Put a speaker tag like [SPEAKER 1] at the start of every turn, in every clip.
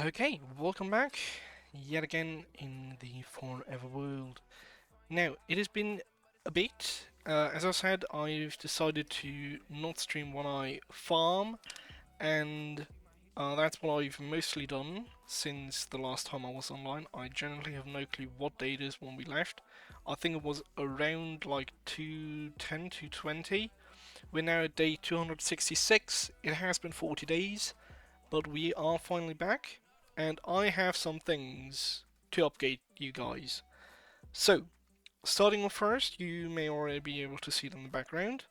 [SPEAKER 1] Okay, welcome back yet again in the Forever World. Now, it has been a bit. As I said, I've decided to not stream when I farm, and that's what I've mostly done since the last time I was online. I generally have no clue what day it is when we left. I think it was around like 210, 220. We're now at day 266. It has been 40 days, but we are finally back, and I have some things to update you guys. So, starting off first, you may already be able to see it in the background.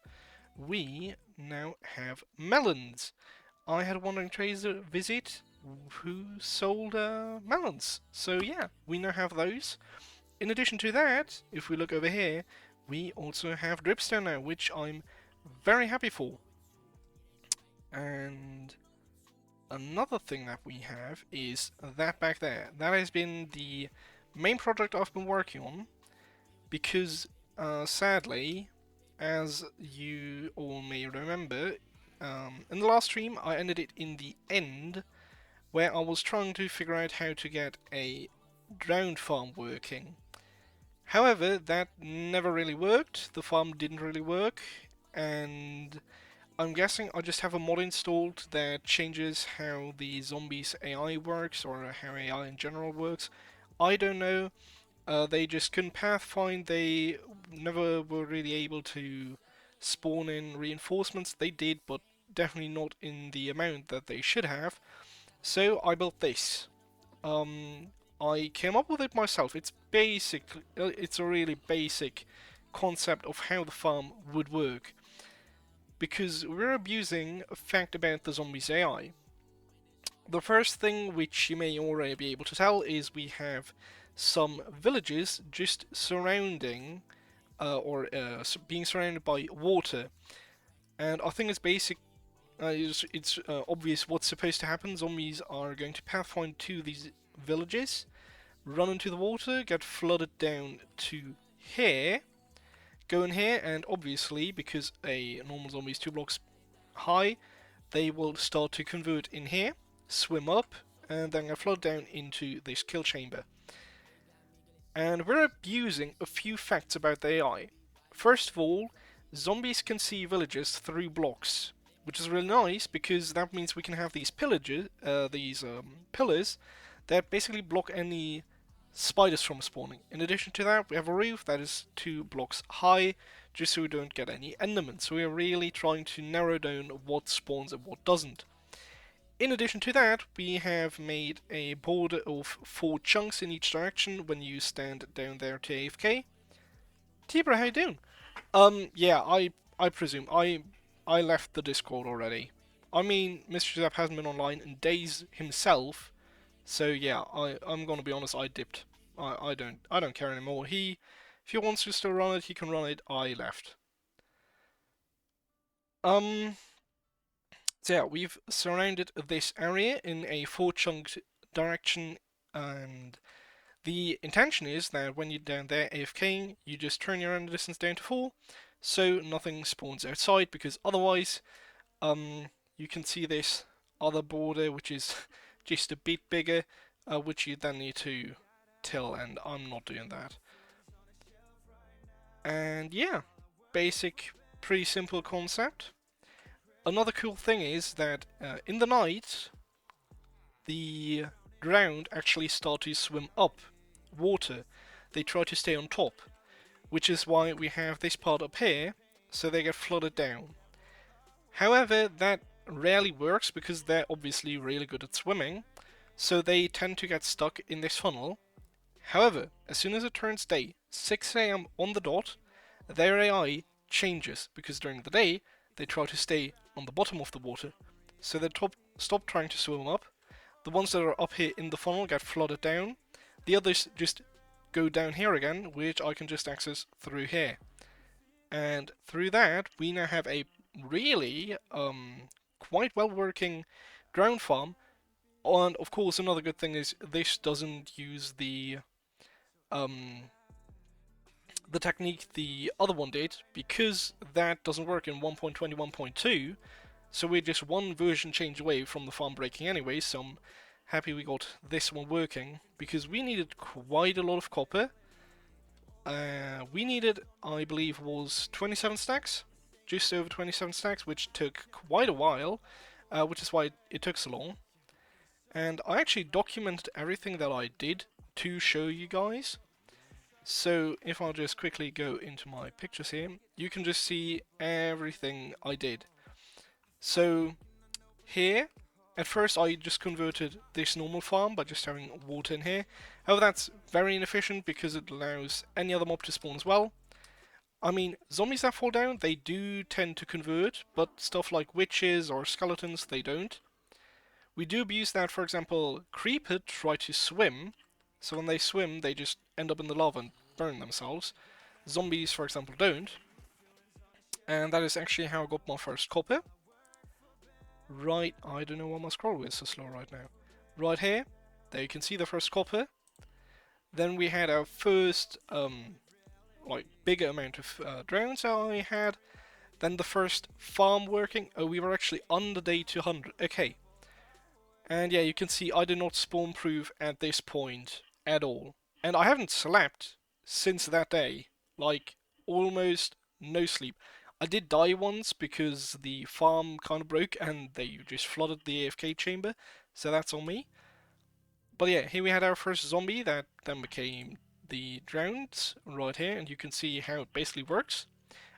[SPEAKER 1] We now have melons. I had a wandering trader visit who sold melons. So yeah, we now have those. In addition to that, if we look over here, we also have dripstone now, which I'm very happy for. And another thing that we have is that back there. That has been the main project I've been working on because, sadly, as you all may remember, in the last stream I ended it in the end where I was trying to figure out how to get a drone farm working. However, that never really worked. The farm didn't really work, and I'm guessing I just have a mod installed that changes how the zombies AI works, or how AI in general works. I don't know. They just couldn't pathfind. They never were really able to spawn in reinforcements. They did, but definitely not in the amount that they should have. So I built this. I came up with it myself. It's basically, it's a really basic concept of how the farm would work, because we're abusing a fact about the zombies AI. The first thing, which you may already be able to tell, is we have some villages just surrounding, being surrounded by water. And I think it's basic. It's obvious what's supposed to happen. Zombies are going to pathfind to these villages, run into the water, get flooded down to here, go in here, and obviously, because a normal zombie is 2 blocks high, they will start to convert in here, swim up, and then get flooded down into this kill chamber. And we're abusing a few facts about the AI. First of all, zombies can see villages through blocks, which is really nice because that means we can have these pillars that basically block any spiders from spawning. In addition to that, we have a roof that is 2 blocks high, just so we don't get any endermen. So we are really trying to narrow down what spawns and what doesn't. In addition to that, we have made a border of 4 chunks in each direction when you stand down there to AFK. Tibra, how you doing? Yeah, I presume. I left the Discord already. I mean, Mr. Zap hasn't been online in days himself, so yeah, I'm gonna be honest, I dipped. I don't care anymore. If he wants to still run it, he can run it. I left. So yeah, we've surrounded this area in a 4-chunked direction, and the intention is that when you're down there AFKing, you just turn your render distance down to 4, so nothing spawns outside, because otherwise, you can see this other border, which is just a bit bigger, which you then need to till, and I'm not doing that. And yeah, basic, pretty simple concept. Another cool thing is that in the night, the ground actually starts to swim up water. They try to stay on top, which is why we have this part up here, so they get flooded down. However, that rarely works because they're obviously really good at swimming, so they tend to get stuck in this funnel. However, as soon as it turns day, 6 AM on the dot, their AI changes, because during the day, they try to stay on the bottom of the water, so they stop trying to swim up. The ones that are up here in the funnel get flooded down. The others just go down here again, which I can just access through here. And through that, we now have a really quite well working ground farm. And of course, another good thing is this doesn't use the technique the other one did, because that doesn't work in 1.21.2. So we're just one version change away from the farm breaking anyway, so I'm happy we got this one working, because we needed quite a lot of copper. We needed, I believe, was 27 stacks, just over 27 stacks, which took quite a while, which is why it took so long. And I actually documented everything that I did to show you guys. So if I'll just quickly go into my pictures here, you can just see everything I did. So here, at first I just converted this normal farm by just having water in here. However, that's very inefficient because it allows any other mob to spawn as well. I mean, zombies that fall down, they do tend to convert, but stuff like witches or skeletons, they don't. We do abuse that, for example, creeper try to swim, so when they swim, they just end up in the lava and burn themselves. Zombies, for example, don't. And that is actually how I got my first copper. Right, I don't know why my scroll is so slow right now. Right here, there you can see the first copper. Then we had our first, like, bigger amount of drones I had. Then the first farm working. Oh, we were actually on the day 200. Okay. And yeah, you can see I did not spawn proof at this point at all. And I haven't slept since that day. Like, almost no sleep. I did die once because the farm kind of broke and they just flooded the AFK chamber, so that's on me. But yeah, here we had our first zombie that then became the drowned right here, and you can see how it basically works.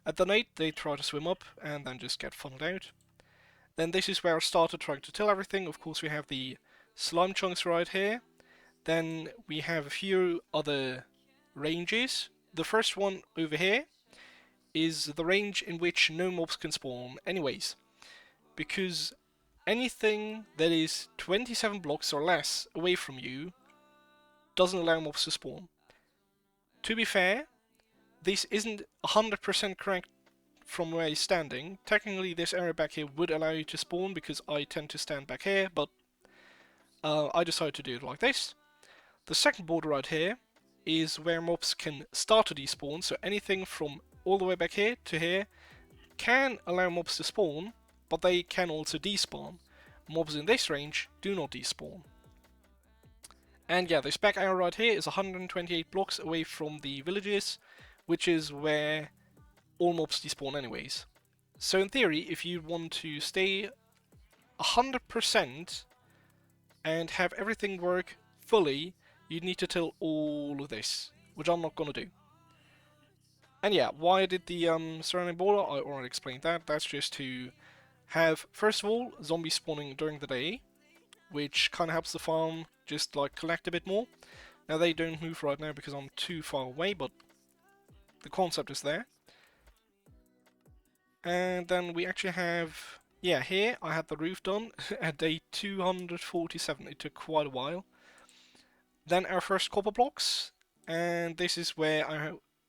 [SPEAKER 1] At the night, they try to swim up and then just get funneled out. Then this is where I started trying to tell everything. Of course, we have the slime chunks right here. Then we have a few other ranges. The first one over here is the range in which no mobs can spawn anyways. Because anything that is 27 blocks or less away from you doesn't allow mobs to spawn. To be fair, this isn't 100% correct from where you're standing. Technically, this area back here would allow you to spawn because I tend to stand back here, but I decided to do it like this. The second border right here is where mobs can start to despawn, so anything from all the way back here to here can allow mobs to spawn, but they can also despawn. Mobs in this range do not despawn. And yeah, this back arrow right here is 128 blocks away from the villages, which is where all mobs despawn anyways. So in theory, if you want to stay 100% and have everything work fully, you'd need to till all of this, which I'm not going to do. And yeah, why I did the surrounding border, I already explained that. That's just to have, first of all, zombies spawning during the day, which kind of helps the farm just like collect a bit more. Now they don't move right now because I'm too far away, but the concept is there. And then we actually have, yeah, here I had the roof done at day 247. It took quite a while. Then our first copper blocks, and this is where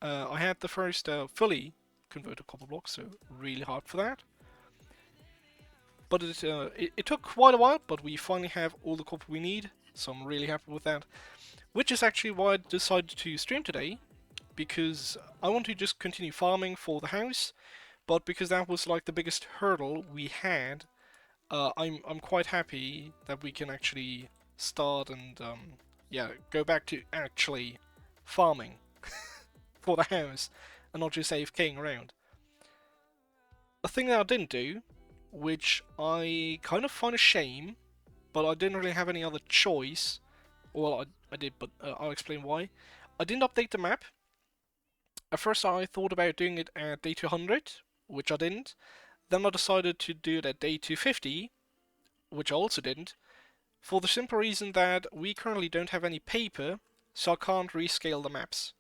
[SPEAKER 1] I had the first fully converted copper blocks, so really hard for that. But it took quite a while, but we finally have all the copper we need, so I'm really happy with that. Which is actually why I decided to stream today, because I want to just continue farming for the house, but because that was like the biggest hurdle we had, I'm quite happy that we can actually start and yeah, go back to actually farming for the house and not just AFKing around. A thing that I didn't do, which I kind of find a shame, but I didn't really have any other choice. Well, I did, but I'll explain why. I didn't update the map. At first I thought about doing it at day 200, which I didn't. Then I decided to do it at day 250, which I also didn't, for the simple reason that we currently don't have any paper, so I can't rescale the maps.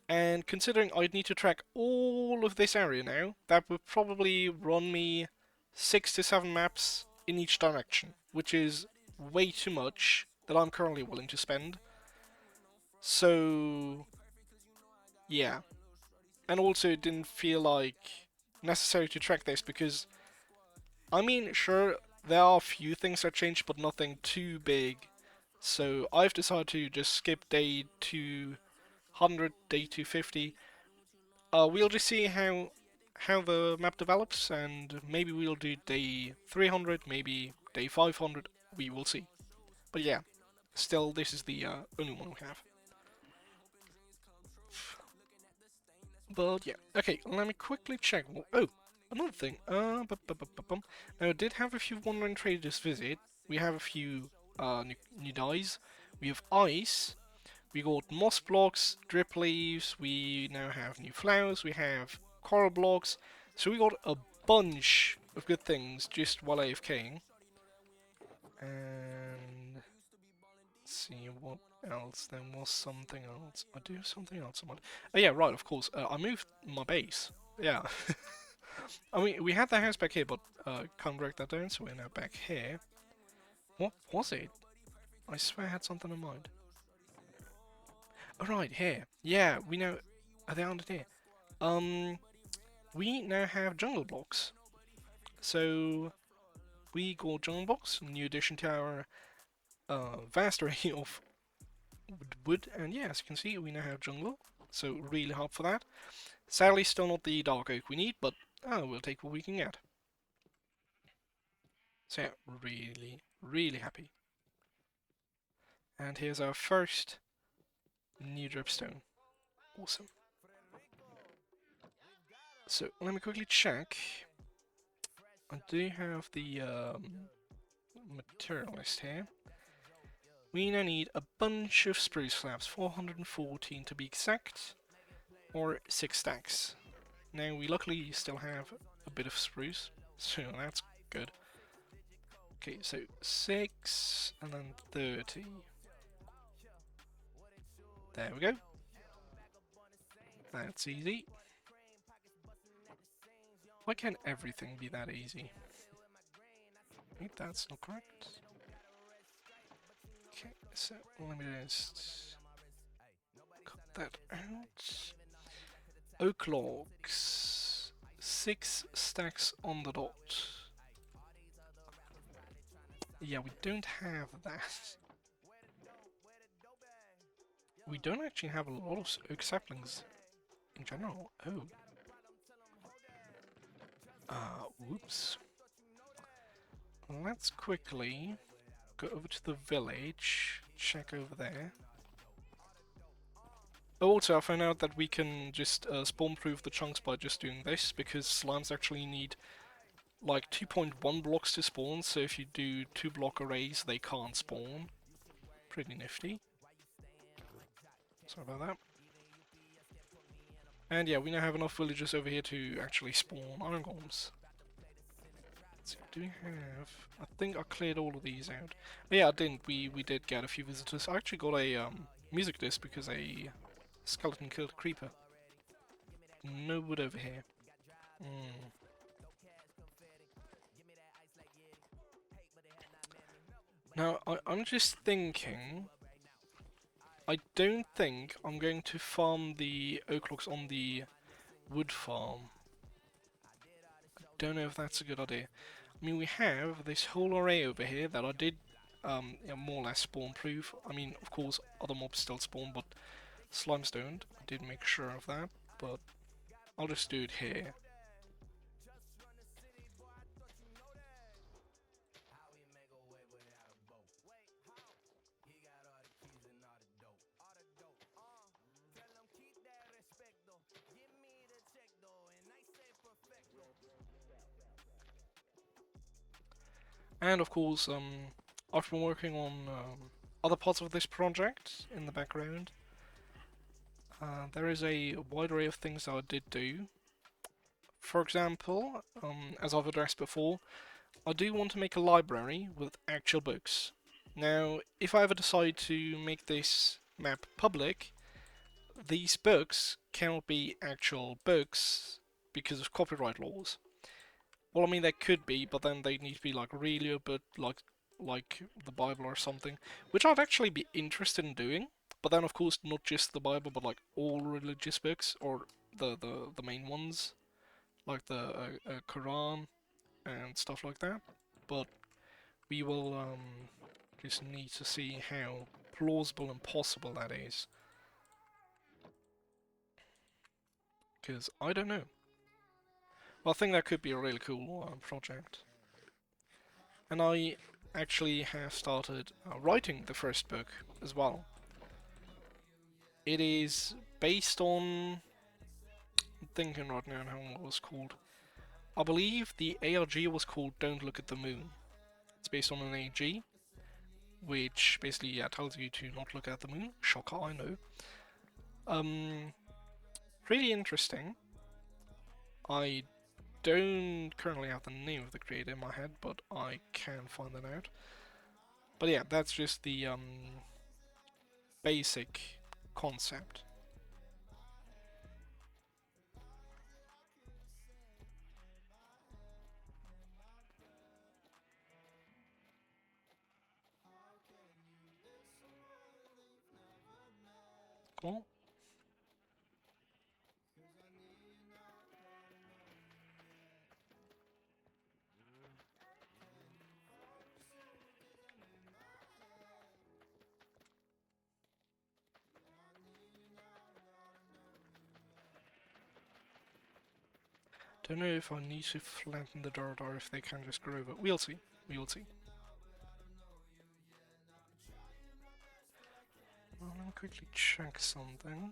[SPEAKER 1] And considering I'd need to track all of this area now, that would probably run me 6 to 7 maps in each direction, which is way too much that I'm currently willing to spend. So, yeah. And also it didn't feel like necessary to track this because, I mean, sure, there are a few things that changed, but nothing too big. So I've decided to just skip day 200, day 250. We'll just see how the map develops, and maybe we'll do day 300, maybe day 500. We will see. But yeah, still, this is the only one we have. But yeah, okay, let me quickly check. Oh, another thing. Now, I did have a few wandering traders visit. We have a few new dyes. We have ice. We got moss blocks, drip leaves. We now have new flowers. We have coral blocks. So we got a bunch of good things just while AFKing. And let's see what else. There was something else. I do have something else. Oh yeah, right. Of course. I moved my base. Yeah. I mean, we had the house back here, but can't break that down, so we're now back here. What was it? I swear I had something in mind. Alright, here. Yeah, we know. Are they under here? We now have jungle blocks. So, we got jungle blocks, new addition to our vast array of wood. And yeah, as you can see, we now have jungle. So, really hard for that. Sadly, still not the dark oak we need, but we'll take what we can get. So, yeah, really, really happy. And here's our first new dripstone. Awesome. So let me quickly check. I do have the material list here. We now need a bunch of spruce slabs, 414 to be exact, or 6 stacks. Now we luckily still have a bit of spruce, so that's good. Okay, so 6 and then 30. There we go. That's easy. Why can't everything be that easy? Wait, that's not correct. Okay, so let me just cut that out. Oak logs. 6 stacks on the dot. Yeah, we don't have that. We don't actually have a lot of oak saplings in general. Oh. Whoops. Let's quickly go over to the village, check over there. Oh, also, I found out that we can just spawn-proof the chunks by just doing this, because slimes actually need like 2.1 blocks to spawn, so if you do 2-block arrays, they can't spawn. Pretty nifty. Sorry about that. And yeah, we now have enough villagers over here to actually spawn iron golems. So do we have... I think I cleared all of these out. But yeah, I didn't. We did get a few visitors. I actually got a music disc because a skeleton killed a creeper. No wood over here. Now, I'm just thinking... I don't think I'm going to farm the oak logs on the wood farm. I don't know if that's a good idea. I mean, we have this whole array over here that I did more or less spawn proof. I mean, of course, other mobs still spawn, but slimes don't. I did make sure of that, but I'll just do it here. And of course, I've been working on other parts of this project in the background. There is a wide array of things that I did do. For example, as I've addressed before, I do want to make a library with actual books. Now, if I ever decide to make this map public, these books cannot be actual books because of copyright laws. Well, I mean, they could be, but then they need to be like really a bit like the Bible or something, which I'd actually be interested in doing. But then, of course, not just the Bible, but like all religious books or the main ones, like the Quran and stuff like that. But we will just need to see how plausible and possible that is, because I don't know. Well, I think that could be a really cool project. And I actually have started writing the first book as well. It is based on... I'm thinking right now how it was called. I believe the ARG was called Don't Look at the Moon. It's based on an AG, which basically tells you to not look at the moon. Shocker, I know. Really interesting. I don't currently have the name of the creator in my head, but I can find that out. But yeah, that's just the basic concept. Cool. Don't know if I need to flatten the dirt or if they can just grow over. We'll see. We'll see. Well, let me quickly check something.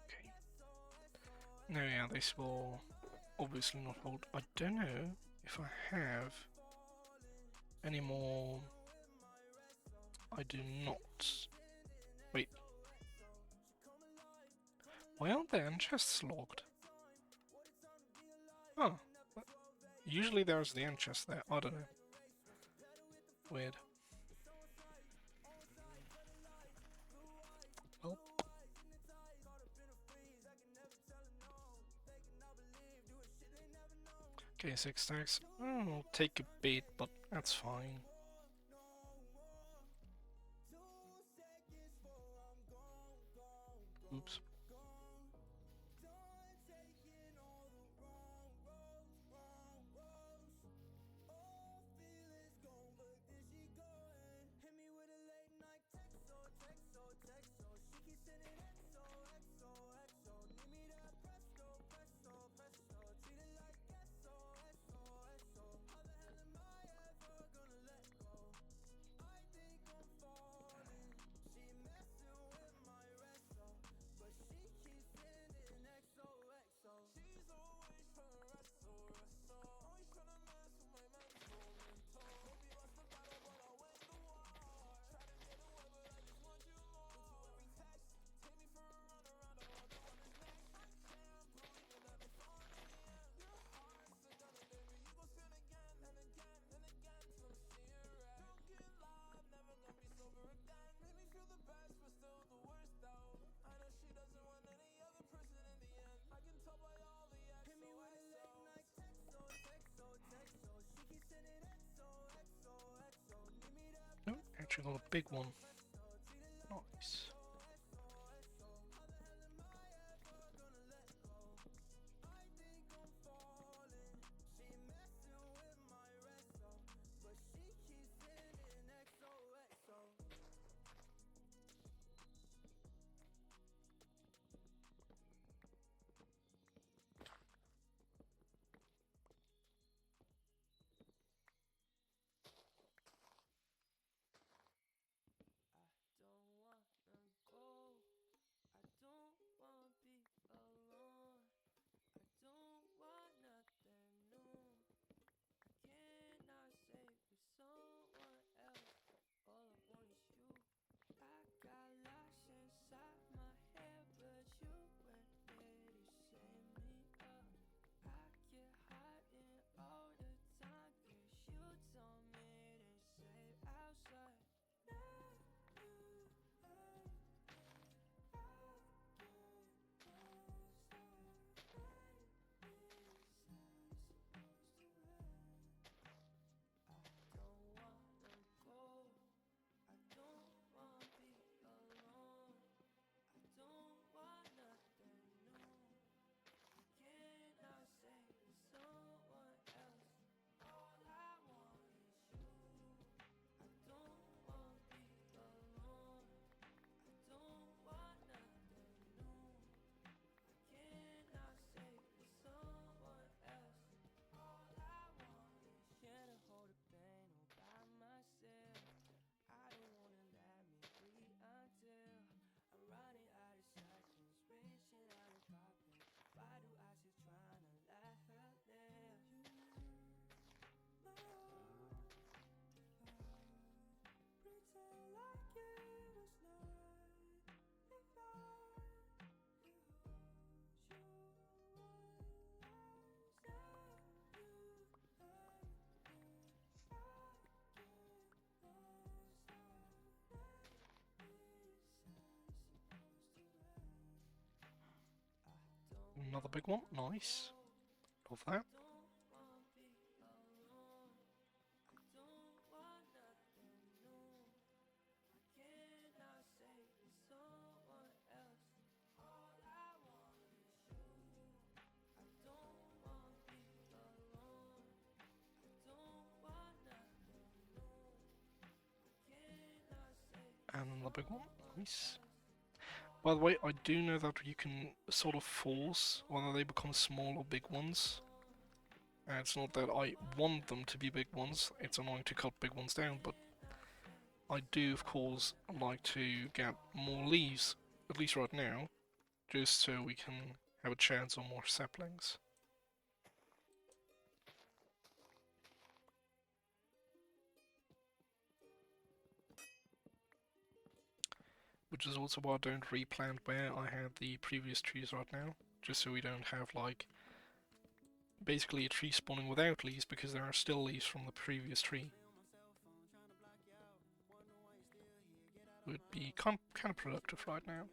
[SPEAKER 1] Okay. No, yeah, this will obviously not hold. I don't know if I have any more. I do not. Wait. Why aren't the end chests logged? Oh. Usually there's the end chest there. I don't know. Weird. Well. Okay, 6 stacks. It'll take a bit, but that's fine. Oops. actually got a big one. Nice. Another big one. Nice. Love that. And another big one. Nice. By the way, I do know that you can sort of force whether they become small or big ones. And it's not that I want them to be big ones, it's annoying to cut big ones down, but I do, of course, like to get more leaves, at least right now, just so we can have a chance on more saplings. Which is also why I don't replant where I had the previous trees right now, just so we don't have, like, basically a tree spawning without leaves because there are still leaves from the previous tree. Would be kind of productive right now.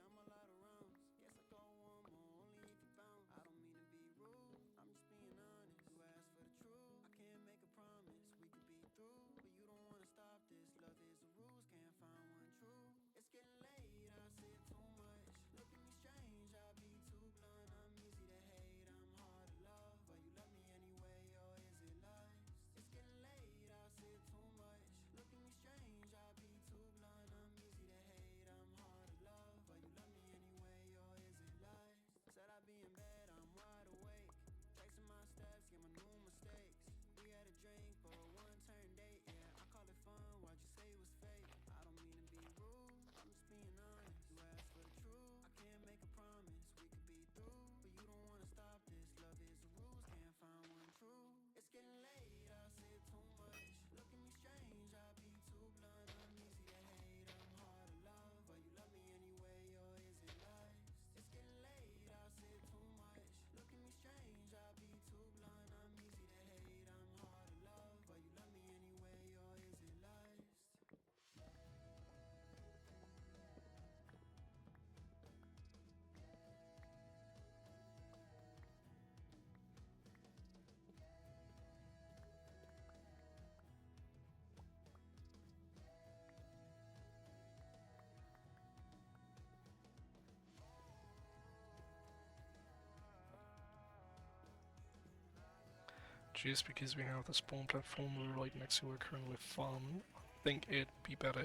[SPEAKER 1] just because we have the spawn platform right next to our currently farm, I think it'd be better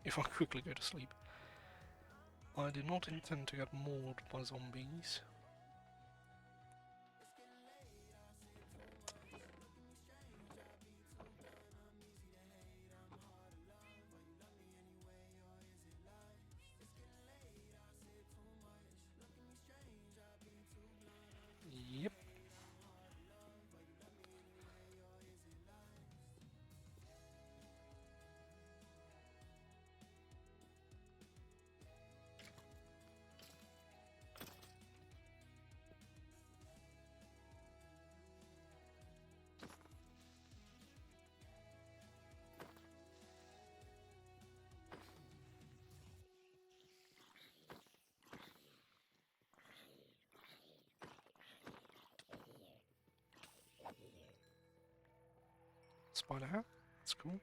[SPEAKER 1] if I quickly go to sleep. I did not intend to get mauled by zombies. Yep. Spider hat. That's cool.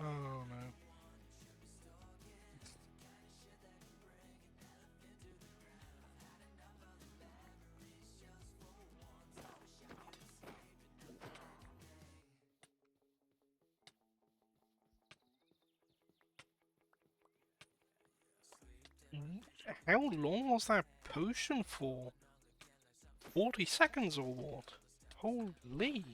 [SPEAKER 1] Oh no. How long was that potion for? 40 seconds or what? Holy.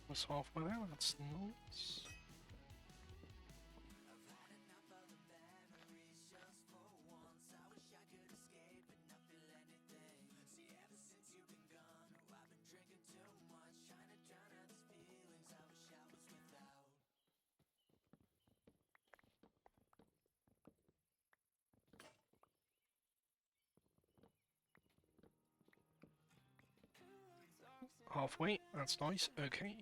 [SPEAKER 1] Was halfway there, that's nice. Halfway, that's nice, okay.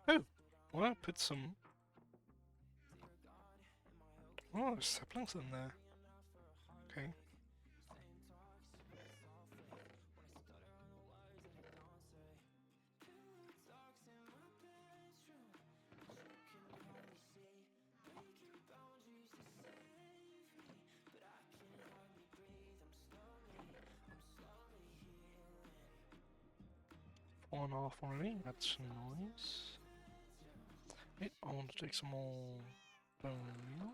[SPEAKER 1] Oh, well, I put some... Oh, there's saplings in there. Okay. one off already, that's nice. Wait, I want to take some more bone meal.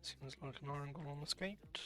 [SPEAKER 1] Seems like an iron golem escaped.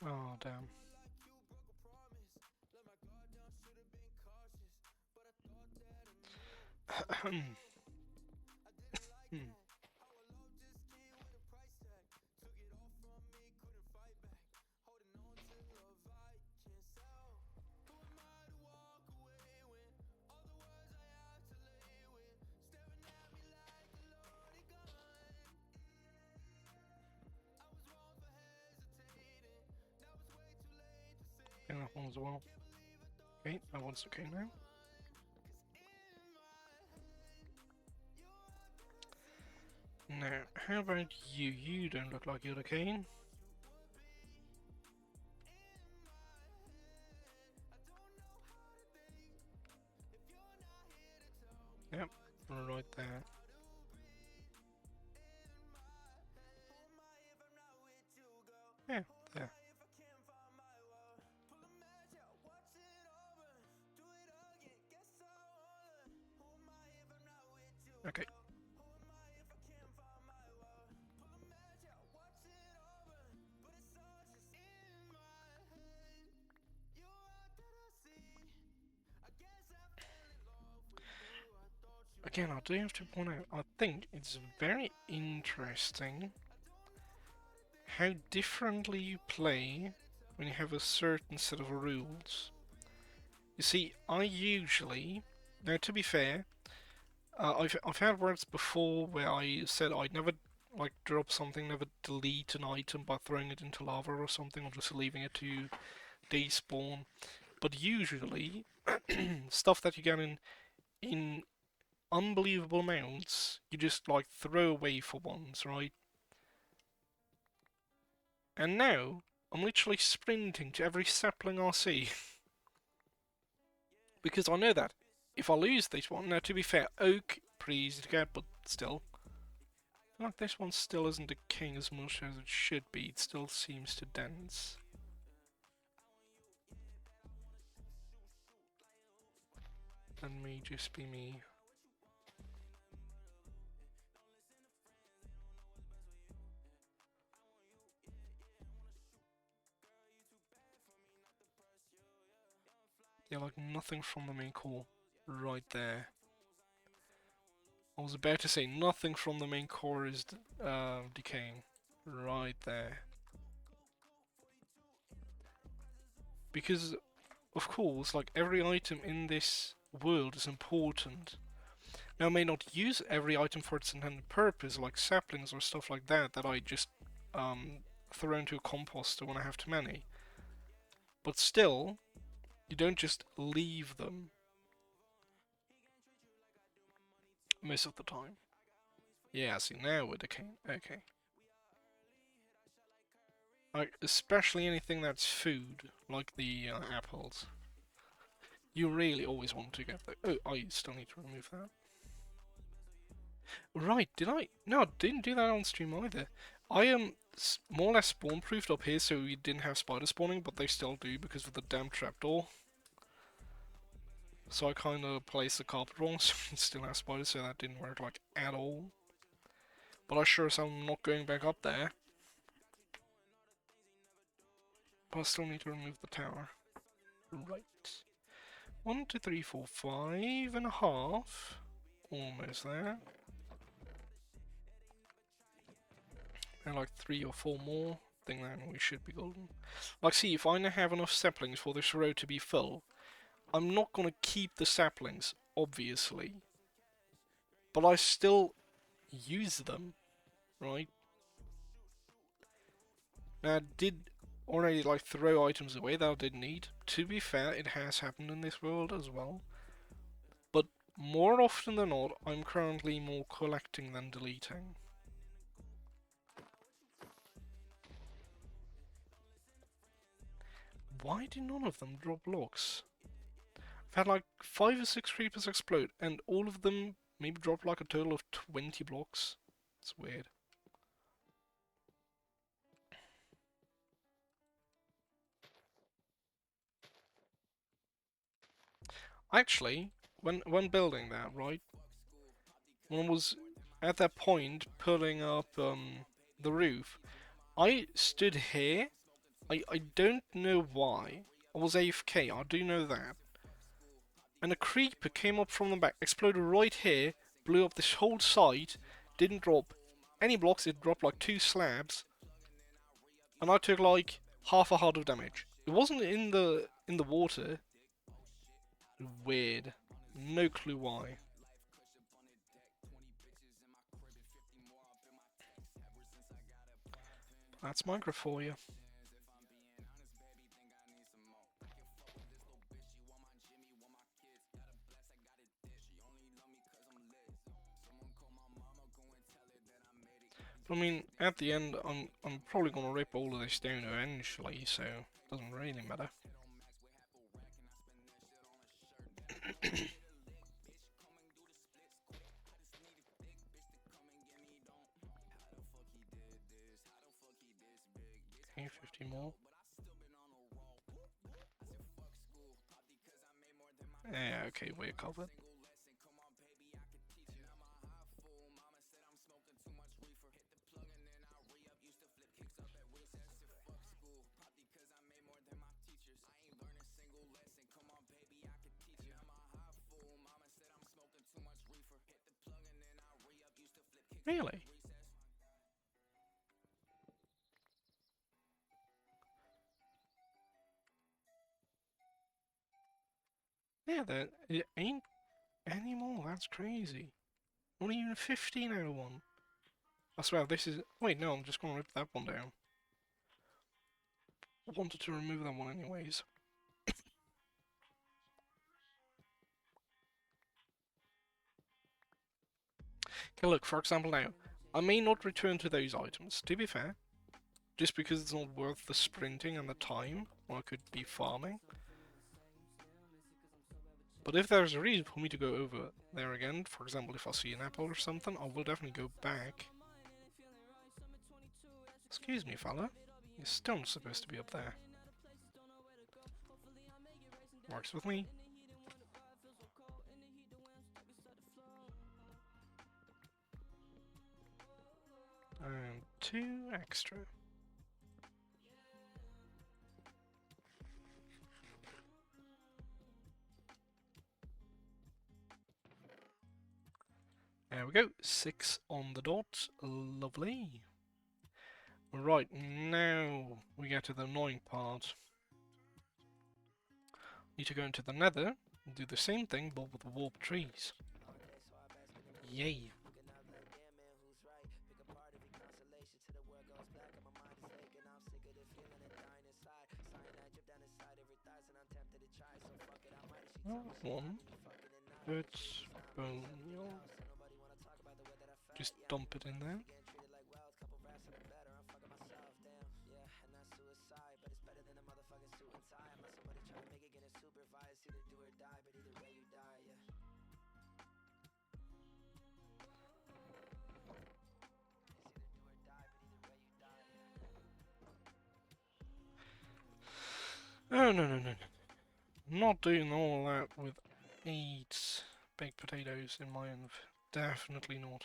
[SPEAKER 1] Oh, damn. And that one as well. Okay, that one's okay now. Now, how about you? You don't look like you're the king. Yep, right there. Yeah, there. Okay. Again, I do have to point out, I think it's very interesting how differently you play when you have a certain set of rules. You see, I usually, now to be fair, I've had words before where I said I'd never like drop something, never delete an item by throwing it into lava or something, or just leaving it to despawn. But usually, stuff that you get in unbelievable amounts, you just like throw away for once, right? And now I'm literally sprinting to every sapling I see because I know that if I lose this one, now to be fair, oak pretty easy to get, but still. I feel like this one still isn't a king as much as it should be. It still seems to dance. That may just be me. Yeah, like nothing from the main core. Right there. I was about to say nothing from the main core is decaying. Right there. Because, of course, like every item in this world is important. Now, I may not use every item for its intended purpose, like saplings or stuff like that, that I just throw into a composter when I have too many. But still, you don't just leave them most of the time. Yeah, see, now we're decaying. Okay. Like, especially anything that's food, like the apples. You really always want to get the... Oh, I still need to remove that. Right, did I? No, I didn't do that on stream either. I am more or less spawn-proofed up here so we didn't have spiders spawning, but they still do because of the damn trapdoor. So I kind of placed the carpet wrong so we still have spiders, so that didn't work like at all. But I sure as hell am not going back up there. But I still need to remove the tower. Right. 1, 2, 3, 4, 5.5. Almost there. And like 3 or 4 more. I think then we should be golden. Like, see, if I now have enough saplings for this row to be full, I'm not gonna keep the saplings, obviously. But I still use them, right? Now, I did already like throw items away that I didn't need. To be fair, it has happened in this world as well. But more often than not, I'm currently more collecting than deleting. Why do none of them drop blocks? I've had like 5 or 6 creepers explode, and all of them maybe drop like a total of 20 blocks. It's weird. Actually, when building that, right? When I was at that point putting up the roof, I stood here. I don't know why. I was AFK, I do know that. And a creeper came up from the back, exploded right here, blew up this whole site, didn't drop any blocks, it dropped like 2 slabs, and I took like half a heart of damage. It wasn't in the water. Weird. No clue why. That's Minecraft for you. I mean, at the end, I'm probably gonna rip all of this down eventually, so it doesn't really matter. Okay, 50 more. Yeah, okay, we're covered. Really? Yeah, it ain't anymore. That's crazy. Not even 15 out of 1. I swear, this is... Wait, no, I'm just gonna rip that one down. I wanted to remove that one anyways. Okay, look, for example now, I may not return to those items, to be fair. Just because it's not worth the sprinting and the time, or I could be farming. But if there's a reason for me to go over there again, for example if I see an apple or something, I will definitely go back. Excuse me, fella. You're still not supposed to be up there. Works with me. And 2 extra. There we go, 6 on the dot. Lovely. Right, now we get to the annoying part. Need to go into the nether and do the same thing, but with warp trees. Yay. One. Good. Boom. Just dump it in there. Oh, no. Not doing all that with 8 baked potatoes in my oven. Definitely not.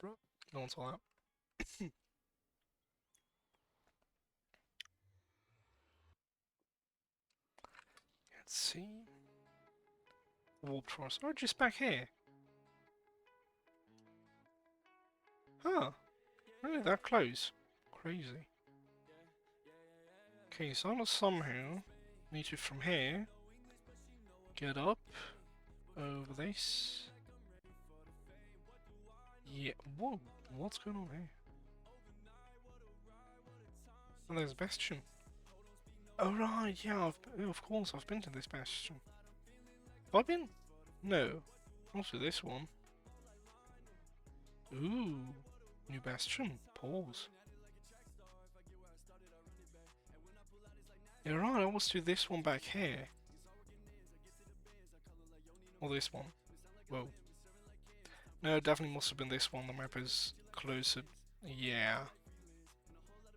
[SPEAKER 1] Bro, no one saw that. Let's see. Warp Tross. Oh, just back here. Huh. Really that close? Crazy. Okay, so I must somehow need to, from here, get up over this. Yeah, whoa, what's going on here? Oh, there's Bastion. Oh right, yeah, of course I've been to this Bastion. Have I been? No, not to this one. Ooh, new Bastion. Pause. You're right, I was to this one back here. Or this one. Whoa. No, it definitely must have been this one. The map is closer. Yeah.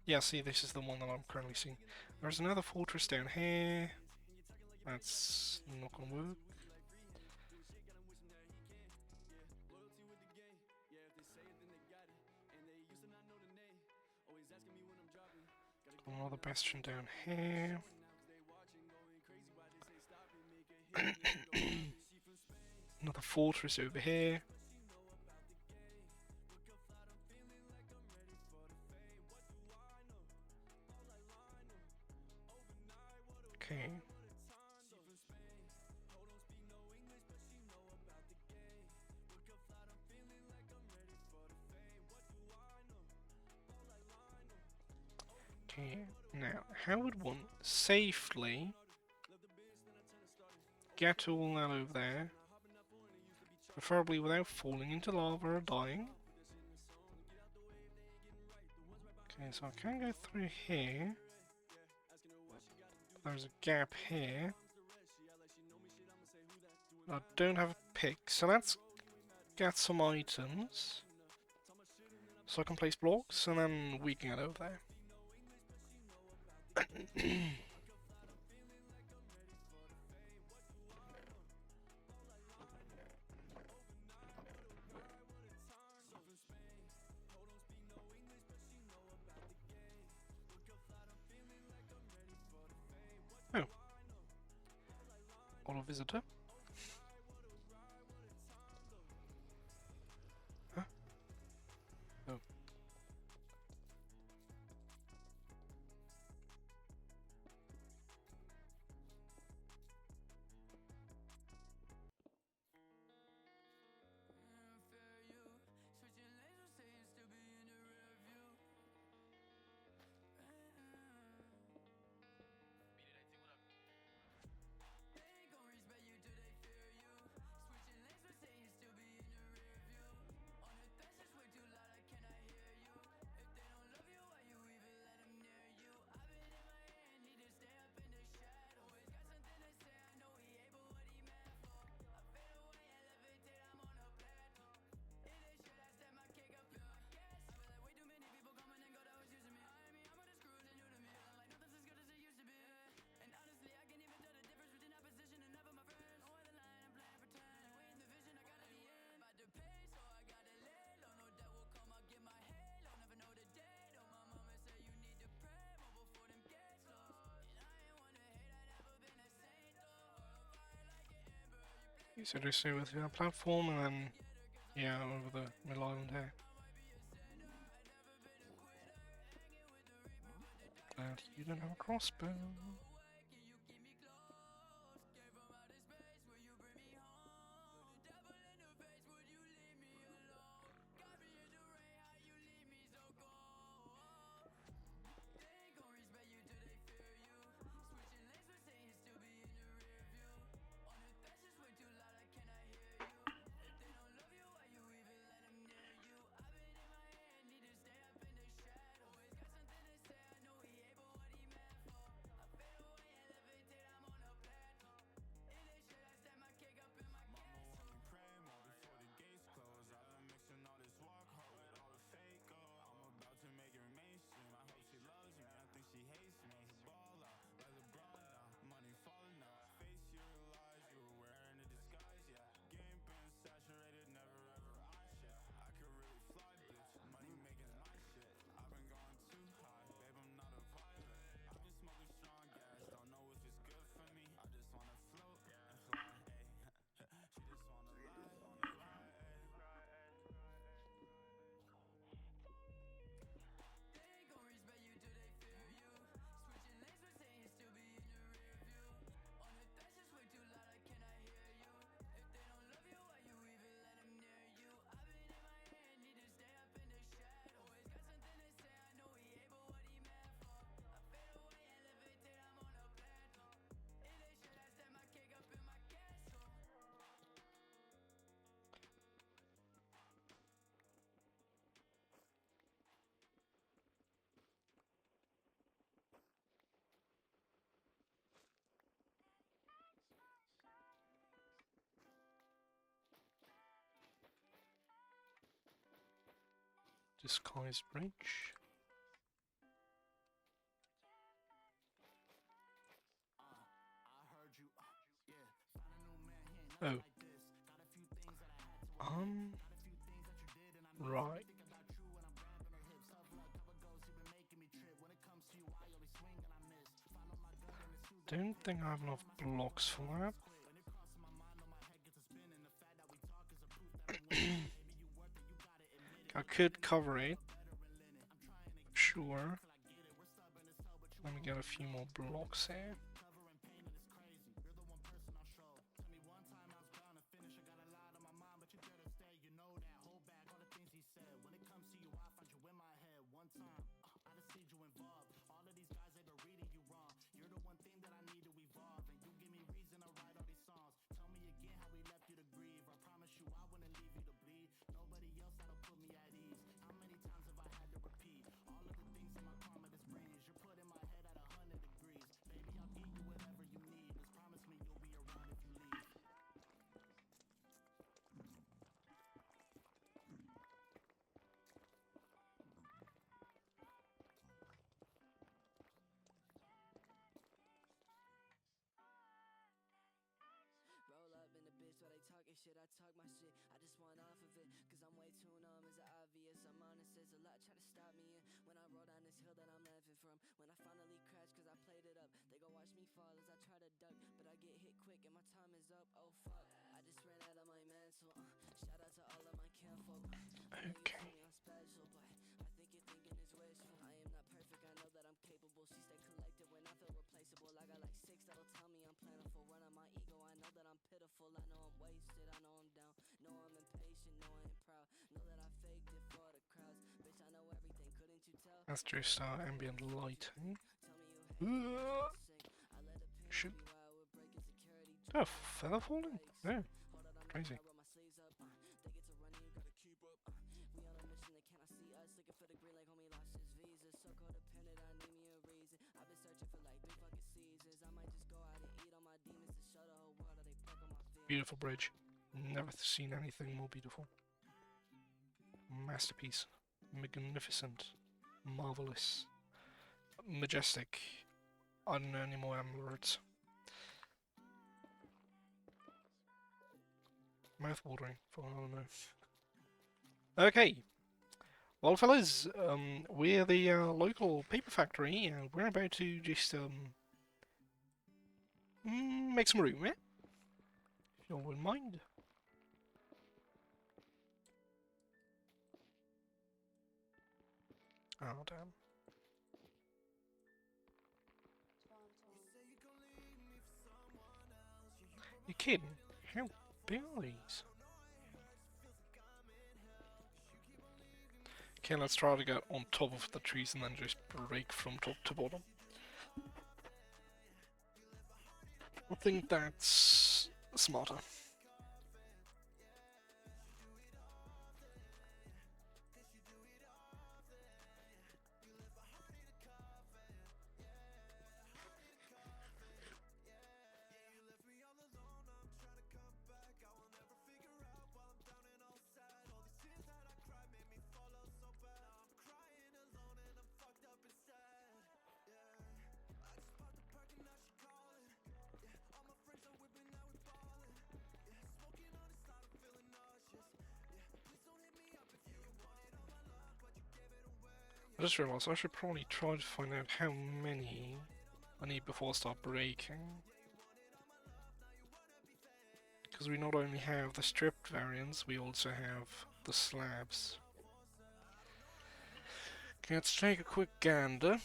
[SPEAKER 1] Yeah, see, this is the one that I'm currently seeing. There's another fortress down here. That's not gonna work. Got another bastion down here. Another fortress over here. Okay. Okay, now, how would one safely get all that over there? Preferably without falling into lava or dying. Okay, so I can go through here. There's a gap here. I don't have a pick, so let's get some items. So I can place blocks, and then we can get over there. Oh. Auto visitor. Huh? Oh. So just stay with the platform and then, yeah, over the middle island here. Glad you don't have a crossbow. Disguised bridge. Oh. Right. Don't think I have enough blocks for that. I could cover it. Sure. Let me get a few more blocks here.
[SPEAKER 2] Shit, I talk my shit, I just want off of it, cause I'm way too numb, is it obvious? I'm honest, there's a lot try to stop me in, when I roll down this hill that I'm laughing from, when I finally crash cause I played it up, they gon' watch me fall as I try to duck, but I get hit quick and my time is up, oh fuck, I just ran out of my mantle, shout out to all of my kinfolk, I know you see me I'm special, but I think you're thinking it's wishful, I am not perfect, I know that I'm capable, she stay collected when I feel replaceable, I got like 6 that'll tell me I'm plentiful, run on my ego, I know that I'm pitiful, I know I'm wasted, I know I'm down, know I'm impatient, know I ain't proud, know that I faked it for the crowds, bitch I know everything, couldn't you tell?
[SPEAKER 1] That's just ambient lighting. Shoot. Oh, feather falling? No. Crazy. Beautiful bridge. Never seen anything more beautiful. Masterpiece. Magnificent. Marvelous. Majestic. I don't know any more words. Mouth-watering, for all I know. Okay. Well, fellas, we're the local paper factory, and we're about to just make some room, eh? If You wouldn't mind. Oh, damn. You kidding? How big are these? Okay, let's try to get on top of the trees and then just break from top to bottom. I think that's smarter. I just realised I should probably try to find out how many I need before I start breaking. Because we not only have the stripped variants, we also have the slabs. Okay, let's take a quick gander.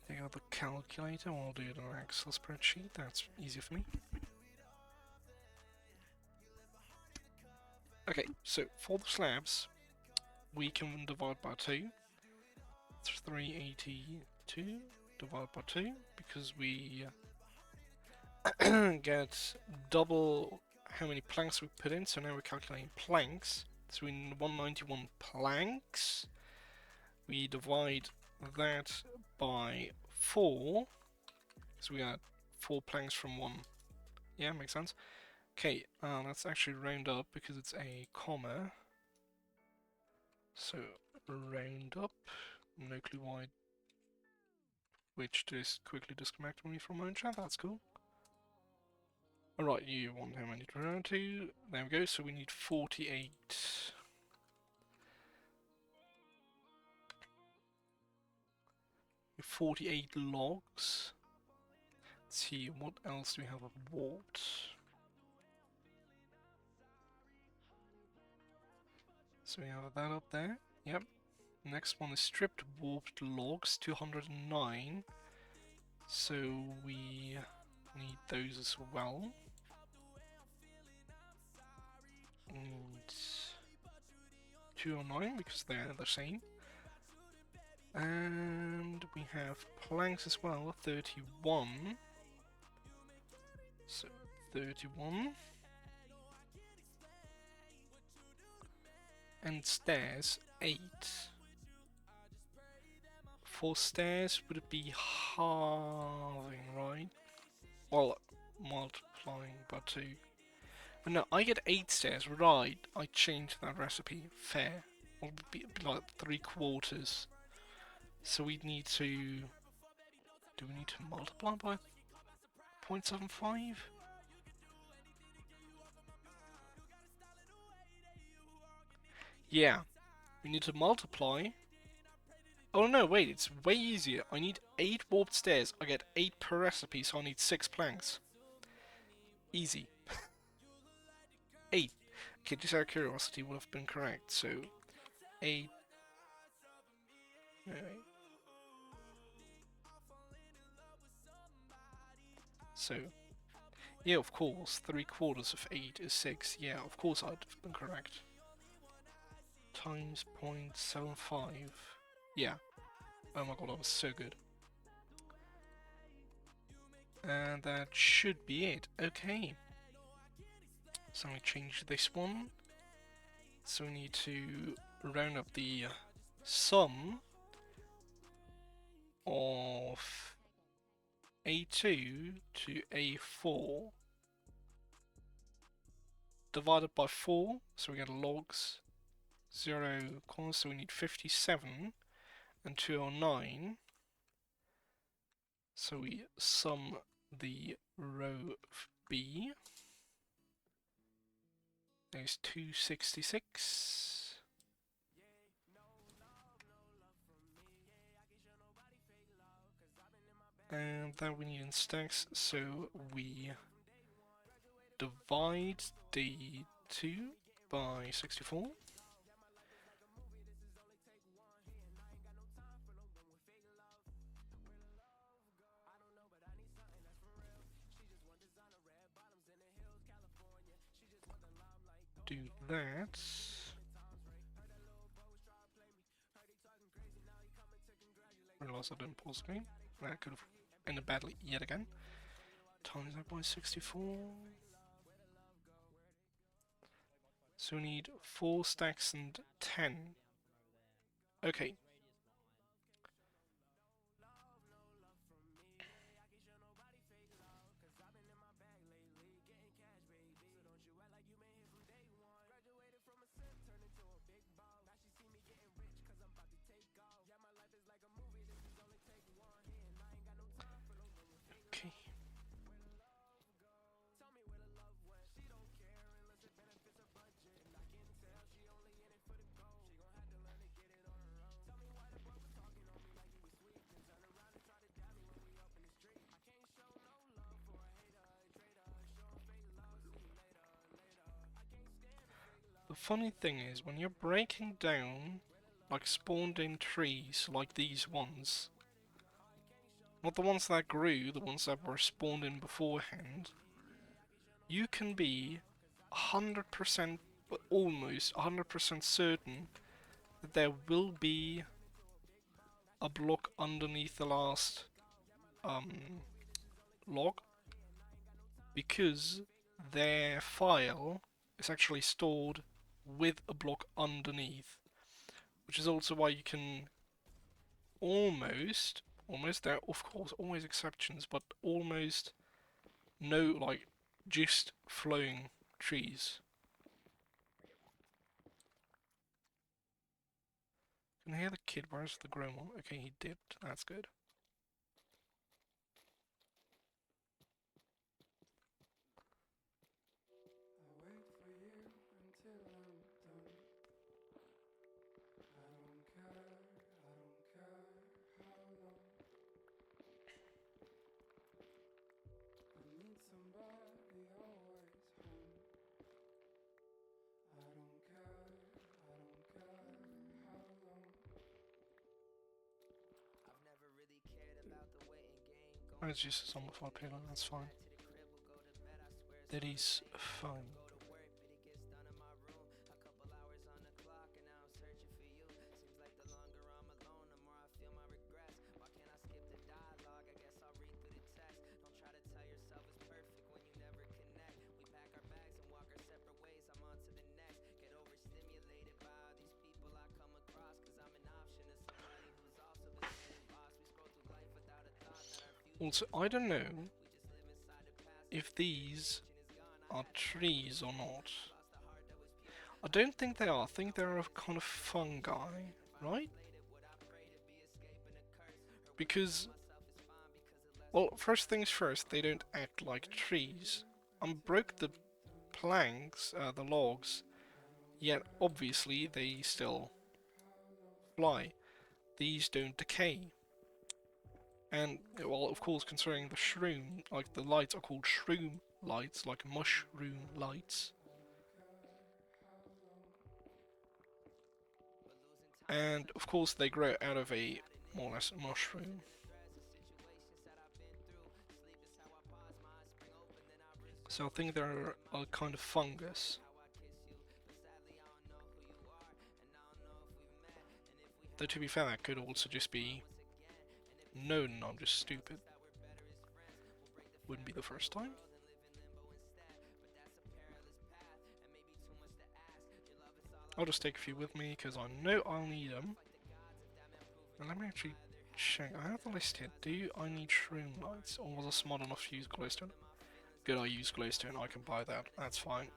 [SPEAKER 1] Take out the calculator, I'll do it on an Excel spreadsheet, that's easier for me. Okay, so for the slabs, we can divide by 2. 382 divided by 2, because we get double how many planks we put in, so now we're calculating planks. So we need 191 planks. We divide that by 4, so we got 4 planks from 1. Yeah, makes sense. Okay, let's actually round up because it's a comma. So round up, no clue why, which just quickly disconnected me from my own chat, that's cool. Alright, you want how many to round to? There we go, so we need 48. 48 logs. Let's see, what else do we have of warped? So we have that up there. Yep. Next one is stripped warped logs, 209. So we need those as well. And 209 because they're the same. And we have planks as well, 31. So 31. And stairs, 8. For stairs, would it be halving, right? Well, multiplying by 2. But no, I get 8 stairs, right? I changed that recipe. Fair. It would be like 3/4. So we need to... Do we need to multiply by 0.75? Yeah. We need to multiply. Oh no, wait, it's way easier. I need 8 warped stairs. I get 8 per recipe, so I need 6 planks. Easy. 8. Okay, just out of curiosity would have been correct. So, 8. Wait. So, yeah, of course, 3/4 of 8 is 6. Yeah, of course I'd have been correct. Times 0.75. Yeah. Oh my god, that was so good. And that should be it. Okay. So we change this one. So we need to round up the sum of A2 to A4 divided by 4, so we get logs 0, so we need 57 and 209. So we sum the row B. There's 266. And then we need in stacks, so we divide the 2 by 64. Do that. Realize I didn't pause the game. That could have ended badly yet again. Times that by 64. So we need 4 stacks and 10. Okay. Okay. The funny thing is, when you're breaking down, like spawned in trees, like these ones, not the ones that grew, the ones that were spawned in beforehand, you can be 100%, but almost 100% certain that there will be a block underneath the last log, because their file is actually stored with a block underneath, which is also why you can almost, there are of course always exceptions, but almost no, like, just flowing trees. Can I hear the kid? Where's the grown one? Okay, he dipped. That's good. Oh, it's just a zombified pillar, that's fine. That is fine. Also, I don't know if these are trees or not. I don't think they are. I think they're a kind of fungi, right? Because, well, first things first, they don't act like trees. I broke the planks, the logs, yet obviously they still fly. These don't decay. And, well, of course, considering the shroom, like the lights are called shroom lights, like mushroom lights. And, of course, they grow out of a, more or less, mushroom. So I think they're a kind of fungus. Though to be fair, that could also just be... No, I'm just stupid. Wouldn't be the first time. I'll just take a few with me, because I know I'll need them. And let me actually check. I have the list here. Do I need shroom lights, or was I smart enough to use glowstone? Good, I use glowstone. I can buy that. That's fine.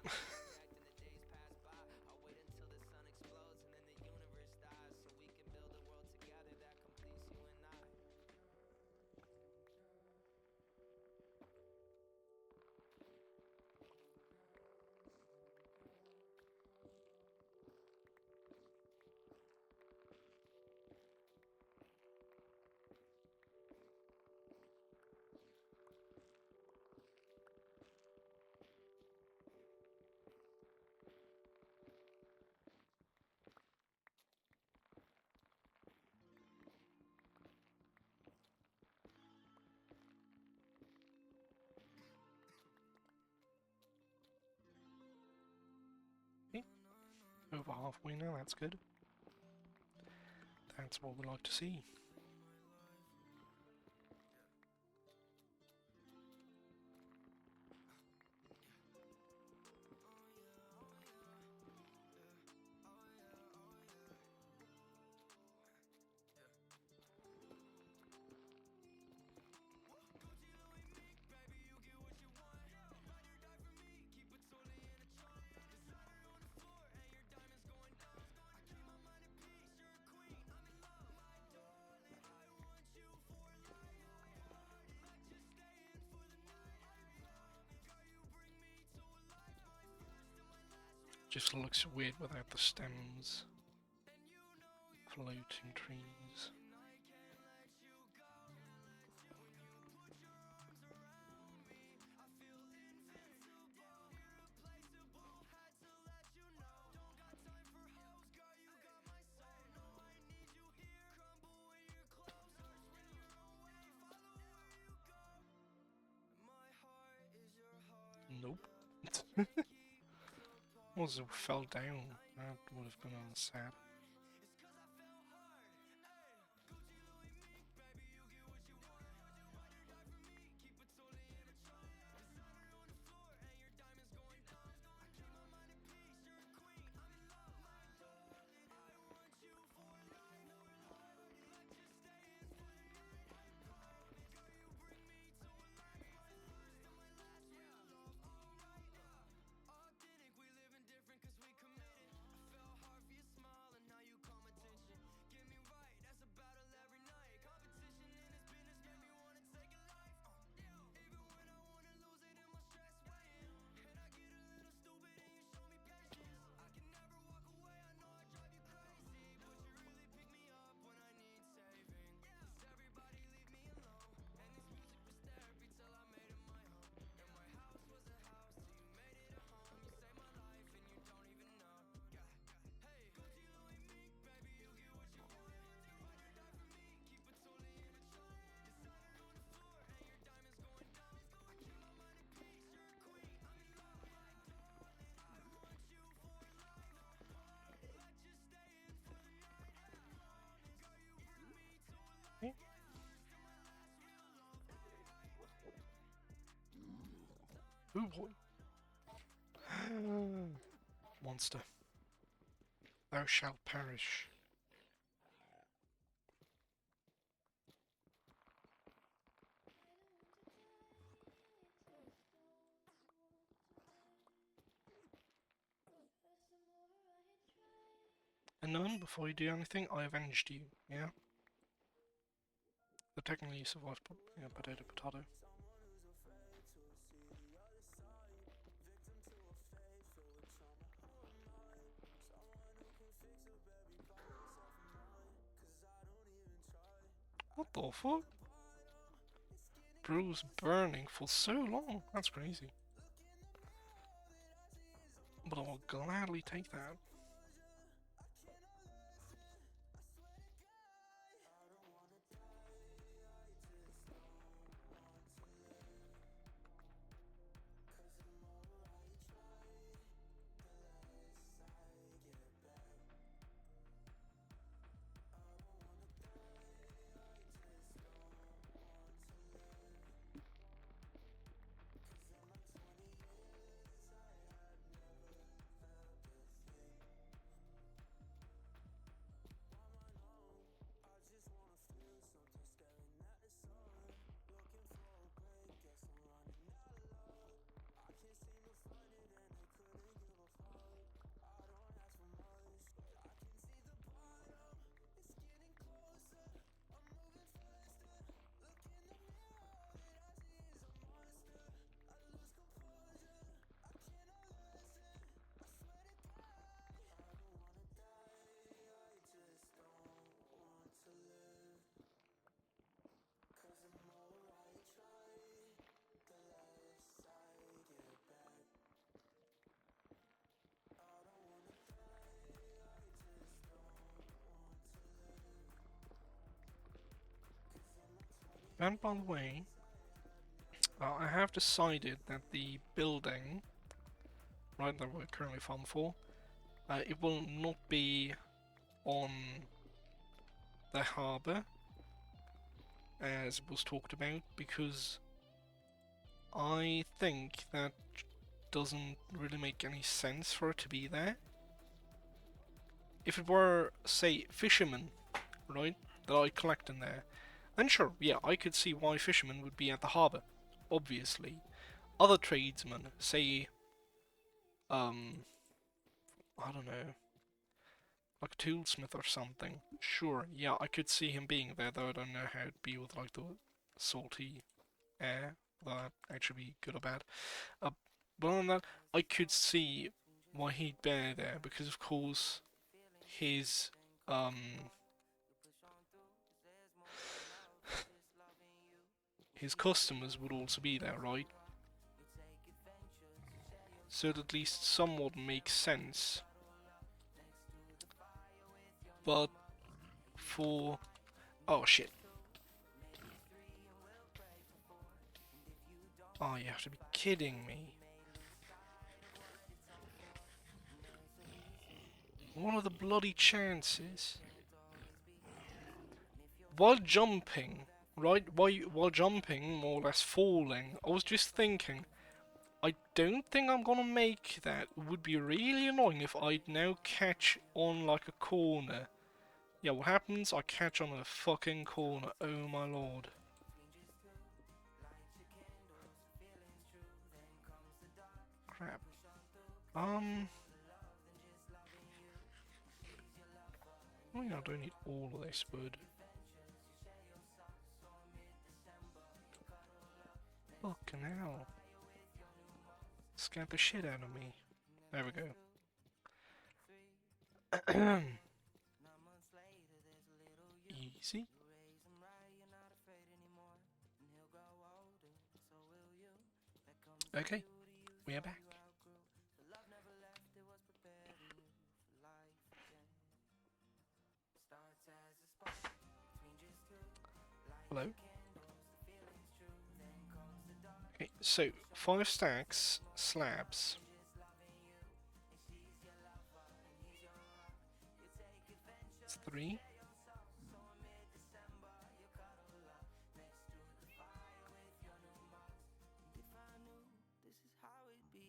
[SPEAKER 1] halfway now, that's good. That's what we like to see. Just looks weird without the stems. Floating trees. Nope. Also fell down. That would have been sad. Okay. Ooh boy. Monster. Thou shalt perish. And none, before you do anything, I avenged you, yeah? So technically you survived, yeah, potato, potato. What the fuck? Brew's burning for so long. That's crazy. But I will gladly take that. And by the way, I have decided that the building, right, that we're currently farming for, It will not be on the harbour, as was talked about, because I think that doesn't really make any sense for it to be there. If it were, say, fishermen, right, that I collect in there, then sure, yeah, I could see why fishermen would be at the harbour, obviously. Other tradesmen, say, I don't know, like a toolsmith or something, sure, yeah, I could see him being there, though I don't know how it'd be with, like, the salty air, whether that actually be good or bad. But other than that, I could see why he'd be there, because of course, his, um, his customers would also be there, right? So it at least somewhat makes sense. But for... Oh shit. Oh, you have to be kidding me. What are the bloody chances? While jumping, right? While jumping, more or less falling, I was just thinking, I don't think I'm gonna make that. It would be really annoying if I'd now catch on like a corner. Yeah, what happens? I catch on a fucking corner. Oh my lord. Crap. I mean, I don't need all of this wood. Fucking hell. Scared the shit out of me. There we go. Easy. Okay, we are back. Hello. Okay, so 5 stacks, slabs. It's 3.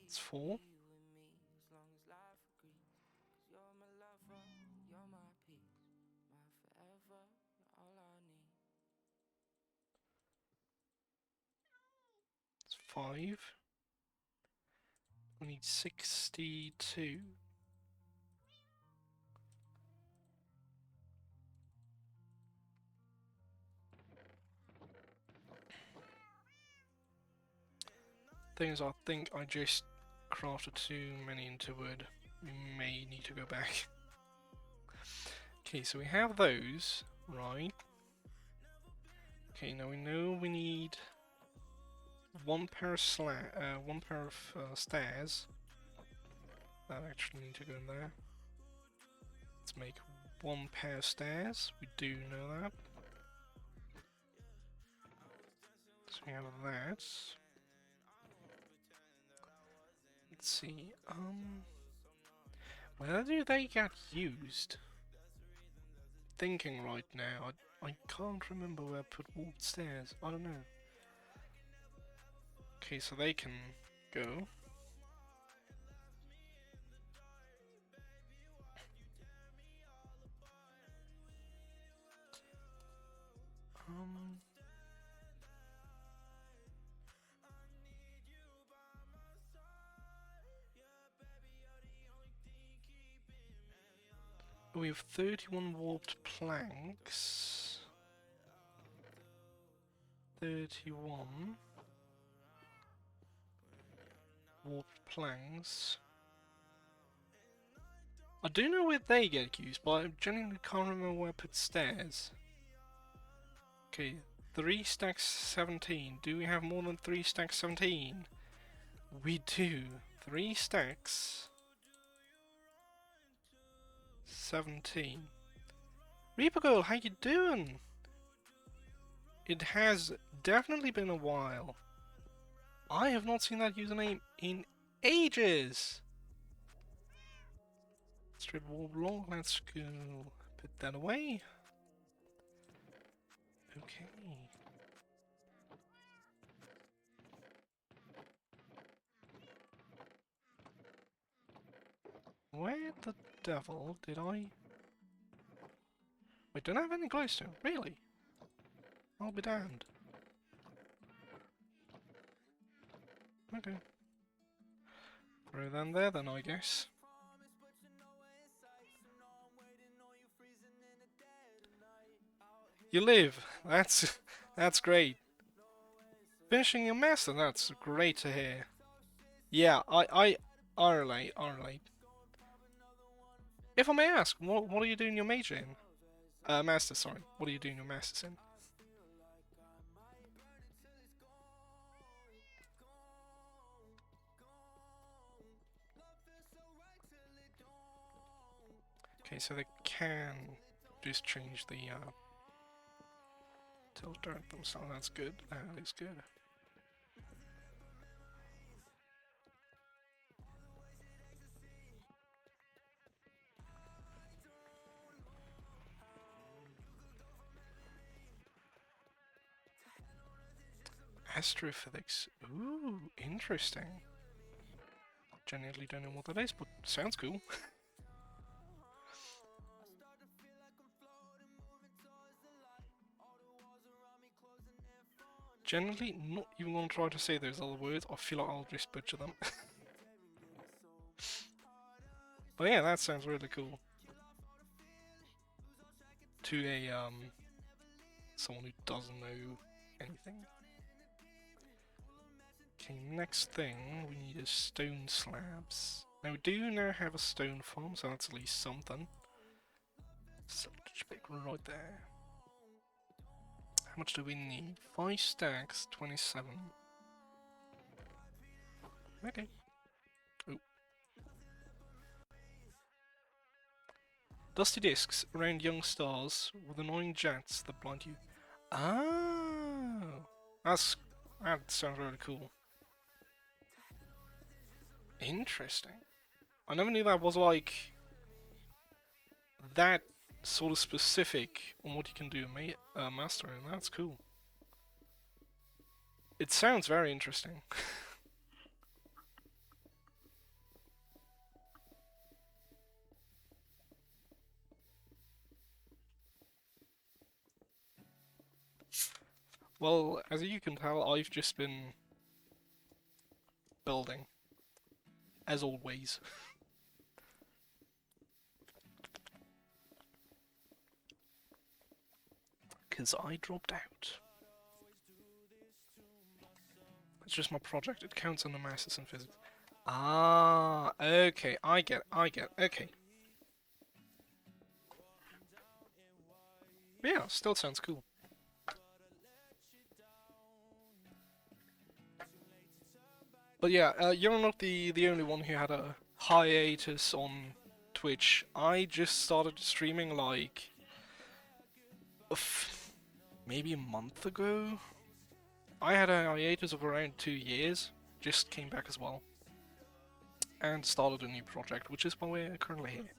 [SPEAKER 1] It's 4. It's 5. We need 62. Thing is, I think I just crafted too many into wood. We may need to go back. Okay, so we have those, right? Okay, now we know we need one pair of stairs. That actually need to go in there. Let's make 1 pair of stairs. We do know that. So we have that. Let's see. Where do they get used? Thinking right now, I can't remember where I put walled stairs. I don't know. Okay, so they can go. We have 31 warped planks. 31 warped planks. I do know where they get used, but I genuinely can't remember where I put stairs. Okay, 3 stacks 17. Do we have more than 3 stacks 17? We do. 3 stacks 17. Reaper Girl, how you doing? It has definitely been a while. I have not seen that username in ages. Strip wall block, let's go put that away. Okay. Where the devil did I... Wait, don't I have any glowstone? Really? I'll be damned. Okay. Throw them there then, I guess. You live! That's great. Finishing your master, that's great to hear. Yeah, I relate, I relate. If I may ask, what are you doing your major in? Master, sorry. What are you doing your masters in? Okay, so they can just change the tilt direct themselves. That's good. That is good. Astrophysics. Ooh, interesting. Genuinely don't know what that is, but sounds cool. Generally, not even gonna try to say those other words. I feel like I'll just butcher them. But yeah, that sounds really cool. To a someone who doesn't know anything. Okay, next thing we need is stone slabs. Now we do now have a stone farm, so that's at least something. Such big right there. How much do we need? 5 stacks, 27. Okay. Oh. Dusty discs around young stars with annoying jets that blind you. Oh, that sounds really cool. Interesting. I never knew that was like that sort of specific on what you can do in Master, and that's cool. It sounds very interesting. Well, as you can tell, I've just been building, as always. Because I dropped out. It's just my project, it counts on the Masters in Physics. Ah, okay, I get, okay. Yeah, still sounds cool. But yeah, you're not the only one who had a hiatus on Twitch. I just started streaming like maybe a month ago. I had a hiatus of around 2 years, just came back as well, and started a new project, which is why we're currently here.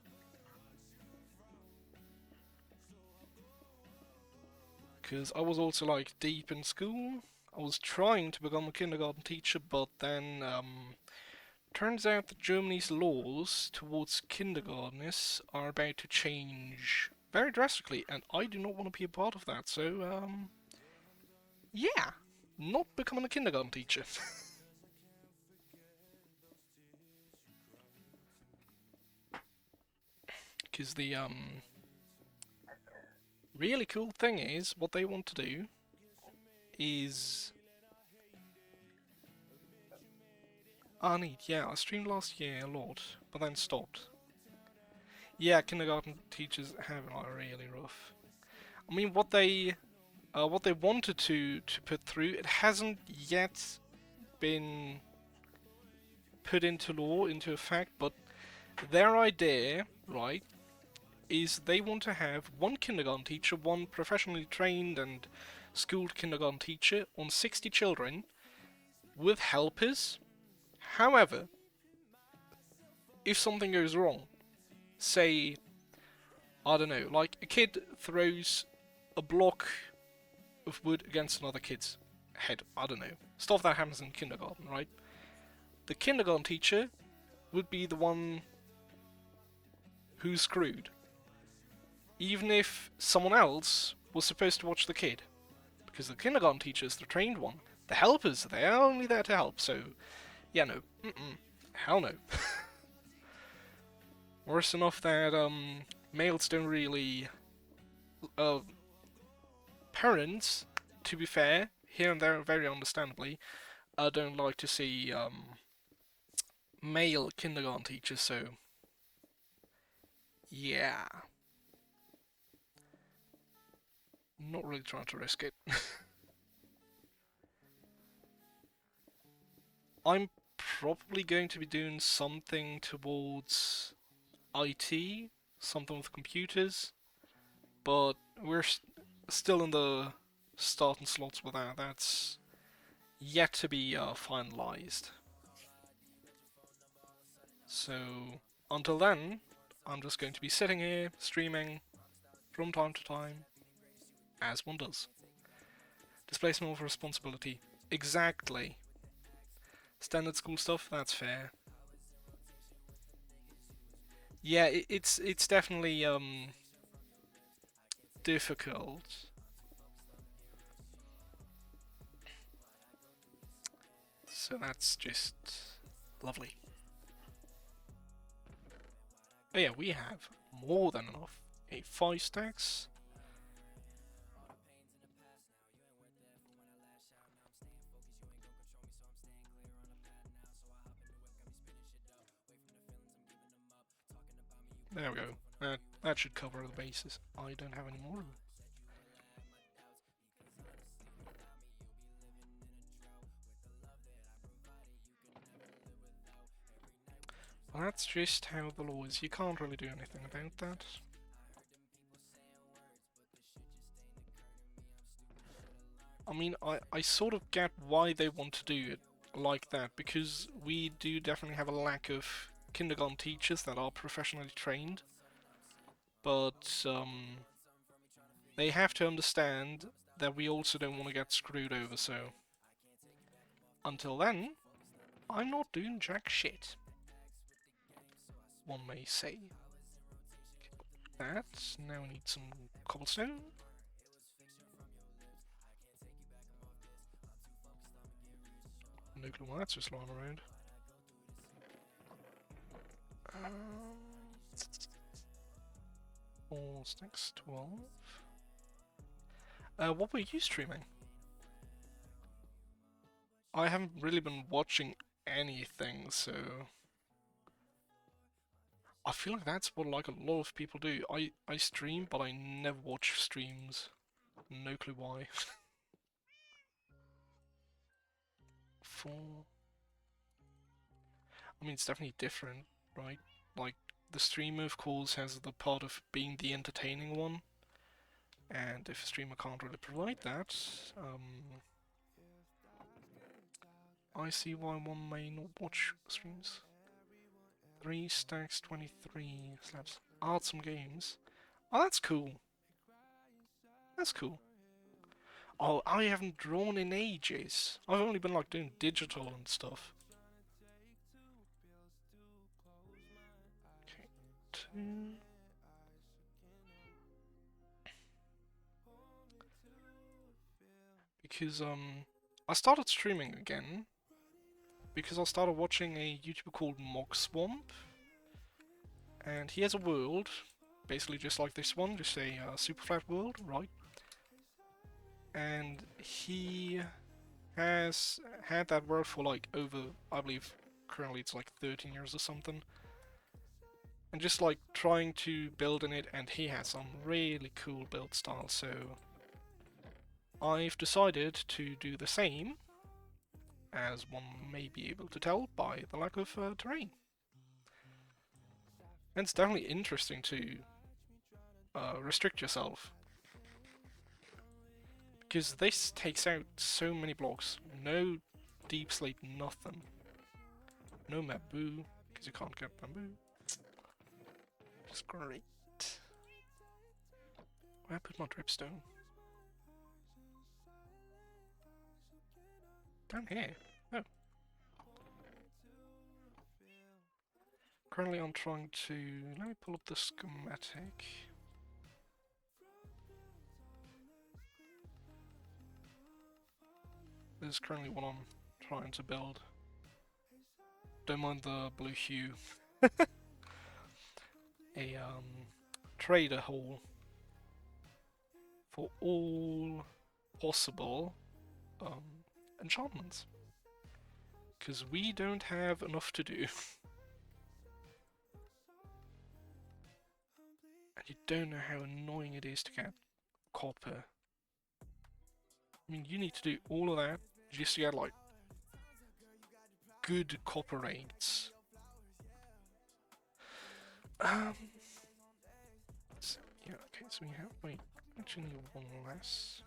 [SPEAKER 1] Because I was also like deep in school. I was trying to become a kindergarten teacher, but then turns out that Germany's laws towards kindergartners are about to change very drastically, and I do not want to be a part of that. So yeah, not becoming a kindergarten teacher. Because the really cool thing is, what they want to do is... neat, yeah, I streamed last year a lot, but then stopped. Yeah, kindergarten teachers have it really rough. I mean, what they wanted to put through, it hasn't yet been put into law, into effect, but their idea, right, is they want to have one kindergarten teacher, one professionally trained and schooled kindergarten teacher on 60 children with helpers. However, if something goes wrong, say, I don't know, like a kid throws a block of wood against another kid's head. I don't know. Stuff that happens in kindergarten, right? The kindergarten teacher would be the one who's screwed. Even if someone else was supposed to watch the kid. Because the kindergarten teacher is the trained one. The helpers, they're only there to help, so... Yeah, no. Hell no. Worse enough that, males don't really... Parents, to be fair, here and there, very understandably, don't like to see, male kindergarten teachers, so... Yeah. Not really trying to risk it. I'm probably going to be doing something towards IT, something with computers, but we're still in the starting slots with that. That's yet to be finalized. So until then, I'm just going to be sitting here streaming from time to time, as one does. Displacement of responsibility. Exactly. Standard school stuff, that's fair. Yeah, it's definitely difficult. So that's just lovely. Oh yeah, we have more than enough. 5 stacks. There we go. That should cover the bases. I don't have any more. Well, that's just how the law is. You can't really do anything about that. I mean, I sort of get why they want to do it like that, because we do definitely have a lack of kindergarten teachers that are professionally trained. But, they have to understand that we also don't want to get screwed over, so... Until then, I'm not doing jack shit, one may say. That, now we need some cobblestone. No clue why that's just lying around. 4 stacks, 12. What were you streaming? I haven't really been watching anything, so... I feel like that's what like a lot of people do. I stream, but I never watch streams. No clue why. 4... I mean, it's definitely different, right? Like, the streamer, of course, has the part of being the entertaining one. And if a streamer can't really provide that, I see why one may not watch streams. 3 stacks, 23 slabs. Art some games. Oh, that's cool. That's cool. Oh, I haven't drawn in ages. I've only been like doing digital and stuff. Okay, 2. Because I started streaming again because I started watching a YouTuber called Mogswamp, and he has a world, basically just like this one, just a Superflat World, right? And he has had that world for like over, I believe, currently it's like 13 years or something. And just like trying to build in it, and he has some really cool build style, so I've decided to do the same, as one may be able to tell by the lack of terrain. And it's definitely interesting to restrict yourself, because this takes out so many blocks. No deep slate, nothing. No bamboo, because you can't get bamboo. That's great. Where I put my dripstone? Down here. Oh. Currently I'm trying to... Let me pull up the schematic. This is currently what I'm trying to build. Don't mind the blue hue. A trader hall for all possible enchantments. Because we don't have enough to do. And you don't know how annoying it is to get copper. I mean, you need to do all of that just to get, like, good copper rates. So, yeah, okay, so we have... Wait, actually need one less.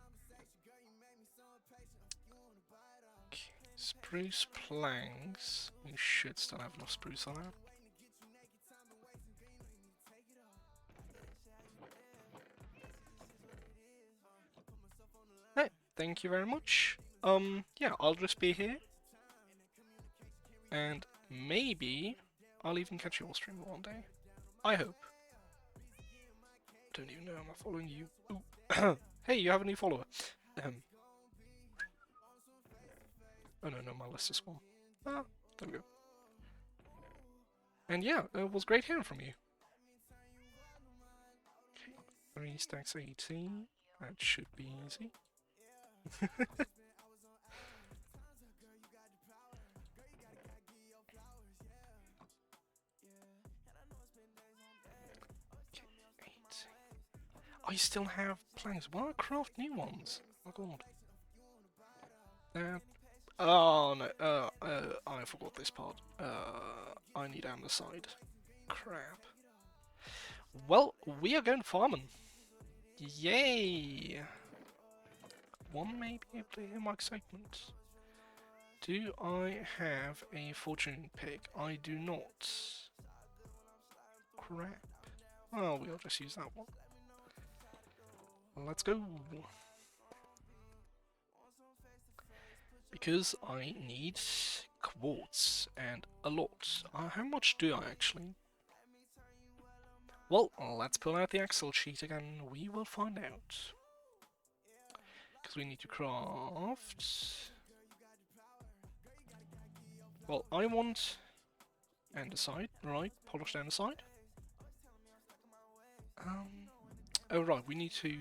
[SPEAKER 1] Okay, spruce planks. We should still have enough spruce on that. Hey, thank you very much. Yeah, I'll just be here. And maybe I'll even catch your stream one day. I hope. Don't even know I'm following you. Ooh. Hey, you have a new follower. Oh no, my list is gone. Ah, there we go. And yeah, it was great hearing from you. Okay, 3 stacks 18. That should be easy. I still have planks. Why don't I craft new ones? Oh my god. Oh no, I forgot this part. I need andesite. Crap. Well, we are going farming. Yay! One may be able to hear my excitement. Do I have a fortune pick? I do not. Crap. Oh, we'll just use that one. Let's go! Because I need quartz, and a lot. How much do I actually? Well, let's pull out the Excel sheet again, we will find out. Because we need to craft... Well, I want andesite, right, polished andesite. Oh right, we need to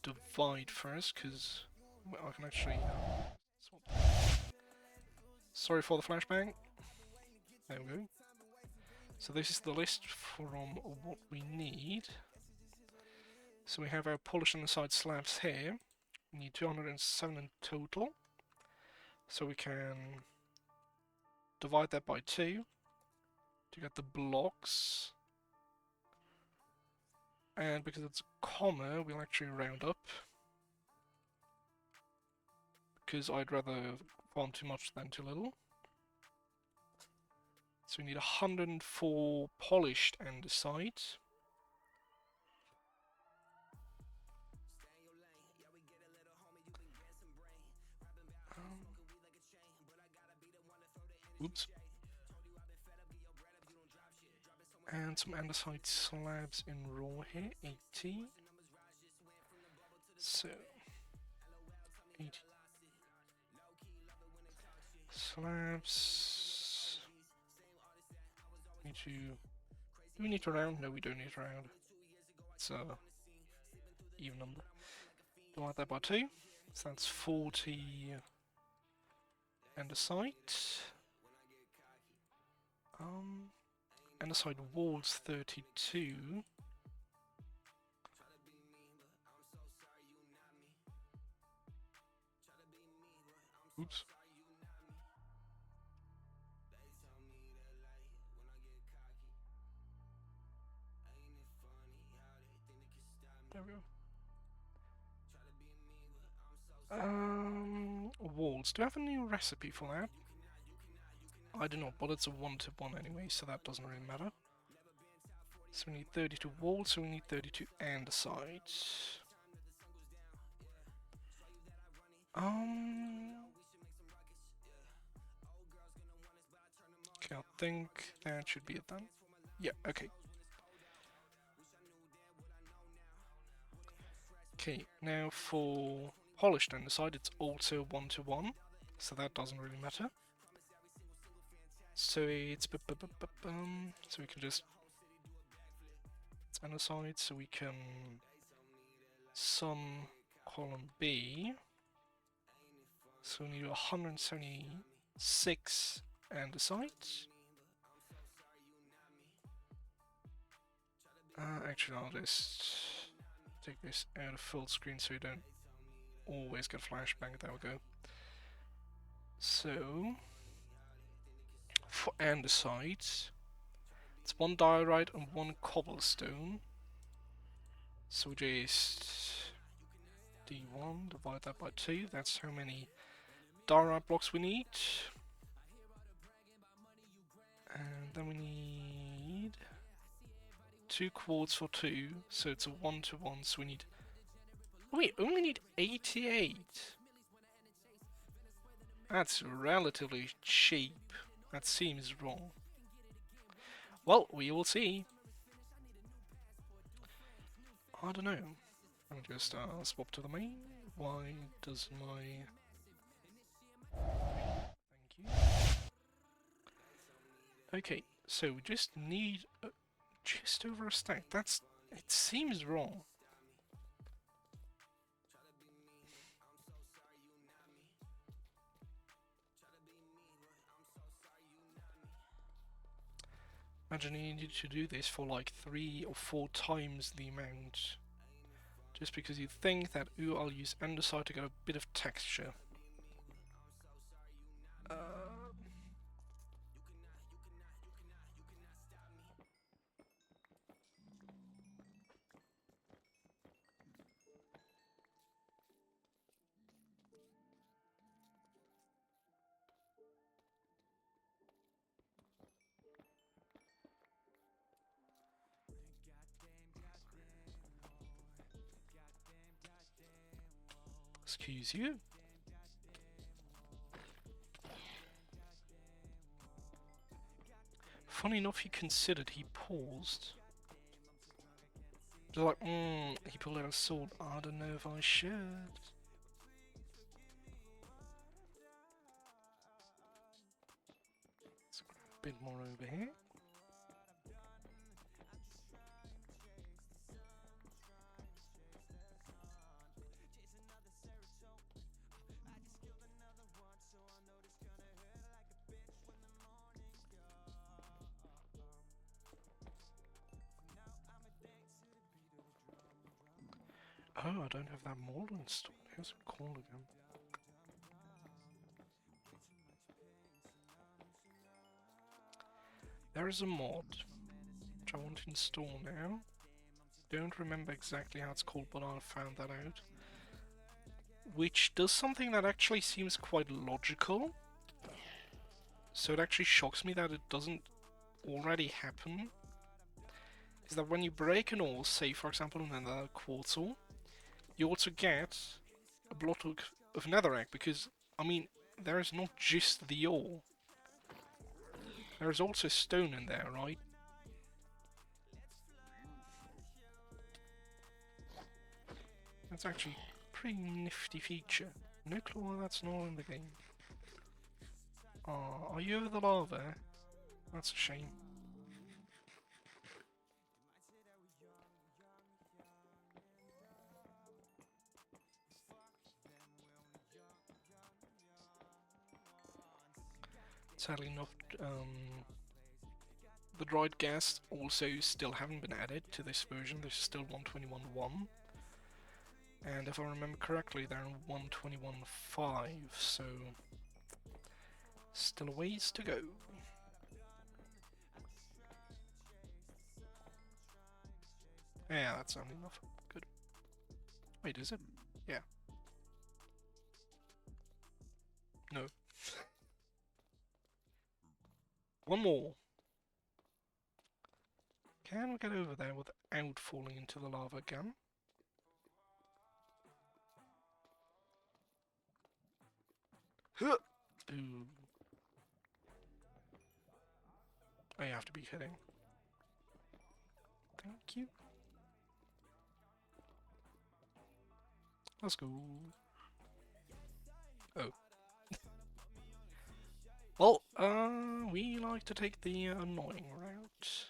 [SPEAKER 1] divide first, because I can actually... Sorry for the flashbang. There we go. So this is the list from what we need. So we have our polished andesite slabs here. We need 207 in total. So we can divide that by 2 to get the blocks. And because it's a comma, we'll actually round up. Because I'd rather farm too much than too little. So we need 104 polished andesite. Oops. And some andesite slabs in raw here, 80. So, 80 slabs. Do we need to round? No, we don't need to round. It's a even number. Divide that by 2. So that's 40 andesite. Andesite walls 32. Oops. There we go. Walls. Do I have a new recipe for that? I do not, but it's a 1-to-1 anyway, so that doesn't really matter. So we need 32 walls, so we need 32 andesites. Okay, I think that should be it then. Yeah, okay. Okay, now for polished andesite, it's also 1 to 1, so that doesn't really matter. So it's so we can just it's andesite, so we can sum column B. So we need 176 andesite. Actually, I'll just take this out of full screen so you don't always get flashbang. There we go. So, for andesite, it's 1 diorite and 1 cobblestone. So just D1, divide that by 2. That's how many diorite blocks we need. And then we need 2 quartz for 2, so it's a 1 to 1, so we need... We only need 88. That's relatively cheap. That seems wrong. Well, we will see. I don't know. I'll just swap to the main. Why does my... Thank you. Okay, so we just need just over a stack. That's... It seems wrong. Imagine you needed to do this for like 3 or 4 times the amount. Just because you think that, ooh, I'll use andesite to get a bit of texture. Excuse you. Funny enough, he considered, he paused. Just like, he pulled out a sword. I don't know if I should. Let's grab a bit more over here. Oh, I don't have that mold installed. How's it called again? There is a mod which I want to install now. Don't remember exactly how it's called, but I found that out. Which does something that actually seems quite logical. So it actually shocks me that it doesn't already happen. Is that when you break an ore, say for example another quartz ore, you also get a block of netherrack, because, I mean, there is not just the ore. There is also stone in there, right? That's actually a pretty nifty feature. No clue why that's not in the game. Ah, are you over the lava? That's a shame. Sadly not, the dried gas also still haven't been added to this version. There's still 121.1. And if I remember correctly, they're in 121.5, so still a ways to go. Yeah, that's only enough. Good. Wait, is it? Yeah. No. One more. Can we get over there without falling into the lava again? Huh! Ooh. I have to be kidding. Thank you. Let's go. Oh. Well, we like to take the annoying route.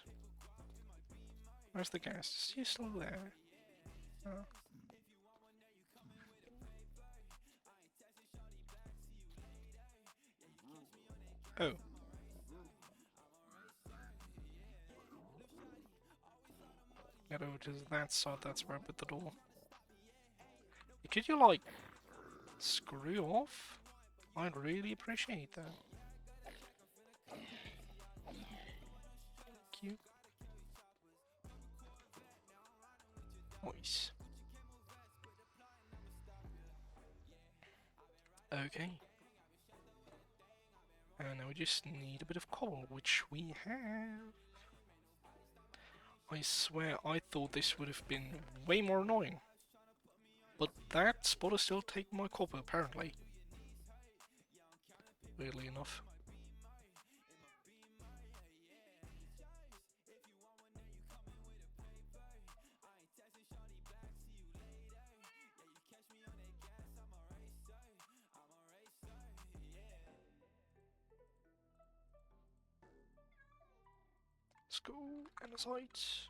[SPEAKER 1] Where's the gas? Is he still there? Oh. Get over to that side, that's where I put the door. Could you, like, screw off? I'd really appreciate that. Thank you. Nice. Okay. And now we just need a bit of coal, which we have. I swear I thought this would have been way more annoying. But that spot is still taking my copper, apparently. Weirdly enough. Let's go, andesite.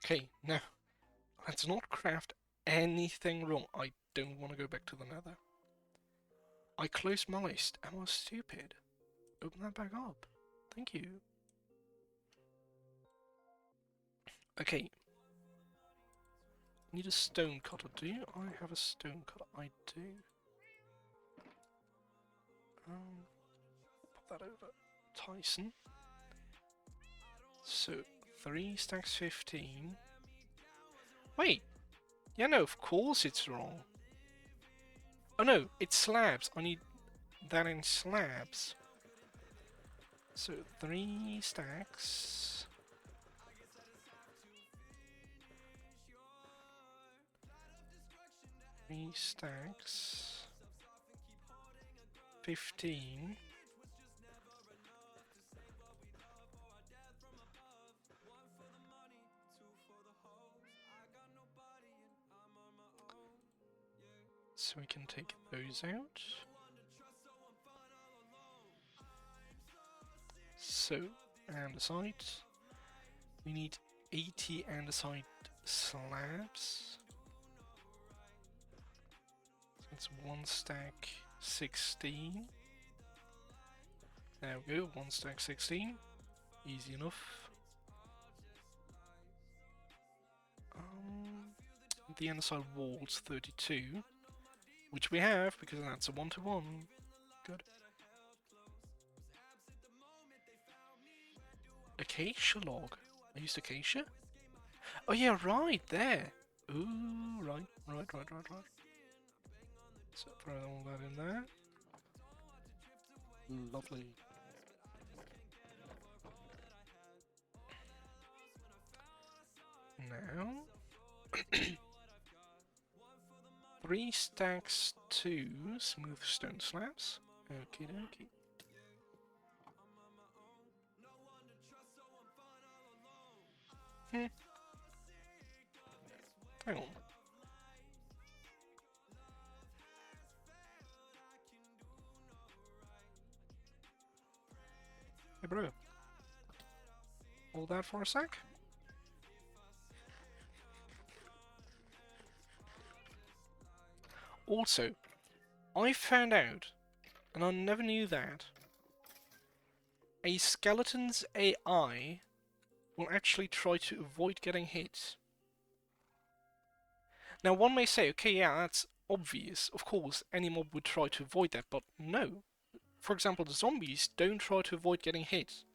[SPEAKER 1] Okay, now, let's not craft anything wrong. I don't want to go back to the nether. I closed my list. Am I stupid? Open that back up. Thank you. Okay. Need a stone cutter. Do I have a stone cutter? I do. Put that over. Tyson. So, 3 stacks 15. Wait! Yeah, no, of course it's wrong. Oh no, it's slabs. I need that in slabs. So, 3 stacks. 3 stacks. 15. So we can take those out. So, andesite. We need 80 andesite slabs. So it's 1 stack 16. There we go, 1 stack 16. Easy enough. The andesite wall's 32. Which we have, because that's a 1-to-1. Good. Acacia log. I used acacia? Oh yeah, right, there. Ooh, right. So throw all that in there. Lovely. Now... 3 stacks 2 smooth stone slabs. Okie dokie. Hang on. Hey bro. Hold that for a sec. Also, I found out, and I never knew that, a skeleton's AI will actually try to avoid getting hit. Now one may say, okay, yeah, that's obvious. Of course, any mob would try to avoid that, but no. For example, the zombies don't try to avoid getting hit.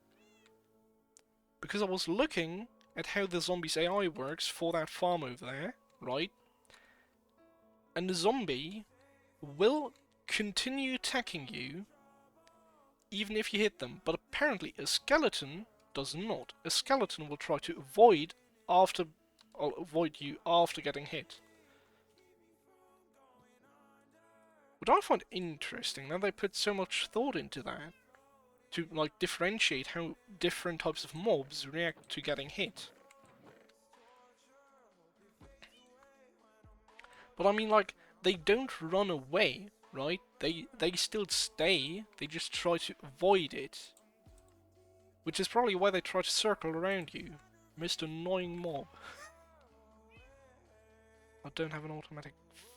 [SPEAKER 1] Because I was looking at how the zombies' AI works for that farm over there, right? And the zombie will continue attacking you even if you hit them. But apparently a skeleton does not. A skeleton will try to avoid after or avoid you after getting hit. What I find interesting that they put so much thought into that to like differentiate how different types of mobs react to getting hit. But I mean, like, they don't run away, right? They still stay. They just try to avoid it, which is probably why they try to circle around you, most annoying mob. I don't have an automatic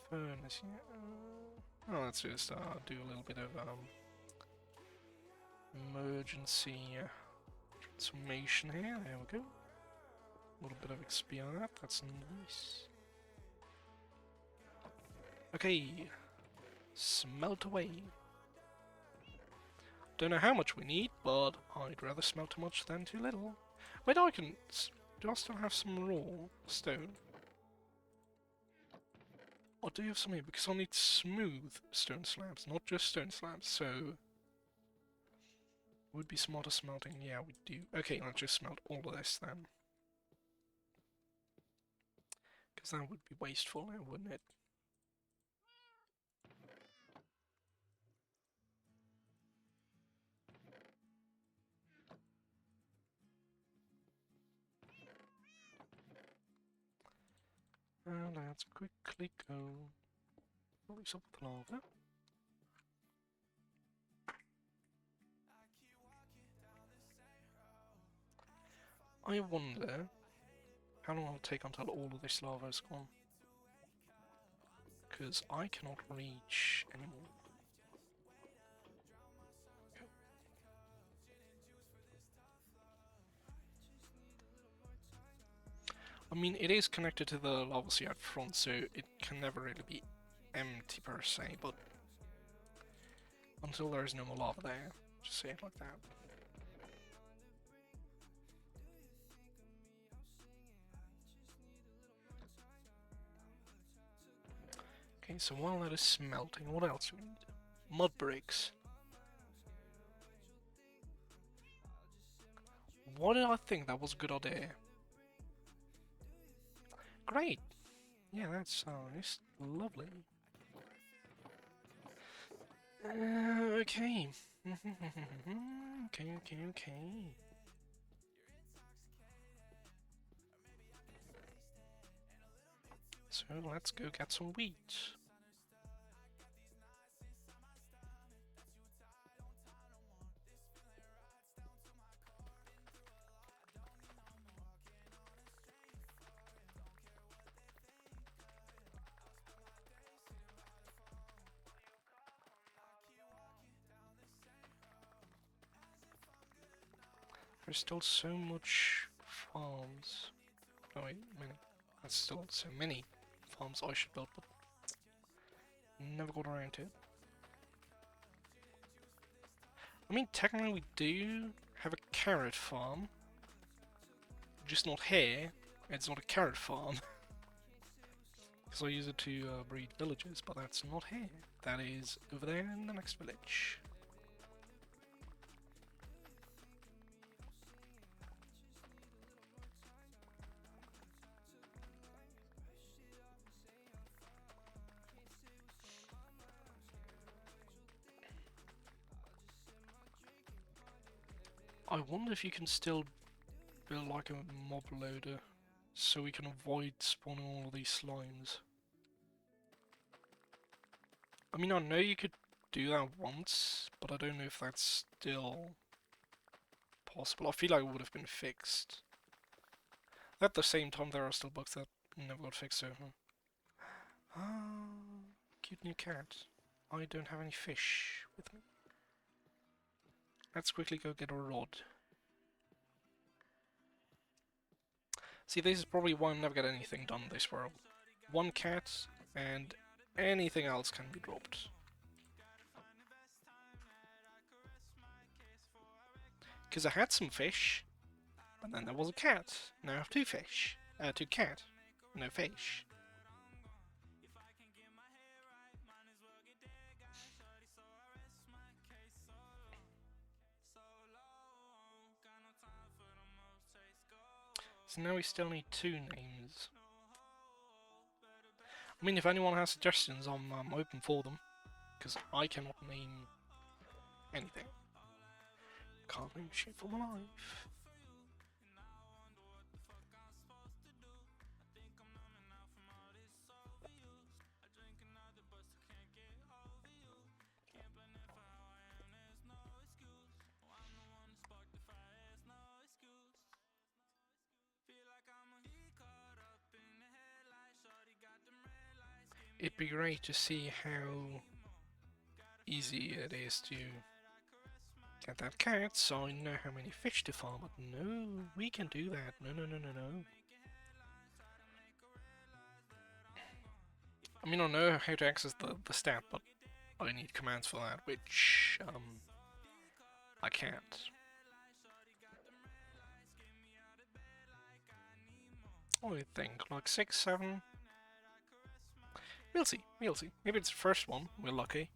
[SPEAKER 1] furnace yet. Oh, let's just do a little bit of emergency transformation here. There we go. A little bit of XP on that. That's nice. Okay, smelt away. Don't know how much we need, but I'd rather smelt too much than too little. Wait, I can. Do I still have some raw stone? I do have some here because I need smooth stone slabs, not just stone slabs. So would be smarter smelting. Yeah, we do. Okay, let's just smelt all of this then, because that would be wasteful now, wouldn't it? And let's quickly go. Release up the lava. I wonder how long it'll take until all of this lava is gone. Because I cannot reach anymore. Okay. I mean, it is connected to the lava sea out front, so it can never really be empty per se, but until there is no more lava there, just say it like that. Okay, so while that is smelting, what else do we need? Mud bricks. What did I think that was a good idea? Great! Yeah, that's it's lovely. Okay. Okay. So let's go get some wheat. There's still so much farms. Oh wait, many. That's still so many farms I should build, but never got around to it. I mean, technically we do have a carrot farm, just not here. It's not a carrot farm. Because I use it to breed villagers, but that's not here. That is over there in the next village. I wonder if you can still build like a mob loader so we can avoid spawning all of these slimes. I mean, I know you could do that once, but I don't know if that's still possible. I feel like it would have been fixed. At the same time, there are still bugs that never got fixed, so... Ah, cute new cat. I don't have any fish with me. Let's quickly go get a rod. See, this is probably why I'm never get anything done in this world. One cat, and anything else can be dropped. Because I had some fish, but then there was a cat. Now I have two fish. Two cat. No fish. So now we still need 2 names. I mean, if anyone has suggestions, I'm open for them. Because I cannot name anything. Can't name shit for my life. It'd be great to see how easy it is to get that cat, so I know how many fish to farm, but no, we can do that. No, no, no, no, no. I mean, I know how to access the stat, but I need commands for that, which, I can't. I think, like 6, 7? We'll see, we'll see. Maybe it's the first one, we're lucky.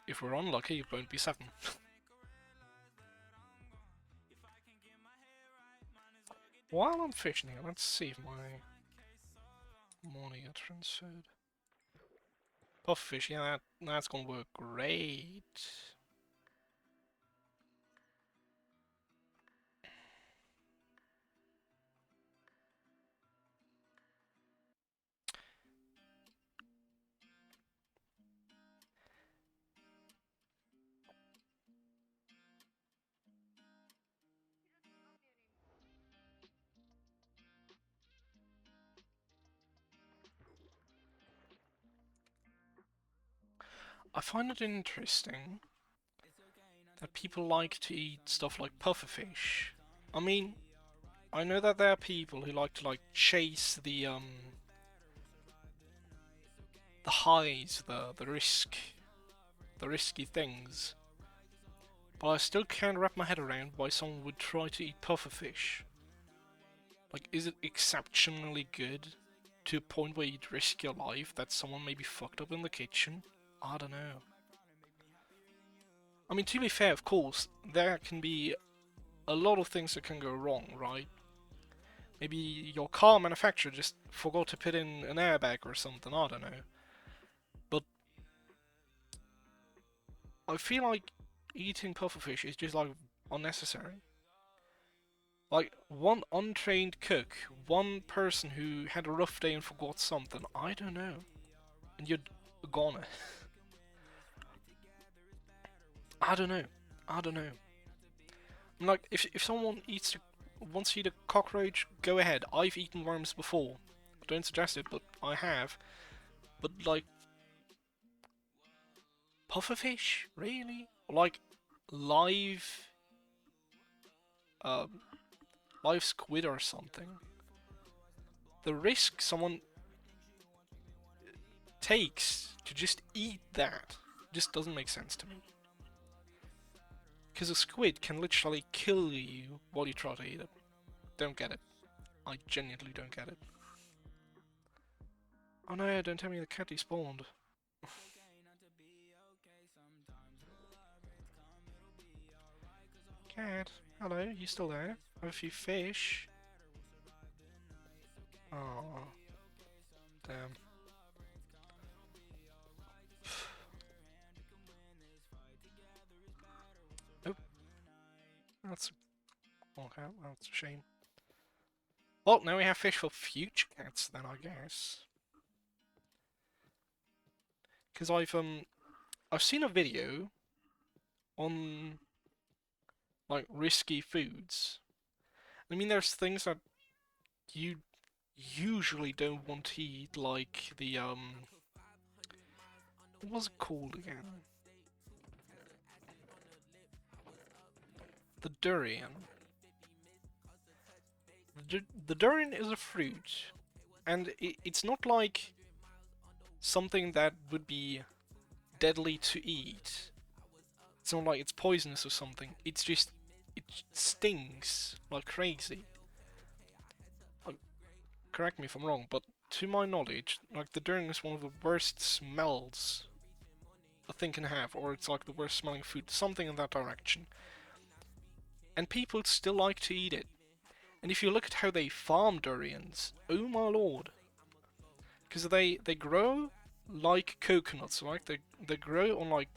[SPEAKER 1] If we're unlucky, it won't be 7. While I'm fishing here, let's see if my money got transferred. Pufferfish, yeah, that's gonna work great. I find it interesting that people like to eat stuff like pufferfish. I mean, I know that there are people who like to chase the highs, the risky things. But I still can't wrap my head around why someone would try to eat pufferfish. Like, is it exceptionally good to a point where you'd risk your life that someone may be fucked up in the kitchen? I don't know. I mean, to be fair, of course, there can be a lot of things that can go wrong, right? Maybe your car manufacturer just forgot to put in an airbag or something, I don't know. But I feel like eating pufferfish is just unnecessary. Like, one untrained cook, one person who had a rough day and forgot something, I don't know. And you're gonna. I don't know. I don't know. I'm like, if someone wants to eat a cockroach, go ahead. I've eaten worms before. I don't suggest it, but I have. But like, pufferfish, really? Like, live, um, live squid or something. The risk someone takes to just eat that just doesn't make sense to me. Because a squid can literally kill you while you try to eat it. Don't get it. I genuinely don't get it. Oh no, don't tell me the cat despawned. Cat, hello, you still there? I have a few fish. Oh, damn. Nope. That's okay. That's a shame. Well, now we have fish for future cats, then I guess. Because I've seen a video on like risky foods. I mean, there's things that you usually don't want to eat, like what was it called again? The durian. The durian is a fruit, and it's not like something that would be deadly to eat. It's not like it's poisonous or something. It's just it stings like crazy. Correct me if I'm wrong, but to my knowledge, like the durian is one of the worst smells a thing can have, or it's like the worst smelling food, something in that direction. And people still like to eat it. And if you look at how they farm durians, oh my lord. Because they grow like coconuts, right? They grow on like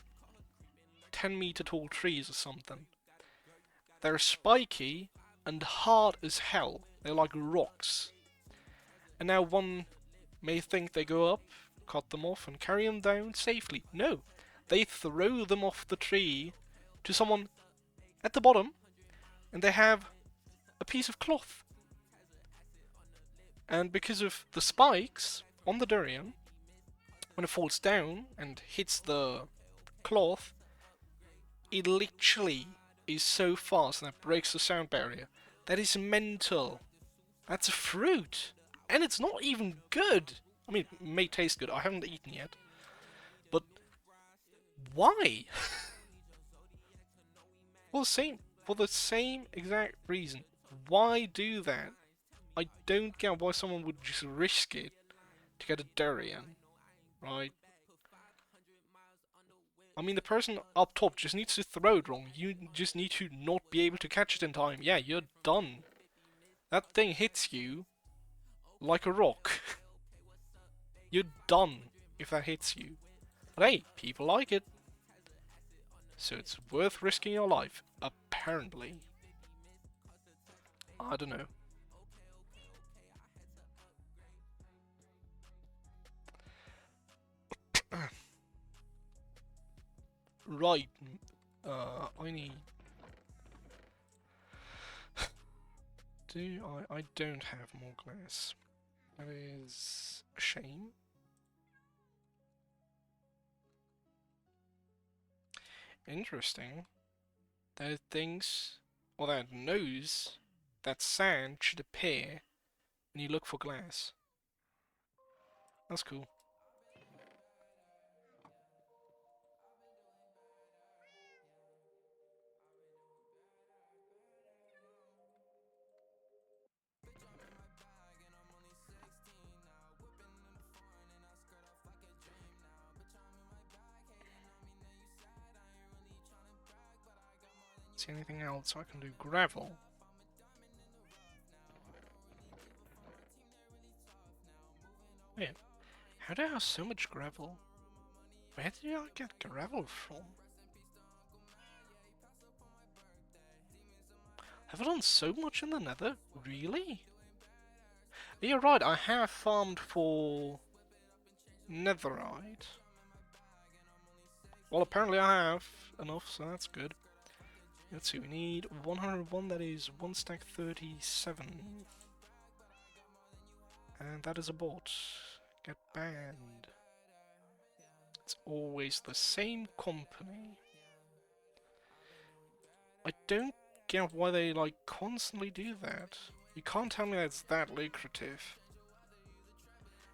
[SPEAKER 1] 10-meter tall trees or something. They're spiky and hard as hell. They're like rocks. And now one may think they go up, cut them off, and carry them down safely. No, they throw them off the tree to someone at the bottom, and they have a piece of cloth. And because of the spikes on the durian, when it falls down and hits the cloth, it literally is so fast that it breaks the sound barrier. That is mental. That's a fruit. And it's not even good. I mean, it may taste good. I haven't eaten yet. But why? For the same exact reason. Why do that? I don't get why someone would just risk it to get a durian, right? I mean, the person up top just needs to throw it wrong. You just need to not be able to catch it in time. Yeah, you're done. That thing hits you like a rock. You're done if that hits you. But hey, people like it. So it's worth risking your life, apparently. I don't know. Right. I need... I don't have more glass. That is a shame. Interesting. That it thinks, or that it knows, that sand should appear when you look for glass. That's cool. See anything else? I can do gravel. Wait, how do I have so much gravel? Where did I get gravel from? Have I done so much in the nether? Really? You're right, I have farmed for netherite. Well, apparently I have enough, so that's good. Let's see, we need 101, that is 1 stack 37. And that is a bot. Get banned. It's always the same company. I don't get why they, like, constantly do that. You can't tell me that it's that lucrative.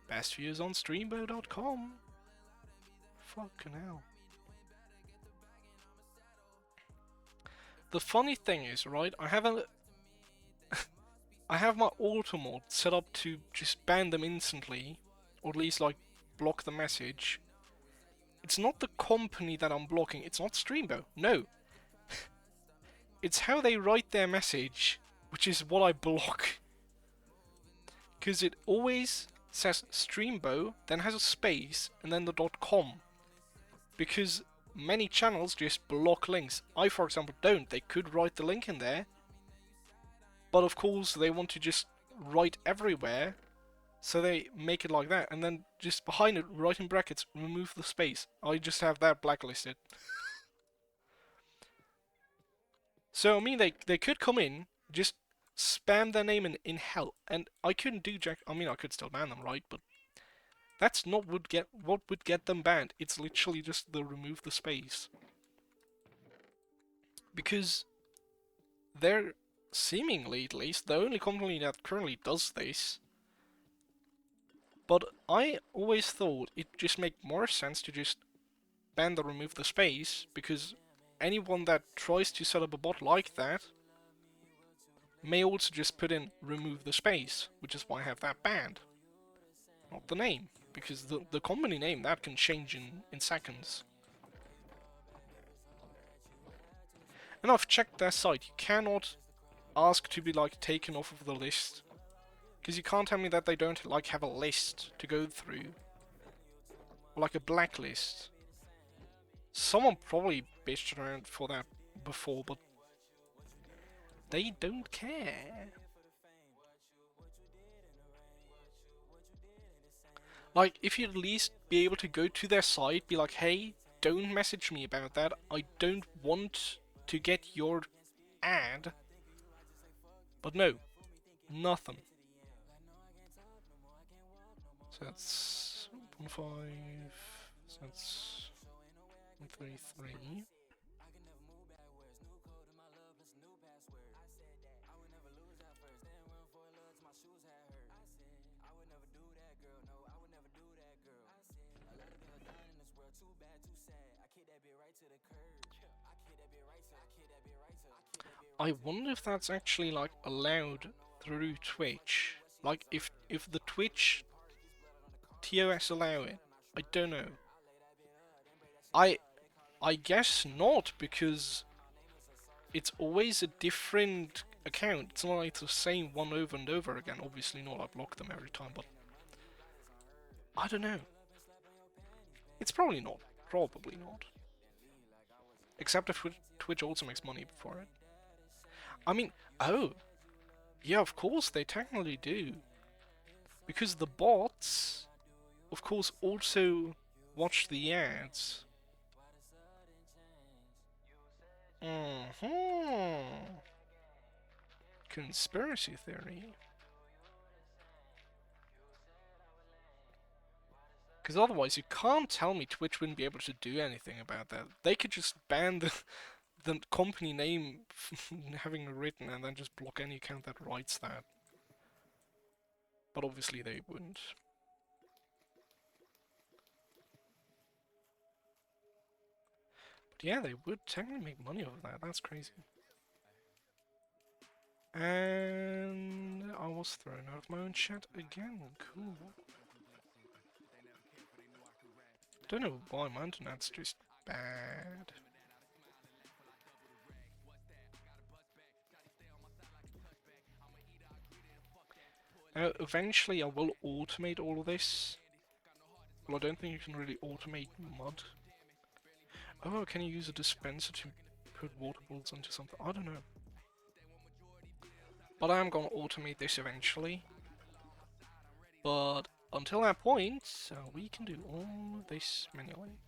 [SPEAKER 1] Best views on streambo.com. Fucking hell. The funny thing is, right, I have my auto mod set up to just ban them instantly, or at least like block the message. It's not the company that I'm blocking, it's not Streambo, no. It's how they write their message, which is what I block. Because it always says Streambo, then has a space, and then the .com. Because many channels just block links. I, for example, don't. They could write the link in there, but of course they want to just write everywhere, so they make it like that, and then just behind it, write in brackets, remove the space. I just have that blacklisted. So I mean, they could come in, just spam their name in hell, and I couldn't do jack. I mean, I could still ban them, right? But that's not what would get them banned. It's literally just the remove the space. Because they're seemingly, at least, the only company that currently does this. But I always thought it just make more sense to just ban the remove the space, because anyone that tries to set up a bot like that may also just put in remove the space, which is why I have that banned. Not the name, because the company name, that can change in seconds. And I've checked their site, you cannot ask to be like taken off of the list. Because you can't tell me that they don't like have a list to go through, like a blacklist. Someone probably bitched around for that before, but they don't care. Like, if you'd at least be able to go to their site, be like, hey, don't message me about that. I don't want to get your ad. But no, nothing. So that's 1.5. So that's 133. I wonder if that's actually like allowed through Twitch. Like if the Twitch TOS allow it. I don't know. I I guess not, because it's always a different account. It's not like the same one over and over again. Obviously not, I block them every time, but I don't know. It's probably not. Probably not. Except if Twitch also makes money for it. I mean, oh, yeah, of course they technically do. Because the bots, of course, also watch the ads. Conspiracy theory. Because otherwise, you can't tell me Twitch wouldn't be able to do anything about that. They could just ban the company name having written and then just block any account that writes that. But obviously they wouldn't. But yeah, they would technically make money off that. That's crazy. And I was thrown out of my own chat again. Cool. Don't know why my internet's just bad. Now, eventually I will automate all of this. Well, I don't think you can really automate mud. Oh, can you use a dispenser to put water bottles into something? I don't know. But I am gonna automate this eventually. But until that point, we can do all this manually.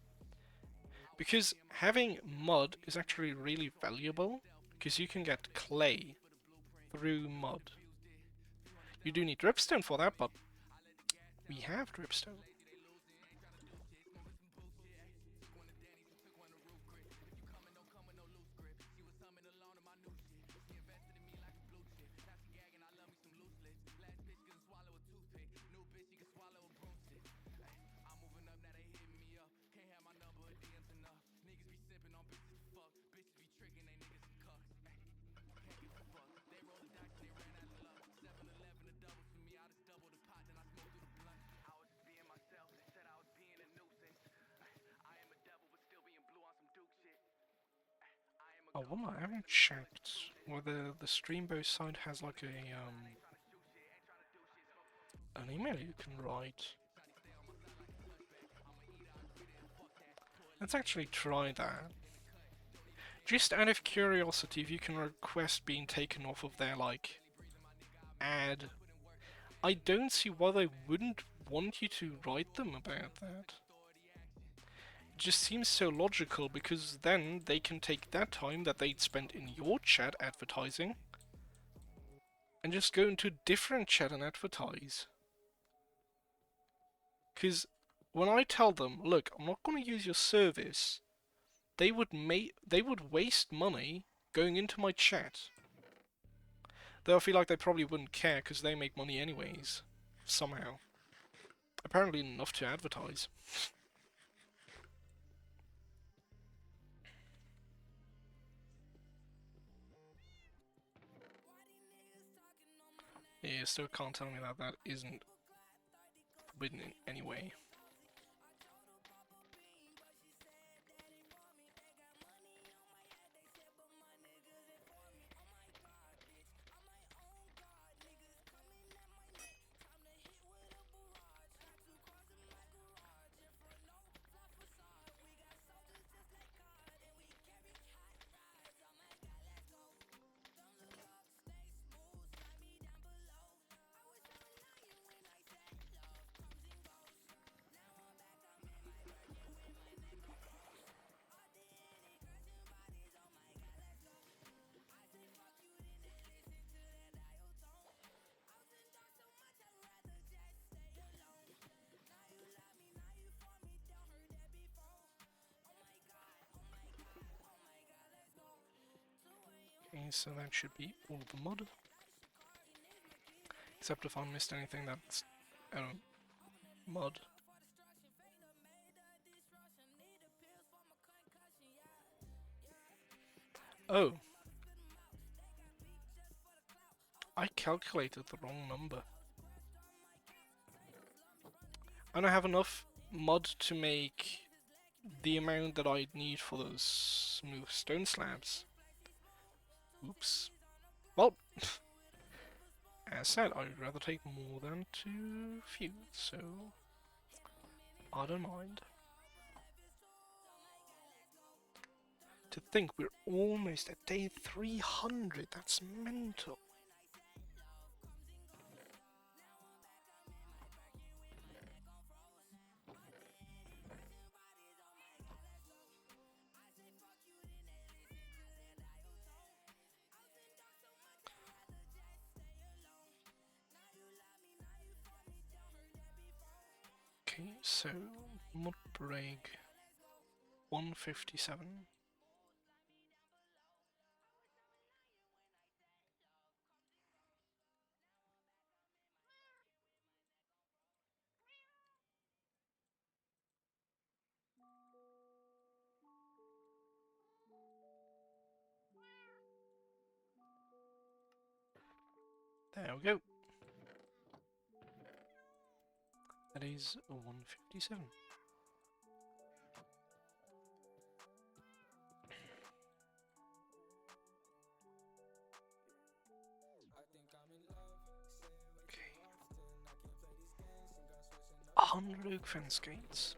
[SPEAKER 1] Because having mud is actually really valuable, because you can get clay through mud. You do need dripstone for that, but we have dripstone. Oh, one I haven't checked whether the Streambo site has like an email you can write. Let's actually try that. Just out of curiosity, if you can request being taken off of their like ad, I don't see why they wouldn't want you to write them about that. It just seems so logical, because then they can take that time that they'd spent in your chat advertising and just go into a different chat and advertise. Because when I tell them, look, I'm not going to use your service, they would waste money going into my chat. Though I feel like they probably wouldn't care, because they make money anyways, somehow. Apparently enough to advertise. Yeah, still can't tell me that that isn't forbidden in any way. so that should be all the mud. Except if I missed anything that's mud. Oh, I calculated the wrong number. I don't have enough mud to make the amount that I'd need for those smooth stone slabs. Oops. Well, as said, I'd rather take more than 2 few, so I don't mind. To think we're almost at day 300, that's mental. Okay, so mud break 157. There we go. That is 157. Okay. 100 oak fence gates.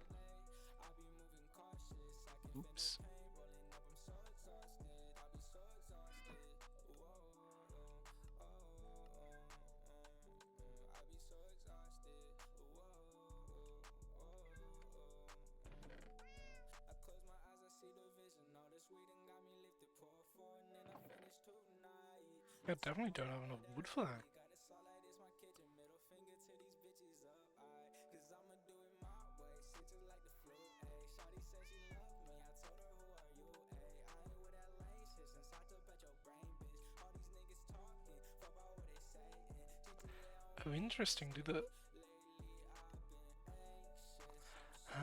[SPEAKER 1] Oops. I definitely don't have enough wood for that. Oh, interesting. Do the... Ah.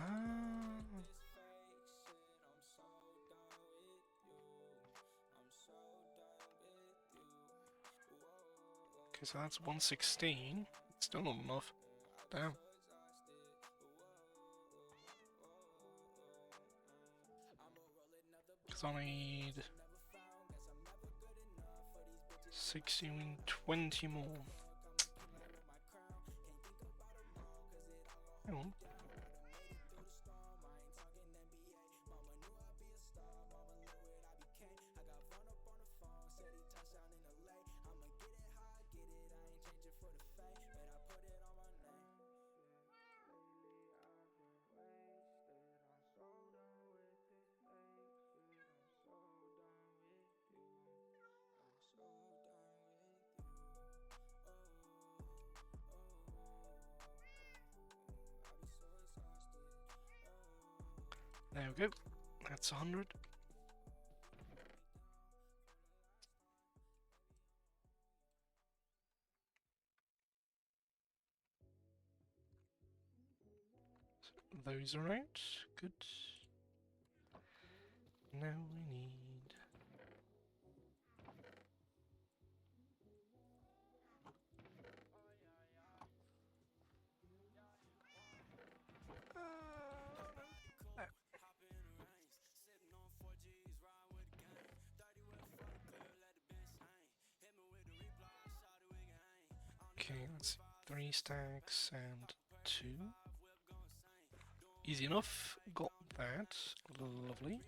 [SPEAKER 1] Okay, so that's 116. Still not enough. Damn. Because I need 16, 20 more. Hang on. There we go. That's 100. Those are out. Good. Now we need... Okay, let's see. 3 stacks and 2. Easy enough. Got that. Lovely.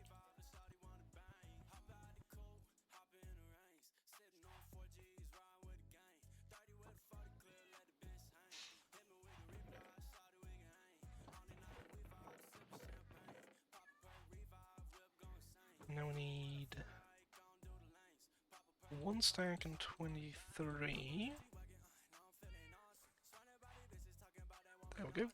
[SPEAKER 1] Now we need 1 stack and 23. There we go.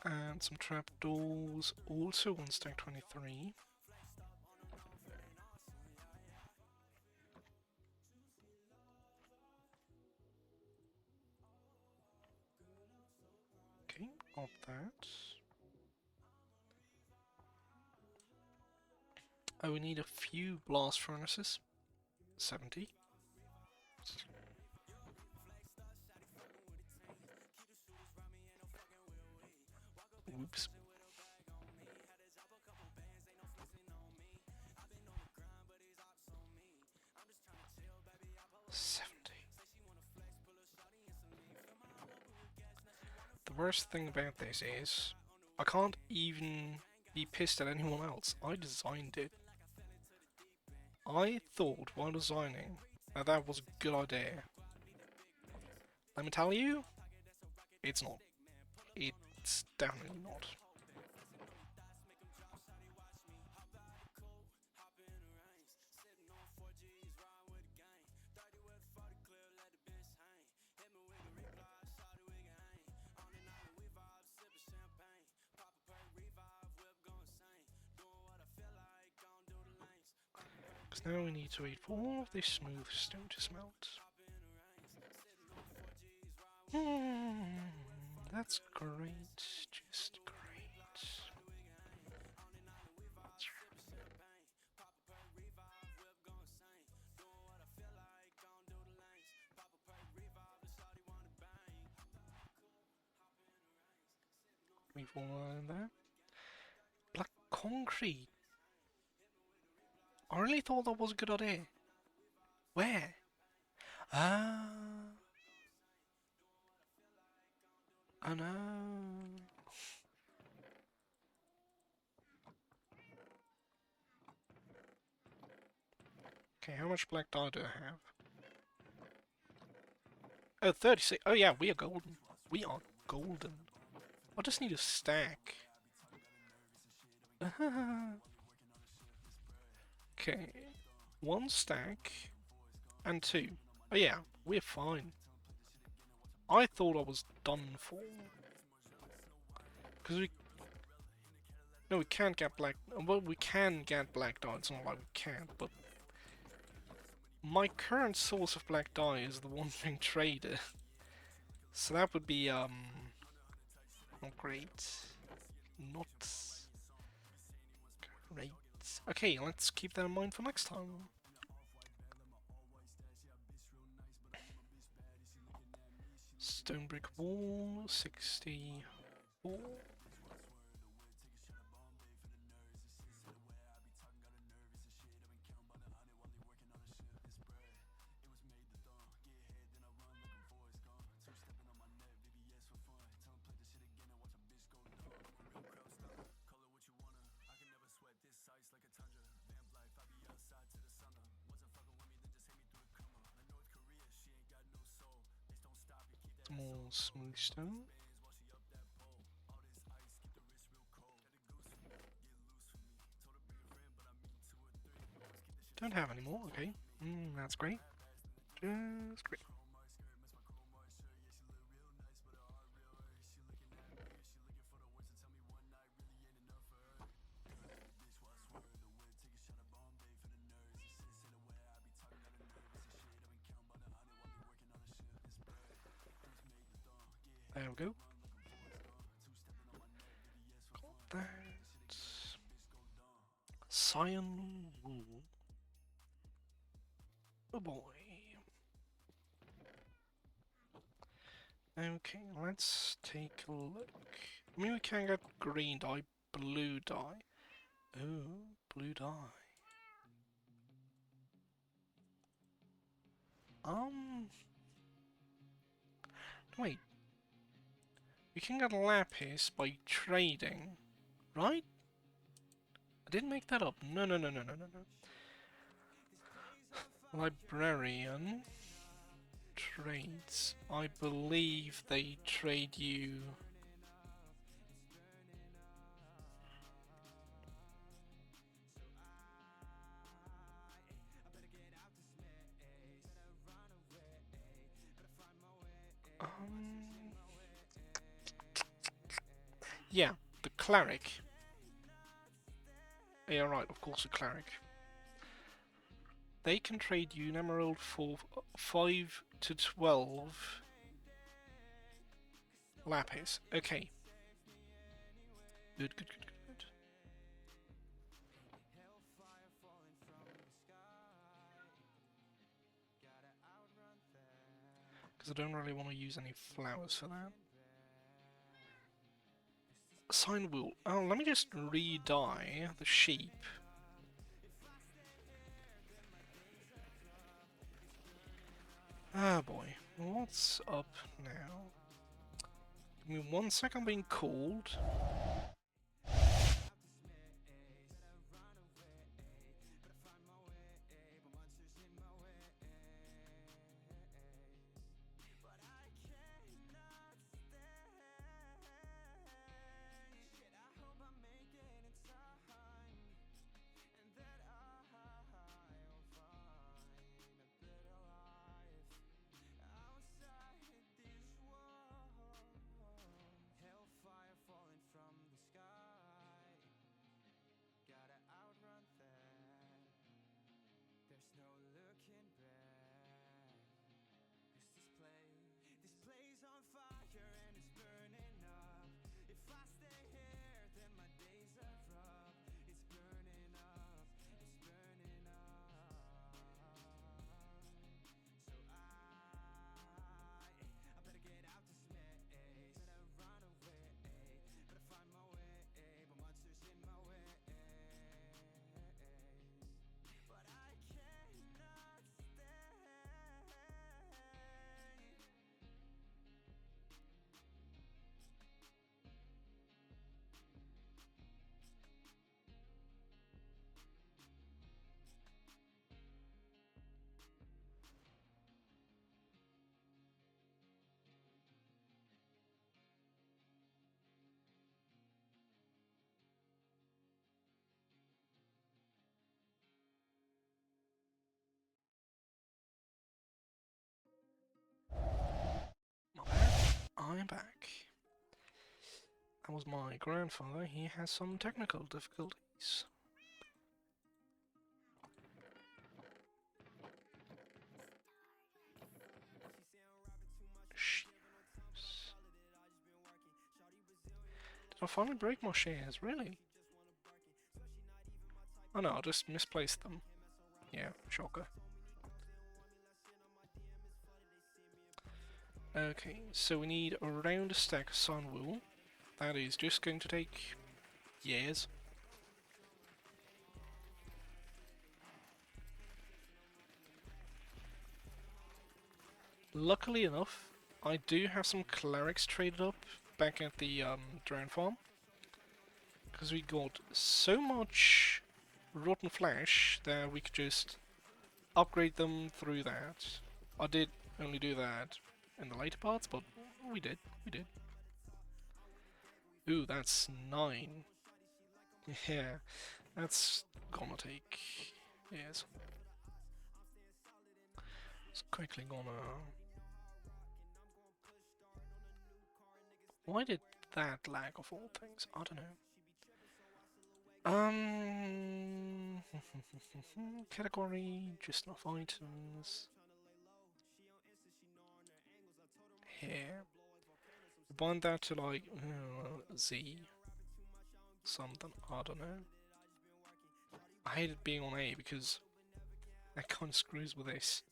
[SPEAKER 1] And some trapdoors, also on stack 23. Okay, got that. Oh, we need a few blast furnaces. 70. Oops. 70. The worst thing about this is I can't even be pissed at anyone else. I designed it. I thought while designing that that was a good idea. Let me tell you, it's not. It's definitely not. Because now we need to wait for all of this smooth stone to smelt. That's great. Just great. Leave one in there. Black concrete. I really thought that was a good idea. Where? Ah. I know. Okay, how much black dye do I have? Oh, 36. Oh yeah, we are golden. We are golden. I just need a stack. Okay. One stack and two. Oh yeah, we're fine. I thought I was done for. Because we... No, we can't get black... Well, we can get black dye. It's not like we can't, but... My current source of black dye is the one being traded. So that would be, not great. Not great. Okay, let's keep that in mind for next time. Stone brick wall, 64. More smooth stone. Don't have any more, okay. That's great. Just great. There we go. Got that. Cyan wool. Oh boy. Okay, let's take a look. I mean, we can get green dye, blue dye. Oh, blue dye. Wait. We can get lapis by trading, right? I didn't make that up. No, no, no, no, no, no, no. Librarian trades. I believe they trade you. Yeah, the cleric. Yeah, right, of course, the cleric. They can trade you an emerald for 5 to 12 lapis. Okay. Good, good, good, good, good. Because I don't really want to use any flowers for that. Sign wheel. Oh, let me just re-dye the sheep. Ah, boy. What's up now? Give me 1 sec, I'm being called. My bad. I'm back. That was my grandfather. He has some technical difficulties. Sheeps. Did I finally break my shares? Really? Oh no, I just misplaced them. Yeah, shocker. Okay, so we need around a stack of sun wool. That is just going to take years. Luckily enough, I do have some clerics traded up back at the drone farm. Because we got so much rotten flesh that we could just upgrade them through that. I did only do that in the later parts, but we did. We did. Ooh, that's 9. Yeah, that's gonna take years. It's quickly gonna... Why did that lag of all things? I don't know. Category, just enough items. Here. Bind that to like Z something. I don't know. I hate it being on A because that kind of screws with this.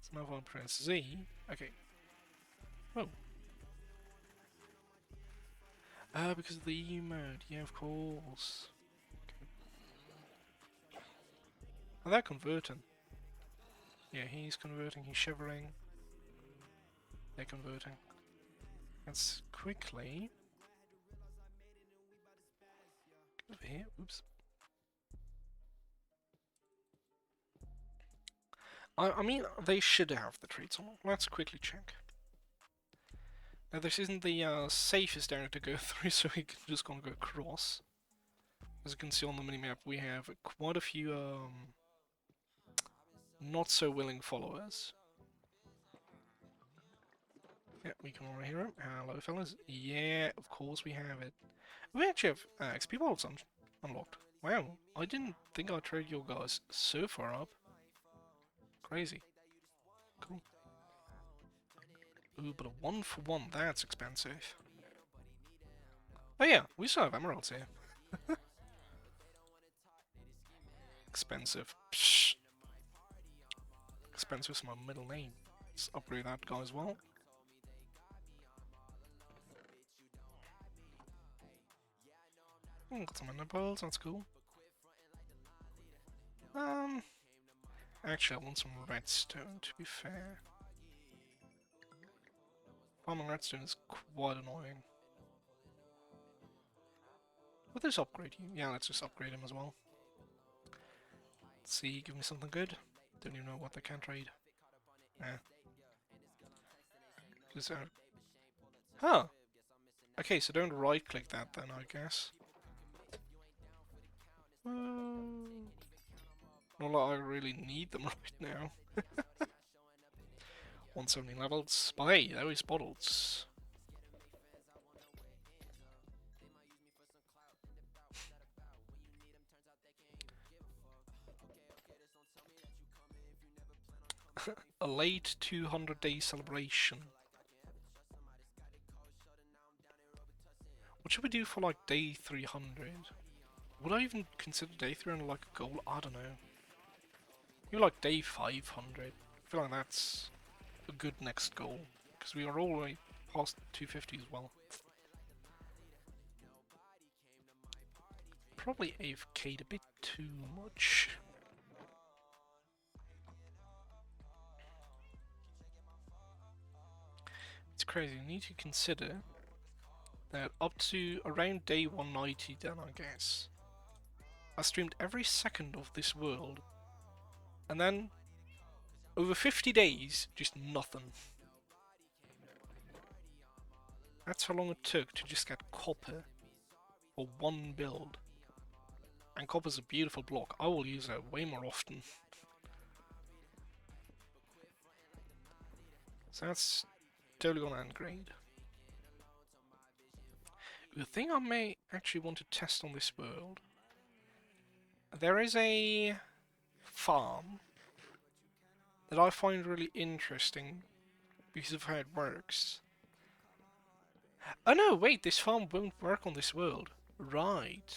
[SPEAKER 1] So now if I press Z, okay. Oh. Because of the E mode. Yeah, of course. Okay. Oh, they're converting. Yeah, he's converting. He's shivering. They're converting. Let's quickly get over here. Oops. I mean, they should have the traits on. Let's quickly check. Now, this isn't the safest area to go through, so we're just gonna go across. As you can see on the minimap, we have quite a few not so willing followers. Yeah, we can already hear him. Hello, fellas. Yeah, of course we have it. We actually have XP bolts unlocked. Wow, I didn't think I'd trade your guys so far up. Crazy. Cool. Ooh, but a 1-for-1, that's expensive. Oh yeah, we still have emeralds here. Expensive. Psh. Expensive is my middle name. Let's upgrade that guy as well. Got some ender pearls, that's cool. Um, actually I want some redstone, to be fair. Farming redstone is quite annoying. Will this upgrade you? Yeah, let's just upgrade him as well. Let's see, give me something good. Don't even know what they can trade. Eh. Just, huh. Okay, so don't right click that then, I guess. Not that I really need them right now. 170 levels. But hey, there is bottles. A late 200-day celebration. What should we do for like day 300? Would I even consider day 300 like a goal? I don't know. Maybe like day 500. I feel like that's a good next goal. Because we are already past 250 as well. Probably AFK'd a bit too much. It's crazy. You need to consider that up to around day 190 then, I guess, I streamed every second of this world. And then, over 50 days, just nothing. That's how long it took to just get copper for one build. And copper's a beautiful block. I will use it way more often. So that's totally gonna end grade. The thing I may actually want to test on this world, there is a farm that I find really interesting because of how it works. Oh no, wait, this farm won't work on this world. Right.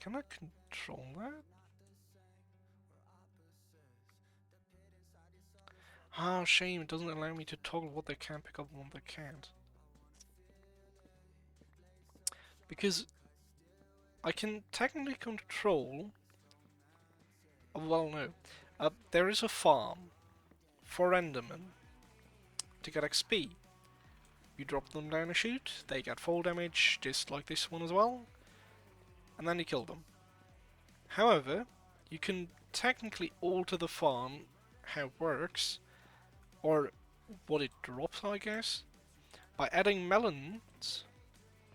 [SPEAKER 1] Can I control that? Ah, shame, it doesn't allow me to toggle what they can pick up and what they can't. Because I can technically control... Well, no. There is a farm for Endermen to get XP. You drop them down a chute, they get fall damage, just like this one as well, and then you kill them. However, you can technically alter the farm, how it works, or what it drops, I guess, by adding melons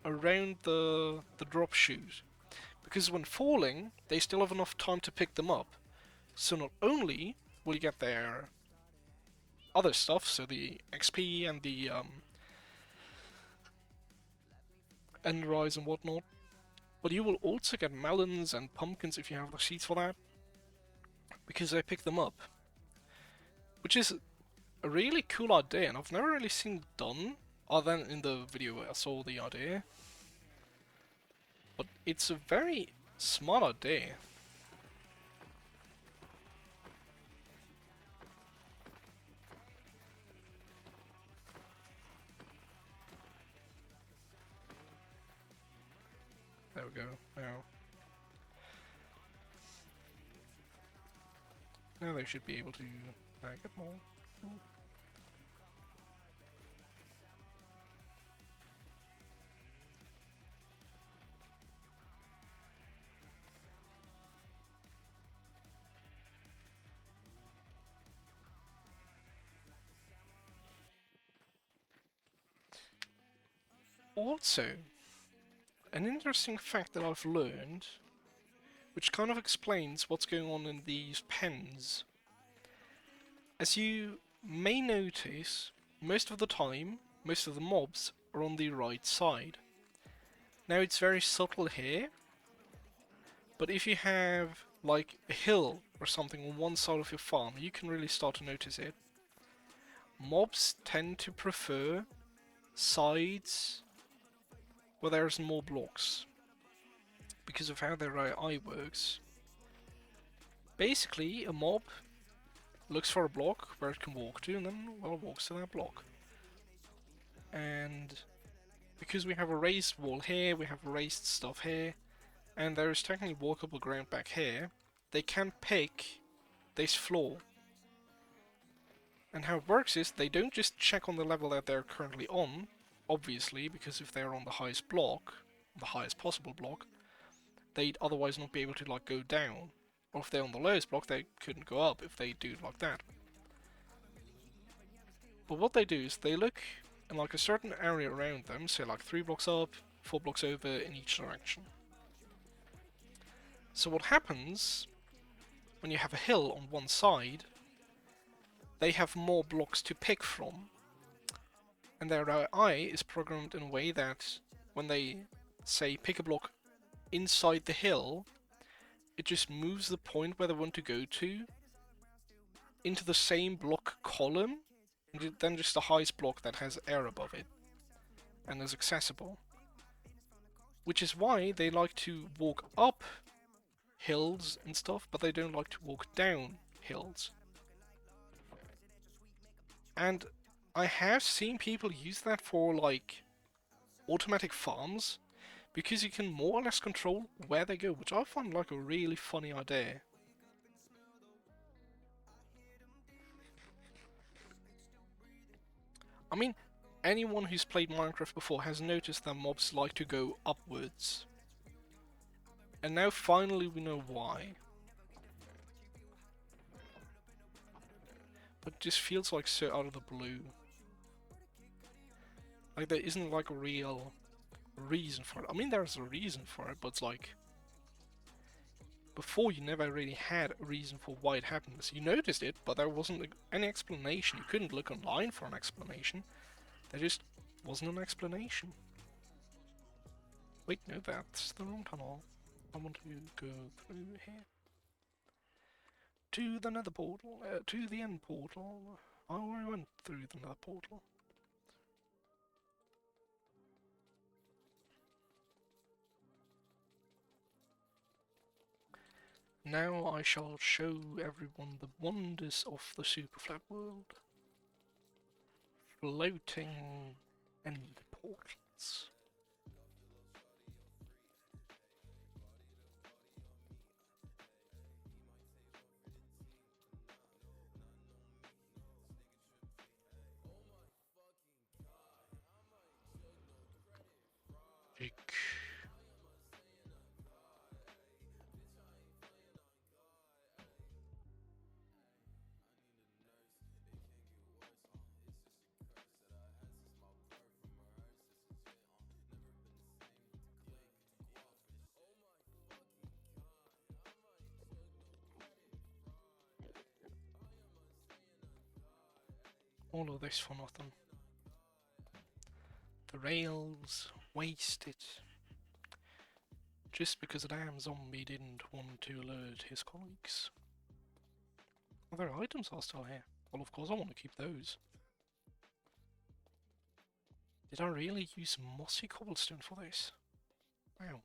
[SPEAKER 1] around the drop chute. Because when falling, they still have enough time to pick them up. So not only will you get their other stuff, so the XP and the end rise and whatnot, but you will also get melons and pumpkins if you have the seeds for that, because they pick them up. Which is a really cool idea, and I've never really seen it done, other than in the video where I saw the idea. But it's a very smart idea. There we go. Now they should be able to get more. Also, an interesting fact that I've learned, which kind of explains what's going on in these pens. As you may notice most of the time, most of the mobs are on the right side. Now it's very subtle here, but if you have like a hill or something on one side of your farm, you can really start to notice it. Mobs tend to prefer sides where there's more blocks because of how their AI works. Basically, a mob looks for a block where it can walk to, and then, well, walks to that block. And because we have a raised wall here, we have raised stuff here, and there is technically walkable ground back here, they can pick this floor. And how it works is they don't just check on the level that they're currently on, obviously, because if they're on the highest block, the highest possible block, they'd otherwise not be able to like go down. Or if they're on the lowest block, they couldn't go up if they do it like that. But what they do is they look in like a certain area around them, say like 3 blocks up, 4 blocks over in each direction. So what happens when you have a hill on one side, they have more blocks to pick from. And their AI is programmed in a way that when they say pick a block inside the hill, it just moves the point where they want to go to into the same block column, and then just the highest block that has air above it and is accessible. Which is why they like to walk up hills and stuff, but they don't like to walk down hills. And I have seen people use that for like automatic farms, because you can more or less control where they go, which I find like a really funny idea. I mean, anyone who's played Minecraft before has noticed that mobs like to go upwards. And now finally we know why. But it just feels like so out of the blue. Like there isn't like a real reason for it. I mean, there's a reason for it, but it's like before you never really had a reason for why it happens. You noticed it, but there wasn't any explanation. You couldn't look online for an explanation. There just wasn't an explanation. Wait, no, that's the wrong tunnel. I want to go through here. To the nether portal, to the end portal. I already went through the nether portal. Now I shall show everyone the wonders of the Superflat World. Floating end portals. Eek. All of this for nothing. The rails wasted. Just because a damn zombie didn't want to alert his colleagues. Well, their items are still here. Well, of course I want to keep those. Did I really use mossy cobblestone for this? Wow.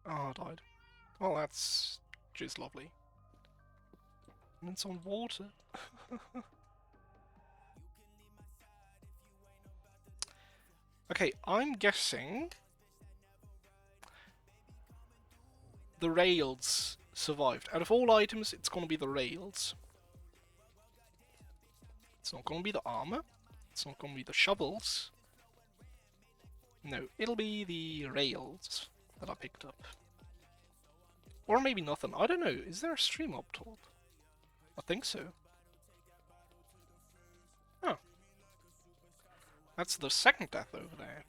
[SPEAKER 1] Oh, I died. Well, that's just lovely. And it's on water. Okay, I'm guessing the rails survived. Out of all items, it's gonna be the rails. It's not gonna be the armor. It's not gonna be the shovels. No, it'll be the rails that I picked up. Or maybe nothing. I don't know. Is there a stream up told? I think so. Oh. That's the second death over there.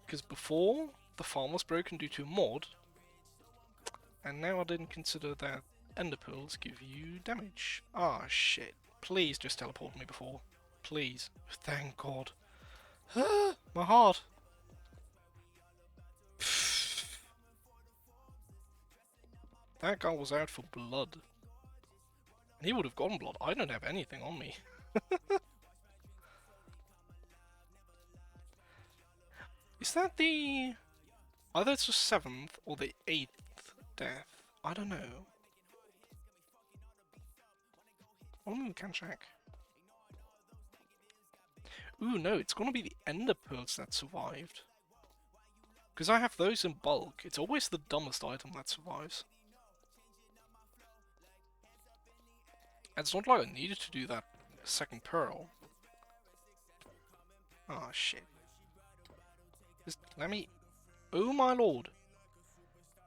[SPEAKER 1] Because before, the farm was broken due to a mod, and now I didn't consider that ender pearls give you damage. Ah, shit. Please just teleport me before. Please. Thank God. My heart. That guy was out for blood. And he would have gotten blood. I don't have anything on me. Is that the... either it's the 7th or the 8th death? I don't know. Only we can check. Ooh, no, it's gonna be the ender pearls that survived. Because I have those in bulk. It's always the dumbest item that survives. And it's not like I needed to do that second pearl. Oh, shit. Just let me... oh my lord.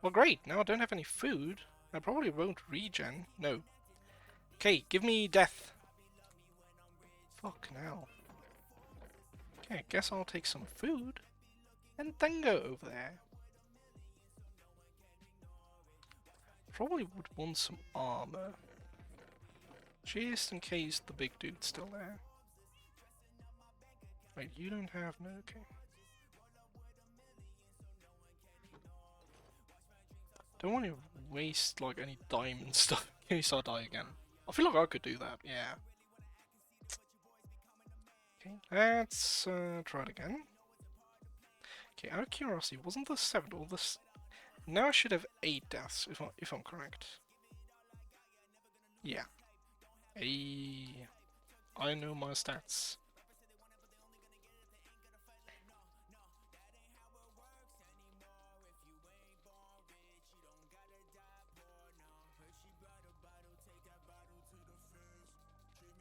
[SPEAKER 1] Well, great, now I don't have any food. I probably won't regen. No. Okay, give me death. Fucking hell. Okay, I guess I'll take some food. And then go over there. Probably would want some armor. Just in case the big dude's still there. Wait, you don't have... no, okay. Don't want to waste like any diamond stuff in case I die again. I feel like I could do that, yeah. Okay, let's try it again. Okay, out of curiosity, wasn't the 7th or the... now I should have 8 deaths, if I'm correct. Yeah. I know my stats.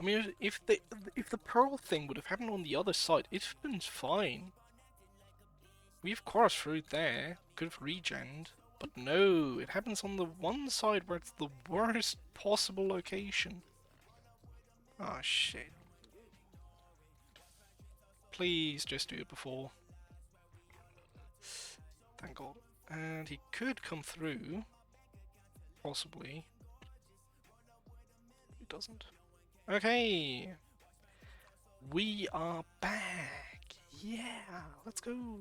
[SPEAKER 1] I mean, if the pearl thing would have happened on the other side, it'd been fine. We've coursed through there, could have regened, but no, it happens on the one side where it's the worst possible location. Ah, shit. Please just do it before. Thank God. And he could come through. Possibly. He doesn't. Okay. We are back. Yeah, let's go.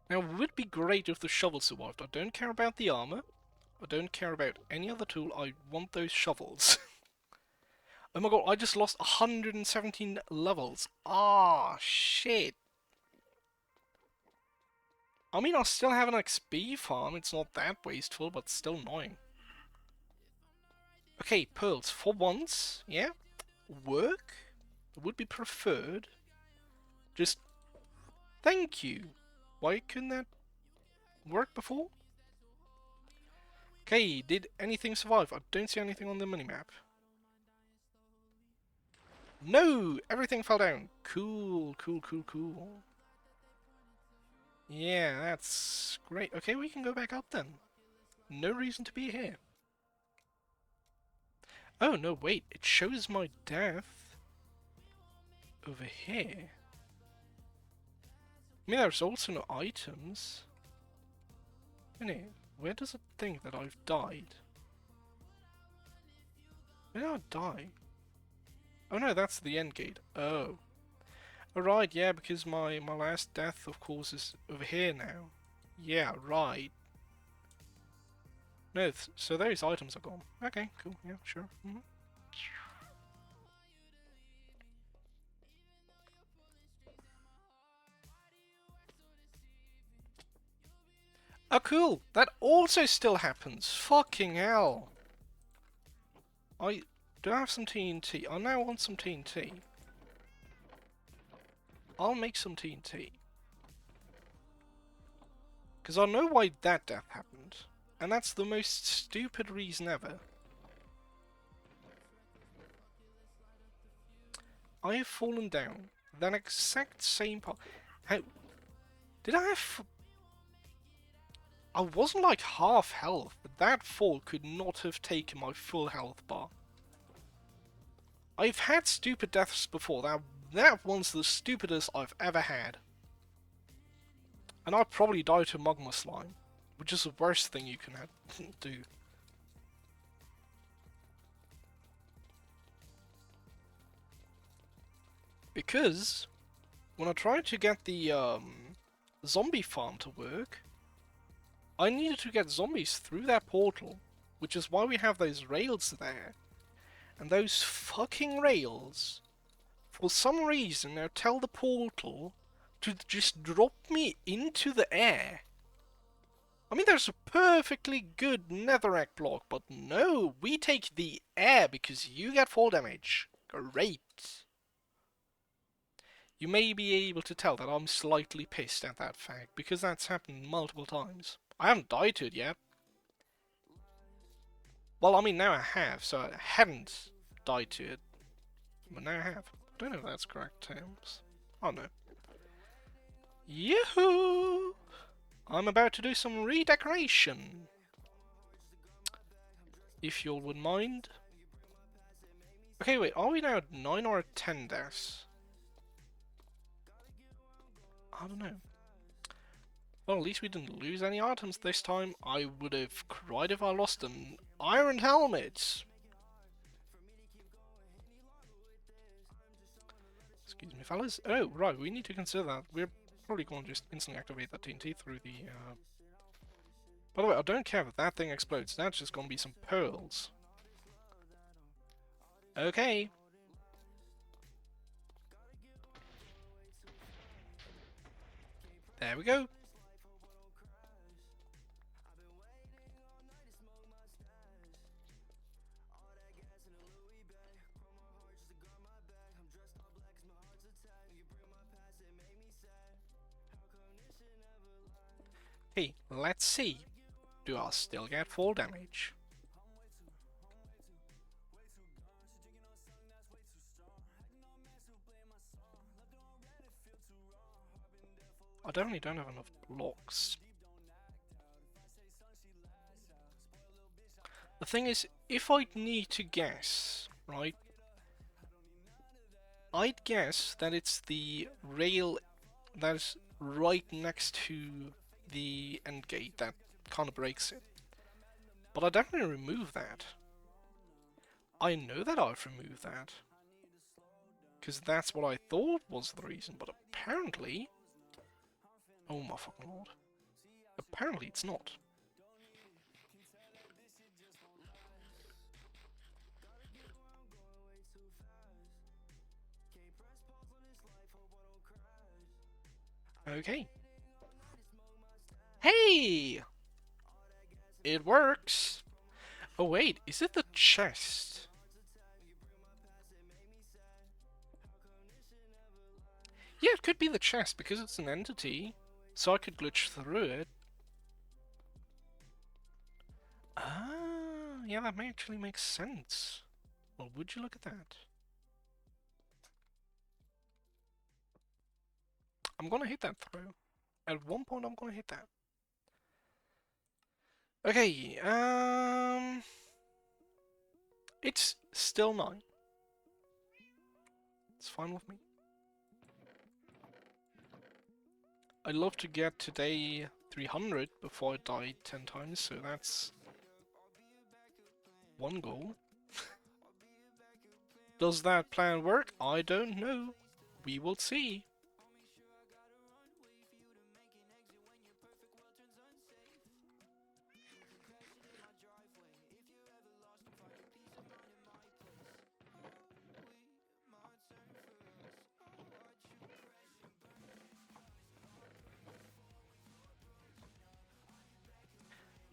[SPEAKER 1] Now, it would be great if the shovel survived. I don't care about the armor. I don't care about any other tool. I want those shovels. Oh my god, I just lost 117 levels. Ah, shit. I mean, I still have an XP farm. It's not that wasteful, but still annoying. Okay, pearls. For once, yeah. Work would be preferred. Just... thank you. Why couldn't that work before? Okay, did anything survive? I don't see anything on the minimap. No! Everything fell down. Cool, cool, cool, cool. Yeah, that's great. Okay, we can go back up then. No reason to be here. Oh, no, wait. It shows my death over here. I mean, there's also no items. Anyway, where does it think that I've died? Where did I die? Oh no, that's the end gate. Oh. Alright, yeah, because my last death, of course, is over here now. Yeah, right. No, so those items are gone. Okay, cool, yeah, sure. Mm-hmm. Oh, cool! That also still happens! Fucking hell! Do I have some TNT? I now want some TNT. I'll make some TNT. Because I know why that death happened. And that's the most stupid reason ever. I have fallen down that exact same part. How... did I have... I wasn't like half health, but that fall could not have taken my full health bar. I've had stupid deaths before. That one's the stupidest I've ever had. And I probably died to Magma Slime, which is the worst thing you can do. Because when I tried to get the zombie farm to work, I needed to get zombies through that portal, which is why we have those rails there. And those fucking rails, for some reason, now tell the portal to just drop me into the air. I mean, there's a perfectly good netherrack block, but no, we take the air because you get fall damage. Great. You may be able to tell that I'm slightly pissed at that fact, because that's happened multiple times. I haven't died to it yet. Well, I mean, now I have, so I hadn't died to it. But now I have. I don't know if that's correct terms. Oh no. Yoo-hoo! I'm about to do some redecoration. If you all would mind. Okay, wait, are we now at 9 or at 10 deaths? I don't know. Well, at least we didn't lose any items this time. I would have cried if I lost an iron helmet. Excuse me, fellas. Oh, right, we need to consider that. We're probably going to just instantly activate that TNT through the... By the way, I don't care if that thing explodes. That's just going to be some pearls. Okay. There we go. Hey, let's see. Do I still get fall damage? I definitely don't have enough blocks. The thing is, if I'd need to guess, right? I'd guess that it's the rail that is right next to the end gate that kind of breaks it. But I definitely remove that. I know that I've removed that. Because that's what I thought was the reason, but apparently... Oh my fucking lord. Apparently it's not. Okay. Hey! It works! Oh wait, is it the chest? Yeah, it could be the chest because it's an entity, so I could glitch through it. Ah, yeah, that may actually make sense. Well, would you look at that? I'm gonna hit that throw. At one point, I'm gonna hit that. Okay, it's still 9. It's fine with me. I'd love to get to day 300 before I died 10 times, so that's one goal. Does that plan work? I don't know. We will see.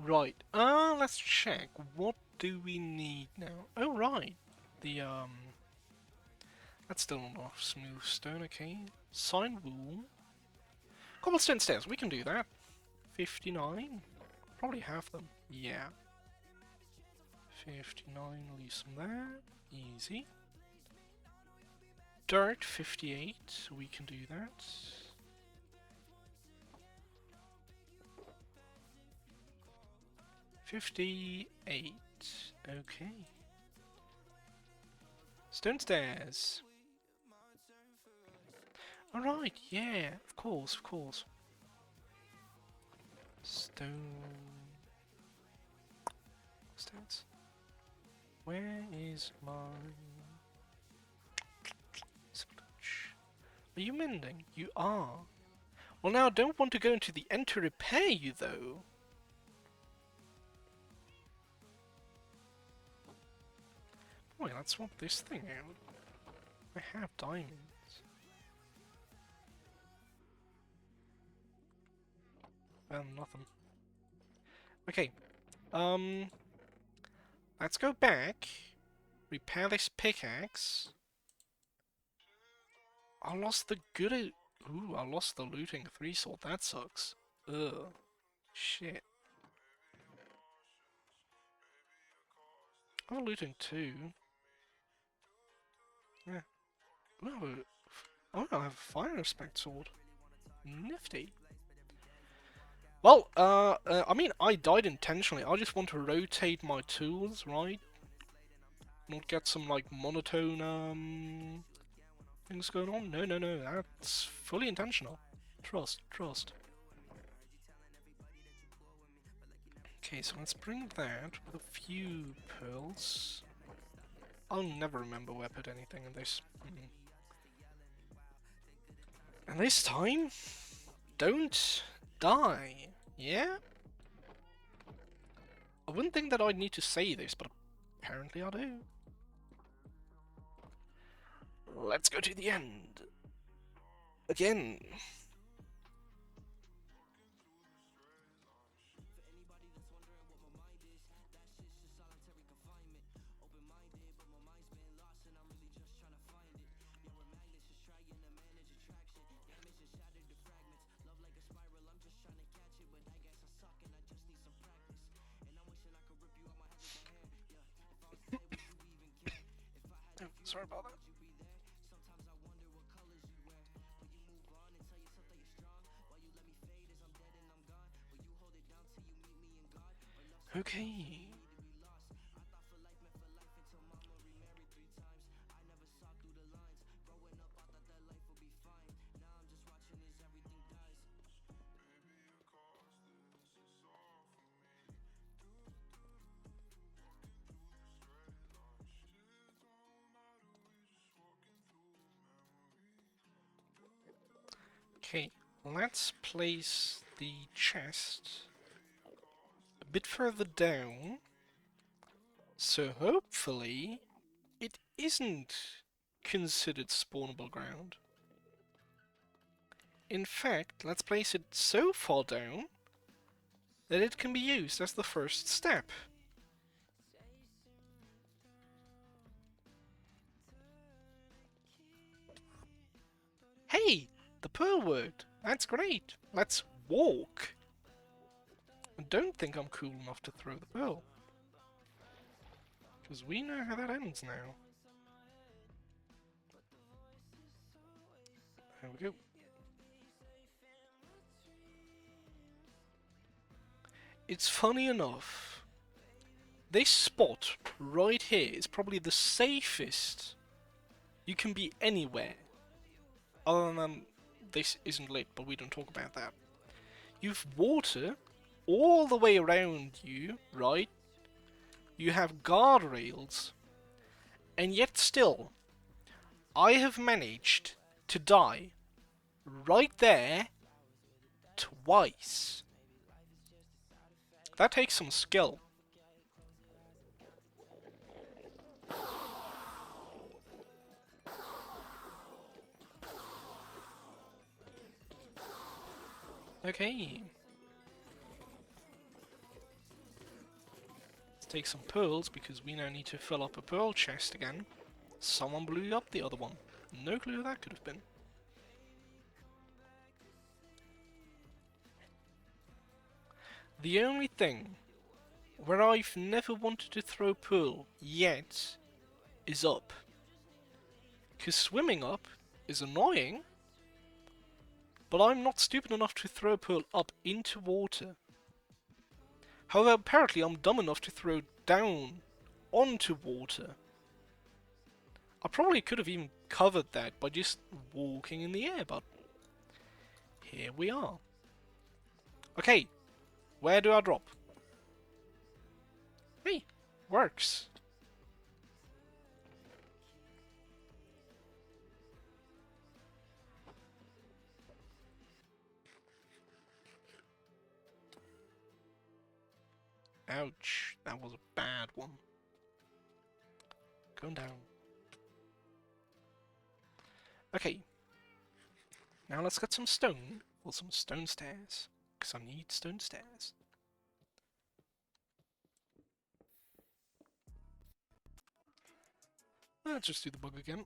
[SPEAKER 1] Right, let's check. What do we need now? Oh, right. The, that's still not enough smooth stone, okay. Sign wool. Cobblestone stairs, we can do that. 59? Probably have them. Yeah. 59, leave some there. Easy. Dirt, 58, we can do that. 58. Okay. Stone stairs. Alright, yeah, of course, of course. Stone stairs. Where is my... Are you mending? You are. Well, now I don't want to go into the end to repair you, though. Boy, let's swap this thing out. I have diamonds. Nothing. Okay. Let's go back. Repair this pickaxe. I lost the good... Ooh, I lost the looting 3 sword. That sucks. Ugh. Shit. I'm looting 2. Yeah. Ooh, oh, I have a fire respect sword. Nifty. Well, I mean, I died intentionally. I just want to rotate my tools, right? Not get some, like, monotone, things going on. No, no, no, that's fully intentional. Trust, trust. Okay, so let's bring that with a few pearls. I'll never remember where I put anything in this. And this time, don't die. Yeah? I wouldn't think that I'd need to say this, but apparently I do. Let's go to the end. Again. Oh, sorry about that. Okay. Okay, let's place the chest a bit further down, so hopefully it isn't considered spawnable ground. In fact, let's place it so far down that it can be used as the first step. Hey! The pearl worked! That's great! Let's walk! I don't think I'm cool enough to throw the pearl. Because we know how that ends now. There we go. It's funny enough, this spot right here is probably the safest you can be anywhere. Other than this isn't lit, but we don't talk about that. You've water all the way around you, right? You have guardrails, and yet still, I have managed to die right there twice. That takes some skill. Okay. Let's take some pearls, because we now need to fill up a pearl chest again. Someone blew up the other one. No clue who that could have been. The only thing where I've never wanted to throw pearl yet is up. Because swimming up is annoying, but I'm not stupid enough to throw pearl up into water. However, apparently I'm dumb enough to throw down onto water. I probably could have even covered that by just walking in the air, but here we are. Okay, where do I drop? Hey, works. Ouch, that was a bad one. Going down. Okay, now let's get some stone, or some stone stairs, because I need stone stairs. Let's just do the bug again.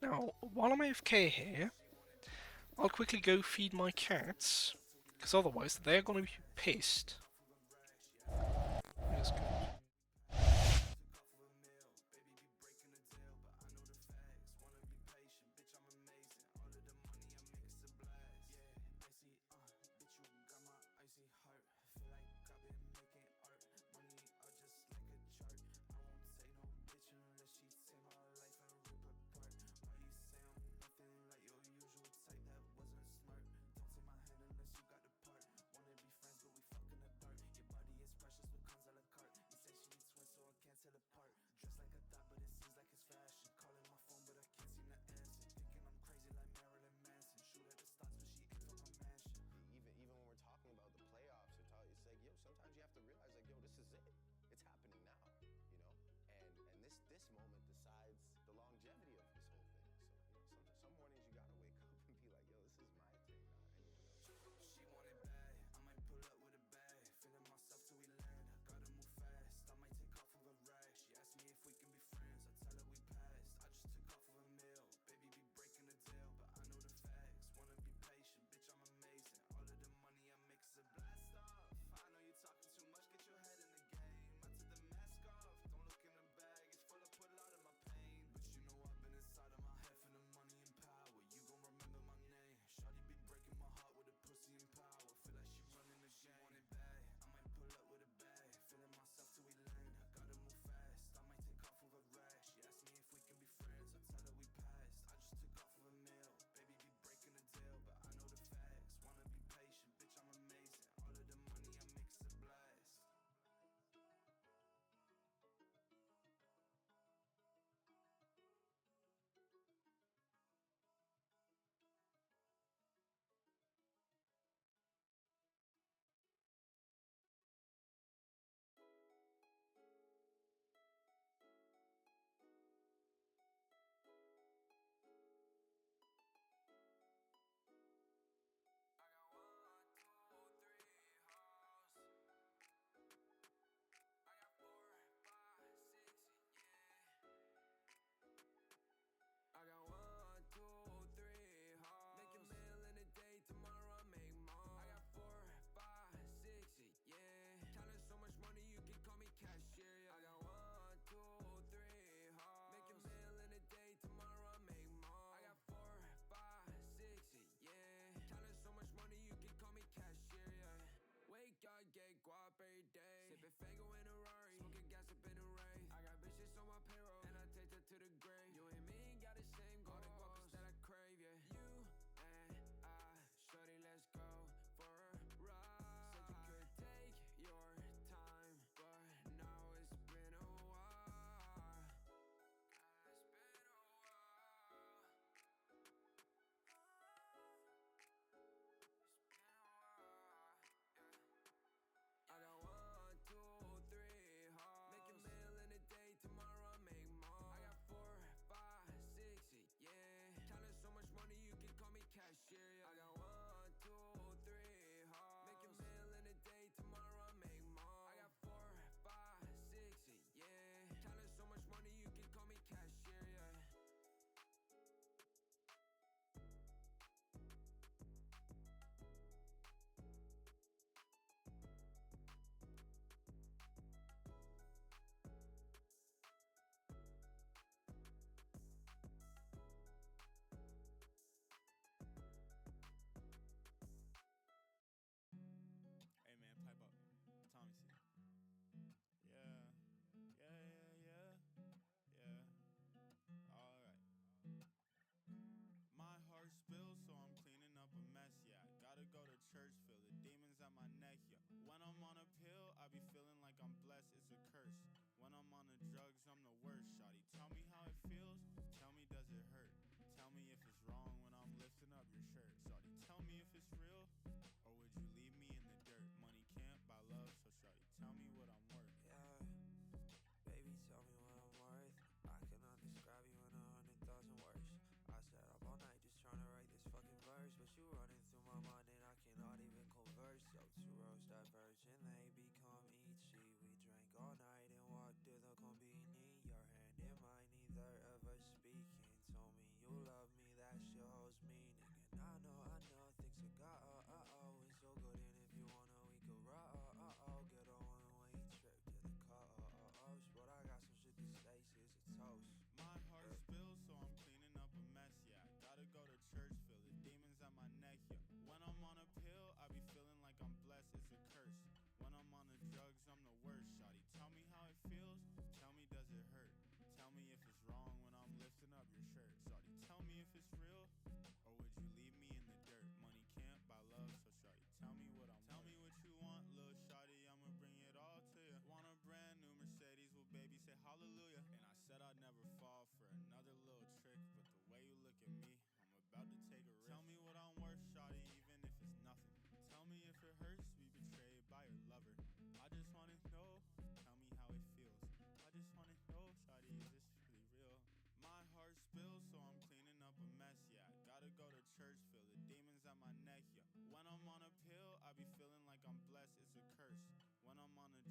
[SPEAKER 1] Now, while I'm AFK here, I'll quickly go feed my cats, because otherwise they're gonna be pissed. Let's go.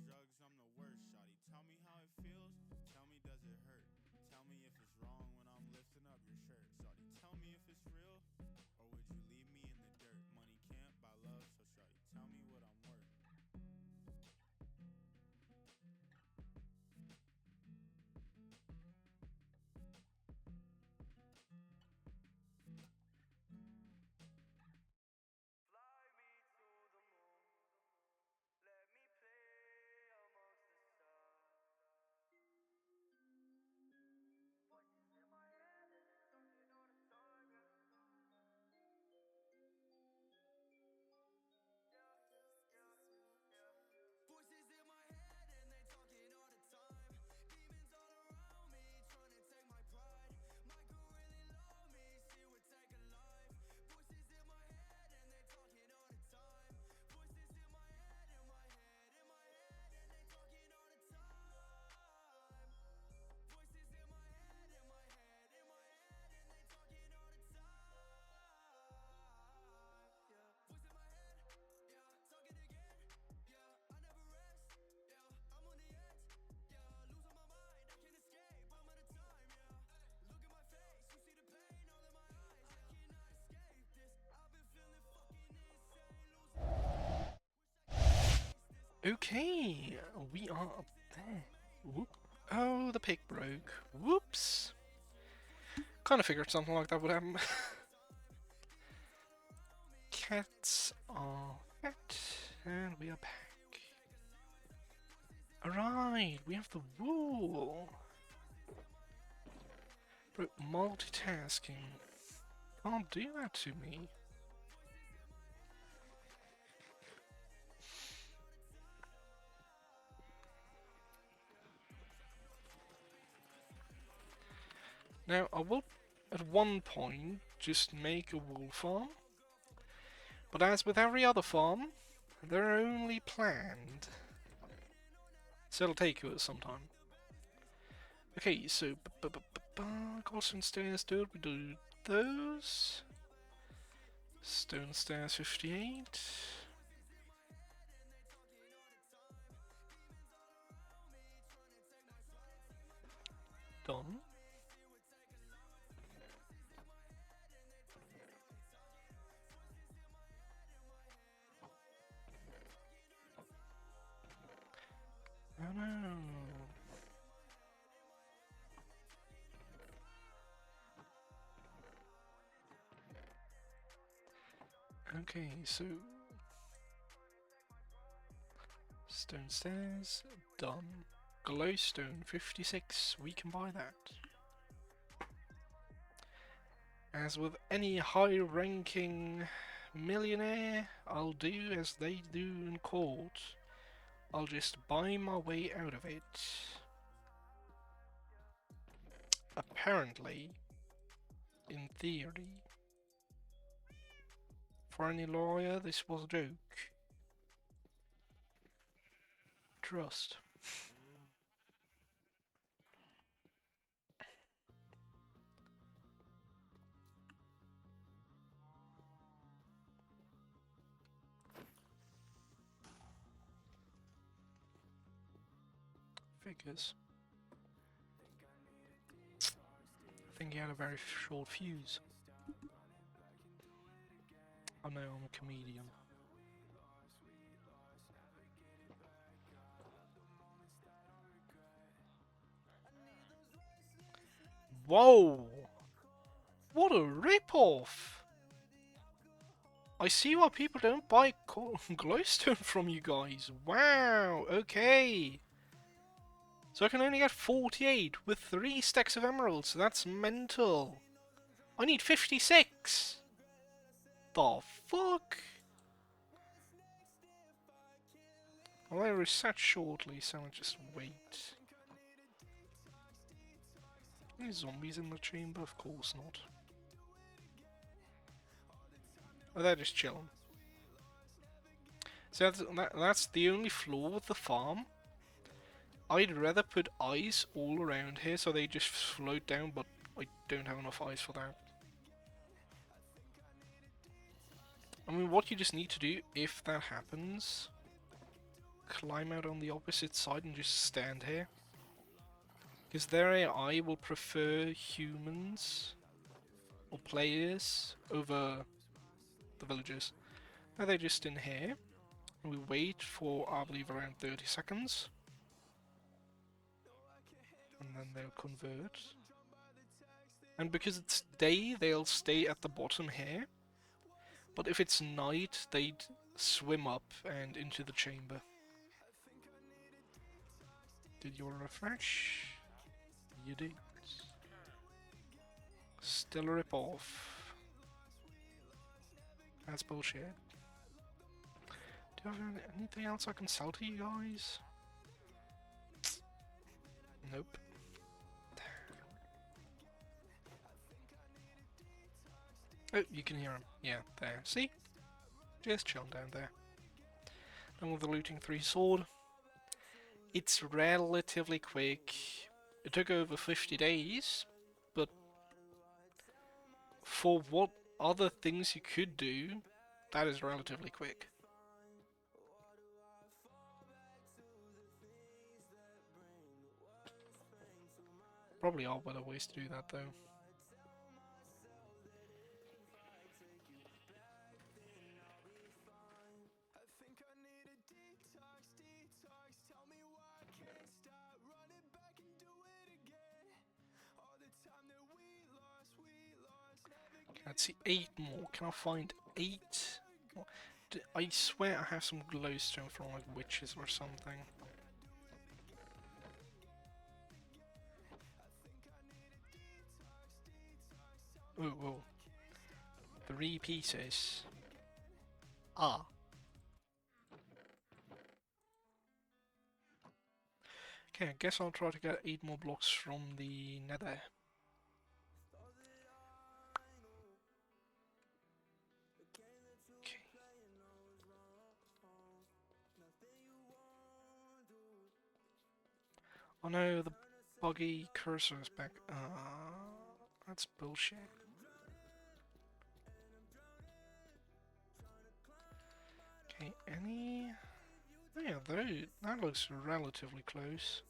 [SPEAKER 3] drugs, I'm the worst, shawty. Tell me how it feels. Tell me, does it hurt? Tell me if it's wrong when I'm lifting up your shirt, shawty. Tell me if it's real, or would you leave me in the dirt? Money can't buy love, so shawty, tell me what I'm worth.
[SPEAKER 2] Fly me to the moon. Let me play amongst the stars. Voices in my head and it's talking all the time, yeah. Voices in my head and they talking all the time. Demons all around me trying to take my pride. Michael really love me, she would take a life. Voices in my head and they talking all the time. Voices in my head, in my head, in my head, and they talking all the time. Voices in my head, in my head, in my head, and they talking all the time. Yeah, voice in my head, yeah, talking again. Yeah, I never rest. Yeah, I'm on the edge. Yeah, losing my mind, I can't escape. I'm out of time. Yeah, look at my face, you see the pain all in my eyes. I cannot escape this. I've been feeling fucking insane, losing.
[SPEAKER 1] Okay, we are up there. Whoop. Oh, the pick broke. Whoops. Kind of figured something like that would happen. Cats are fat, and we are back. Alright, we have the wool. Bro, multitasking. Can't do that to me. Now, I will at one point just make a wool farm. But as with every other farm, they're only planned. So it'll take you some time. Okay, so cobblestone stairs, dude, we do those. Stone stairs 58. Done. Oh no. Okay, so stone stairs, done. Glowstone 56, we can buy that. As with any high-ranking millionaire, I'll do as they do in court. I'll just buy my way out of it. Apparently, in theory, for any lawyer, this was a joke. Trust. Figures. I think he had a very short fuse. I know I'm a comedian. Whoa! What a rip-off! I see why people don't buy glowstone from you guys. Wow, okay. So I can only get 48 with 3 stacks of emeralds. That's mental. I need 56. The fuck? Well, I reset shortly, so I'll just wait. Any zombies in the chamber? Of course not. Oh, they're just chilling. So that's the only flaw with the farm. I'd rather put ice all around here so they just float down, but I don't have enough ice for that. I mean, what you just need to do, if that happens, climb out on the opposite side and just stand here. Because their AI will prefer humans or players over the villagers. Now they're just in here. And we wait for, I believe, around 30 seconds. And then they'll convert. And because it's day, they'll stay at the bottom here. But if it's night, they'd swim up and into the chamber. Did you refresh? You did. Still a rip-off. That's bullshit. Do I have anything else I can sell to you guys? Nope. Oh, you can hear him. Yeah, there. See? Just chilling down there. Done with the looting 3 sword. It's relatively quick. It took over 50 days, but for what other things you could do, that is relatively quick. Probably are better ways to do that though. Let's see, 8 more. Can I find 8? I swear I have some glowstone from like witches or something. Oh, whoa. 3 pieces. Ah. Okay, I guess I'll try to get 8 more blocks from the nether. Oh no, the buggy cursor is back. That's bullshit. Okay, any... Oh yeah, that looks relatively close.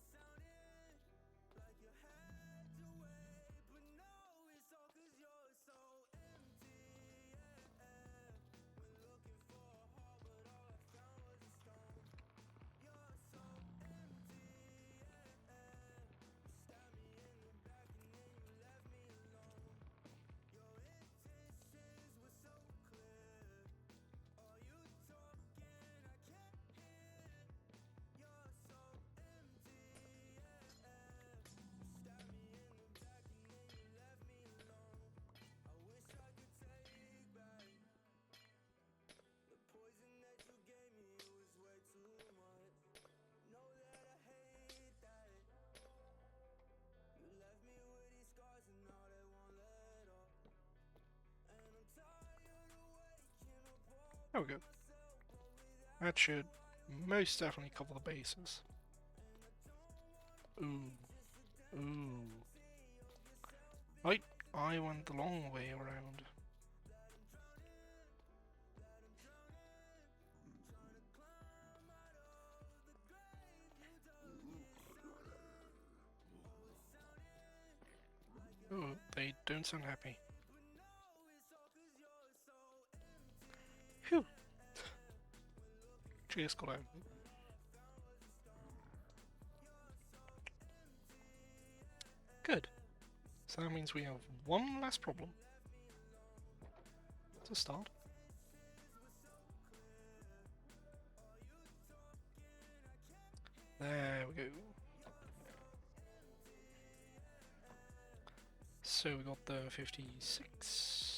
[SPEAKER 1] There we go. That should most definitely cover the bases. Ooh. Ooh. Right, I went the long way around. Ooh, they don't sound happy. Phew. Just got out. Good. So that means we have one less problem. To start. There we go. So we got the 56.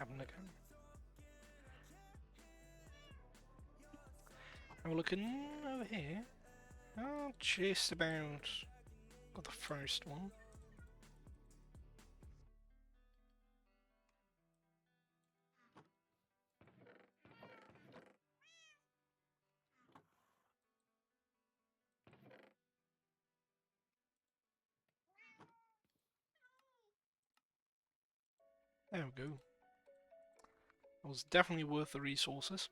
[SPEAKER 1] happened again. I'm looking over here. Oh, just about got the first one. There we go. It was definitely worth the resources.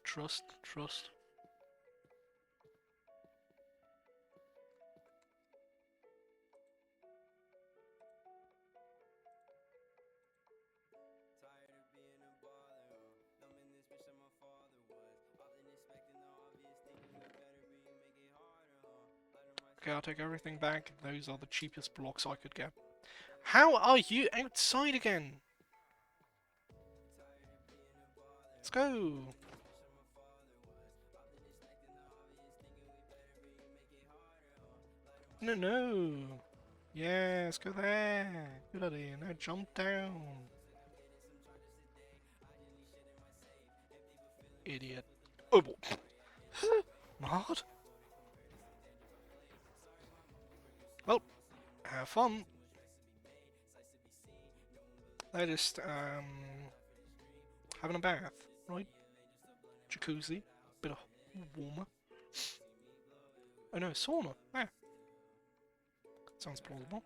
[SPEAKER 1] Trust, trust. Okay, I'll take everything back. Those are the cheapest blocks I could get. How are you outside again? Let's go! No, no! Yes, go there! Good idea, now jump down! Idiot. Oh, boy. Not? Well, have fun. They're just, having a bath, right? Jacuzzi, bit of warmer. Oh no, sauna. Yeah. Sounds plausible.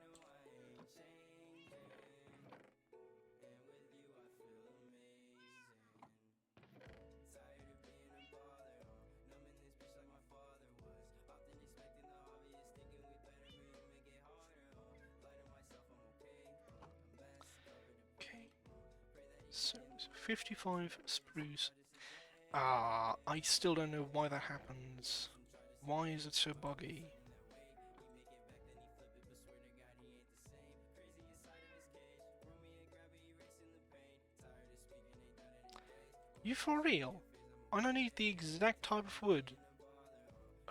[SPEAKER 1] Okay. So, 55 spruce. Ah, I still don't know why that happens. Why is it so buggy? You for real? I don't need the exact type of wood.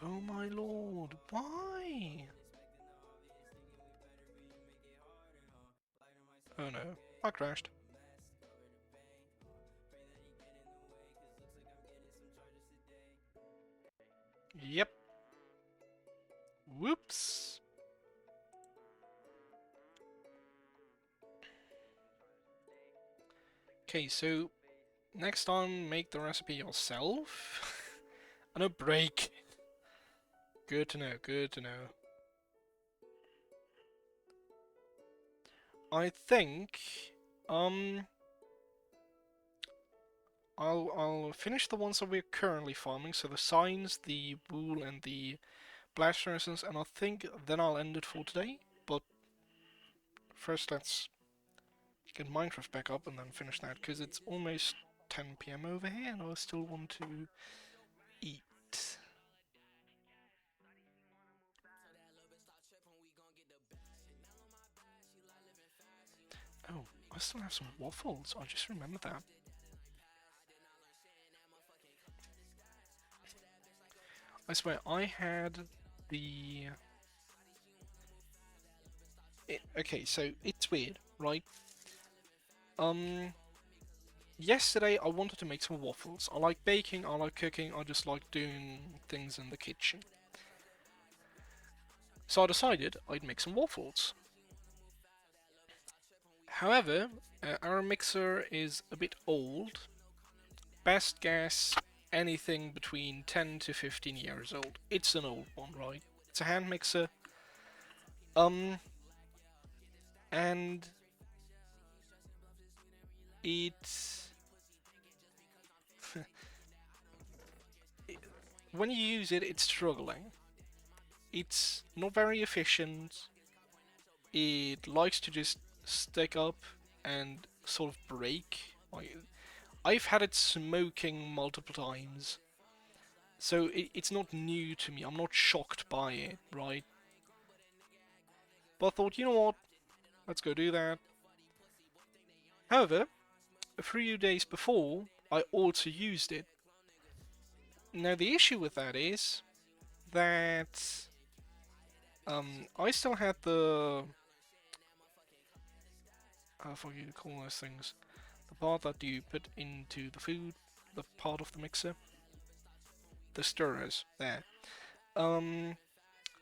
[SPEAKER 1] Oh my lord, why? Oh no, I crashed. Yep. Whoops. Okay, so next time make the recipe yourself. And a break. Good to know, good to know. I think I'll finish the ones that we're currently farming, so the signs, the wool and the blast furnaces, and I think then I'll end it for today. But first let's get Minecraft back up and then finish that, because it's almost 10 PM over here and I still want to eat. Oh, I still have some waffles, I just remembered that. I swear, I had the... okay, so it's weird, right? Yesterday I wanted to make some waffles. I like baking, I like cooking, I just like doing things in the kitchen. So I decided I'd make some waffles. However, our mixer is a bit old. Best guess, anything between 10 to 15 years old. It's an old one, right? It's a hand mixer. And it's... when you use it, it's struggling. It's not very efficient. It likes to just stick up and sort of break. I've had it smoking multiple times. So it's not new to me. I'm not shocked by it, right? But I thought, you know what? Let's go do that. However, a few days before, I also used it. Now the issue with that is that I still had the... how do you call those things? the part that you put into the food, the part of the mixer, the stirrers there. Um,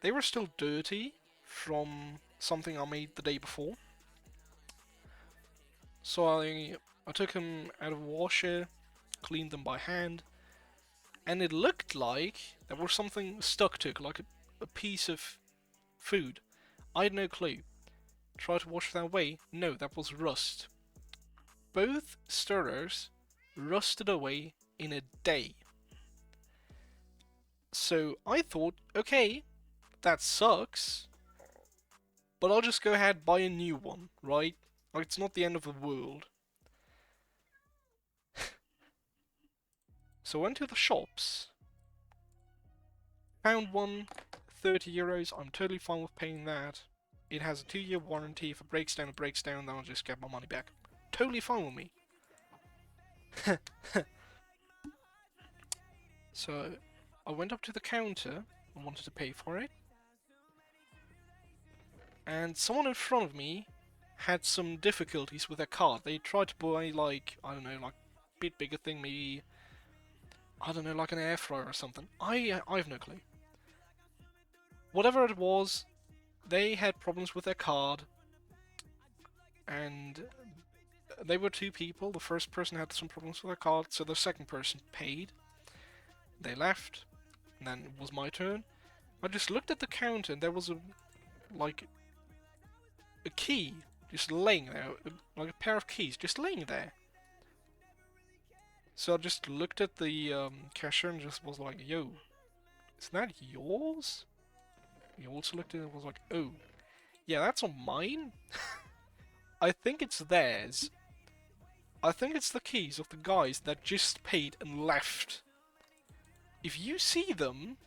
[SPEAKER 1] they were still dirty from something I made the day before. So I took them out of the washer, cleaned them by hand, and it looked like there was something stuck to it, like a piece of food. I had no clue. Tried to wash that away. No, that was rust. Both stirrers rusted away in a day. So I thought, okay, that sucks, but I'll just go ahead and buy a new one, right? Like, it's not the end of the world. So I went to the shops, found one, 30 euros, I'm totally fine with paying that. It has a 2-year warranty, if it breaks down, then I'll just get my money back. Totally fine with me. So I went up to the counter and wanted to pay for it. And someone in front of me had some difficulties with their card. They tried to buy, like, I don't know, like a bit bigger thing, maybe, I don't know, like an air fryer or something. I have no clue. Whatever it was, they had problems with their card, and they were two people. The first person had some problems with their card, so the second person paid. They left, and then it was my turn. I just looked at the counter, and there was a key just laying there, like a pair of keys just laying there. So I just looked at the cashier and just was like, yo, is that yours? He also looked at it and was like, oh, yeah, that's not mine. I think it's theirs. I think it's the keys of the guys that just paid and left. If you see them,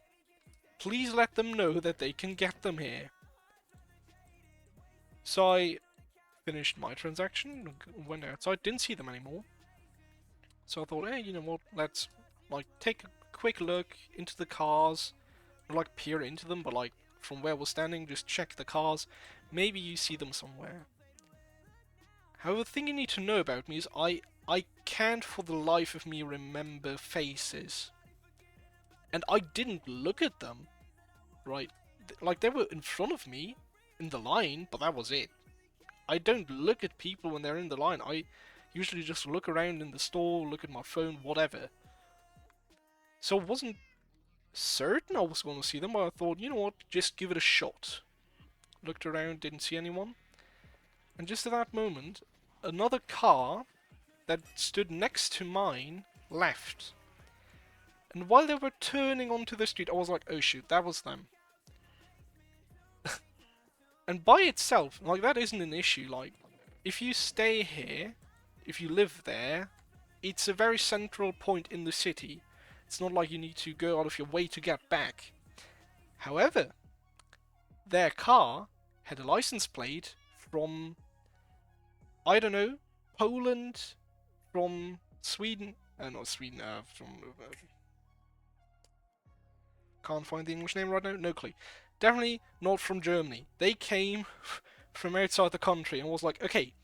[SPEAKER 1] please let them know that they can get them here. So I finished my transaction, went outside, didn't see them anymore. So I thought, hey, you know what, let's like take a quick look into the cars, not like peer into them, but like from where we're standing, just check the cars. Maybe you see them somewhere. However, the thing you need to know about me is I can't for the life of me remember faces. And I didn't look at them, right? Like, they were in front of me, in the line, but that was it. I don't look at people when they're in the line. I usually just look around in the store, look at my phone, whatever. So I wasn't certain I was going to see them, but I thought, you know what, just give it a shot. Looked around, didn't see anyone. And just at that moment, another car that stood next to mine left. And while they were turning onto the street, I was like, oh shoot, that was them. And by itself, like, that isn't an issue. Like, if you stay here, if you live there, it's a very central point in the city. It's not like you need to go out of your way to get back. However, their car had a license plate from, I don't know, Poland, from Sweden, not Sweden, from, can't find the English name right now, no clue. Definitely not from Germany. They came from outside the country and was like, okay,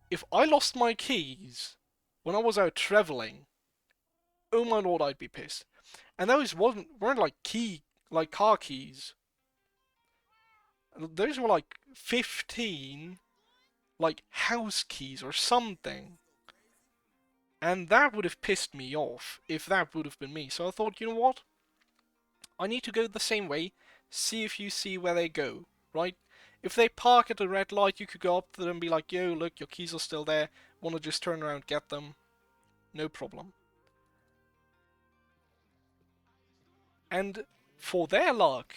[SPEAKER 1] if I lost my keys when I was out traveling, oh my lord, I'd be pissed. And those weren't like car keys. Those were like 15 like house keys or something. And that would have pissed me off if that would have been me. So I thought, you know what? I need to go the same way, see if you see where they go, right? If they park at a red light, you could go up to them and be like, yo, look, your keys are still there. Want to just turn around, get them? No problem. And for their luck,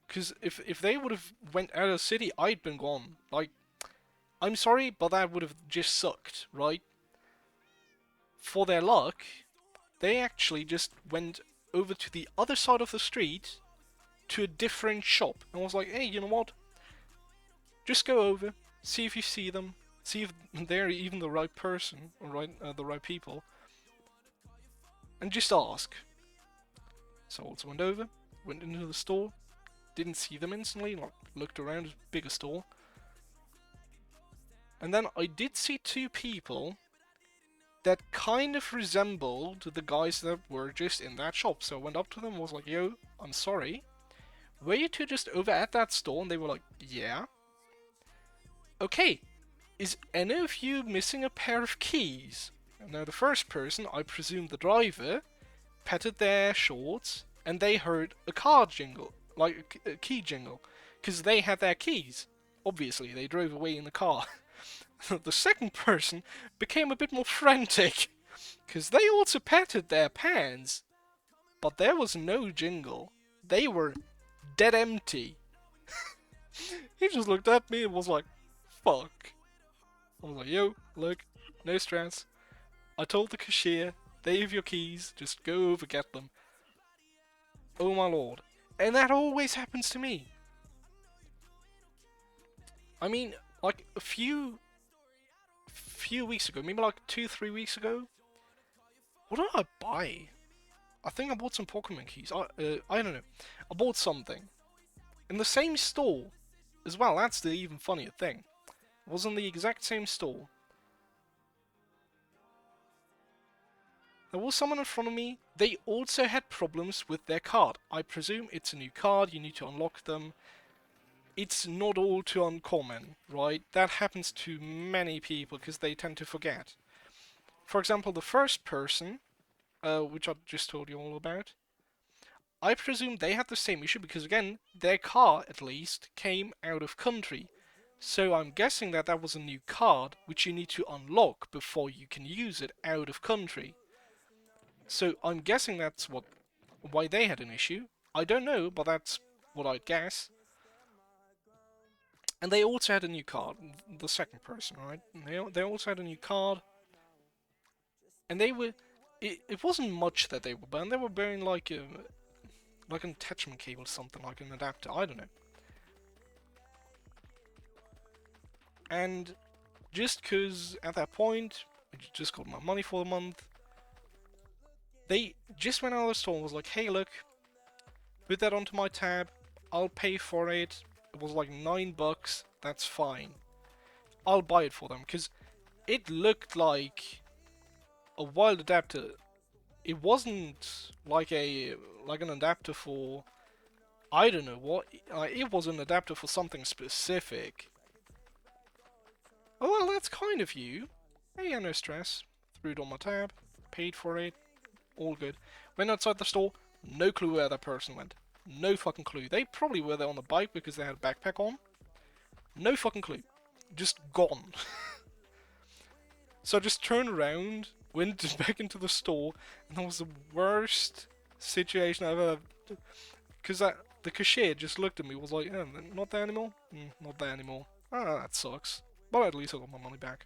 [SPEAKER 1] because if they would have went out of the city, I'd been gone. Like, I'm sorry, but that would have just sucked, right? For their luck, they actually just went over to the other side of the street to a different shop and was like, hey, you know what? Just go over, see if you see them, see if they're even the right person or the right people, and just ask. So I also went over, went into the store, didn't see them instantly, like looked around, it was a bigger store. And then I did see two people that kind of resembled the guys that were just in that shop. So I went up to them and was like, yo, I'm sorry. Were you two just over at that store? And they were like, yeah. Okay, is any of you missing a pair of keys? Now the first person, I presume the driver, patted their shorts and they heard a car jingle, like a key jingle, because they had their keys. Obviously, they drove away in the car. The second person became a bit more frantic, because they also patted their pants, but there was no jingle. They were dead empty. He just looked at me and was like, fuck. I was like, yo, look, no stress. I told the cashier, they have your keys, just go over get them. Oh my lord. And that always happens to me. I mean, like a few weeks ago, maybe like 2-3 weeks ago, what did I buy? I think I bought some Pokemon keys. I don't know. I bought something in the same store as well. That's the even funnier thing. It was in the exact same store. There was someone in front of me. They also had problems with their card. I presume it's a new card. You need to unlock them. It's not all too uncommon, right? That happens to many people because they tend to forget. For example, the first person, which I just told you all about, I presume they had the same issue because, again, their car, at least, came out of country. So I'm guessing that that was a new card which you need to unlock before you can use it out of country. So I'm guessing that's why they had an issue. I don't know, but that's what I'd guess. And they also had a new card, the second person, right? They also had a new card, and they were. It wasn't much that they were burning. They were burning like an attachment cable, something like an adapter. I don't know. And just because at that point I just got my money for the month, they just went out of the store and was like, "Hey, look, put that onto my tab. I'll pay for it. It was like $9. That's fine. I'll buy it for them because it looked like a wild adapter. It wasn't like an adapter for I don't know what. It was an adapter for something specific. Oh well, that's kind of you. Hey, yeah, no stress. Threw it on my tab, paid for it, all good. Went outside the store, no clue where that person went. No fucking clue. They probably were there on the bike because they had a backpack on. No fucking clue. Just gone. So I just turned around, went back into the store, and that was the worst situation I've ever. Because the cashier just looked at me, was like, not there anymore? Not there anymore. Ah, that sucks. But at least I got my money back.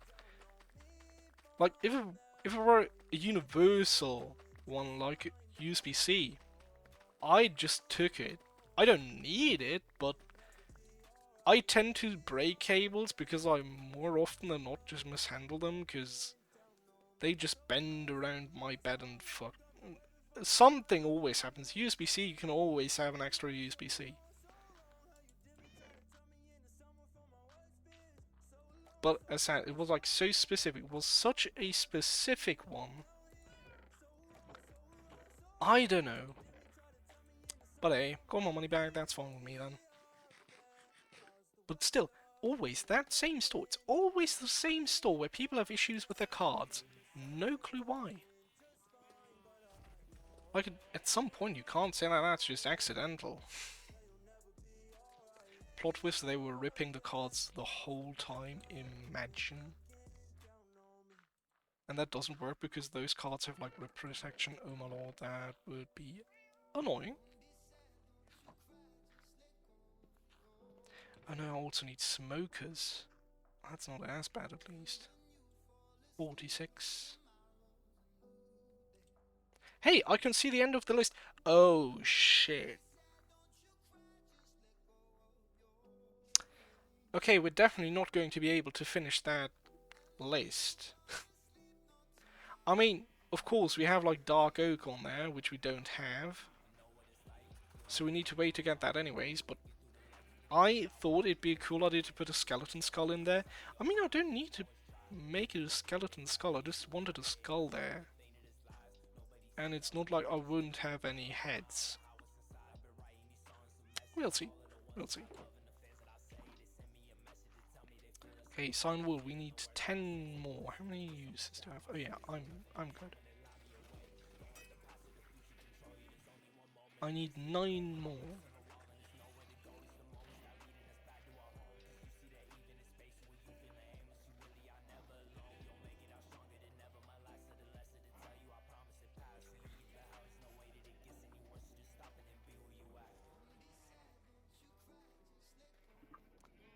[SPEAKER 1] Like, if it were a universal one like USB-C, I just took it. I don't need it, but I tend to break cables because I more often than not just mishandle them because they just bend around my bed and fuck. Something always happens. USB-C, you can always have an extra USB-C. But as I said, it was like so specific. It was such a specific one. I don't know. But hey, got my money back, that's fine with me then. But still, always that same store. It's always the same store where people have issues with their cards. No clue why. Like, at some point you can't say that that's just accidental. Plot twist, they were ripping the cards the whole time, imagine. And that doesn't work because those cards have like rip protection. Oh my lord, that would be annoying. And I also need smokers. That's not as bad at least. 46. Hey, I can see the end of the list. Oh shit. Okay, we're definitely not going to be able to finish that list. I mean, of course, we have like Dark Oak on there, which we don't have. So we need to wait to get that anyways, but I thought it'd be a cool idea to put a skeleton skull in there. I mean, I don't need to make it a skeleton skull, I just wanted a skull there. And it's not like I wouldn't have any heads. We'll see. We'll see. Okay, sign wool. We need 10 more. How many uses do I have? Oh yeah, I'm good. I need 9 more.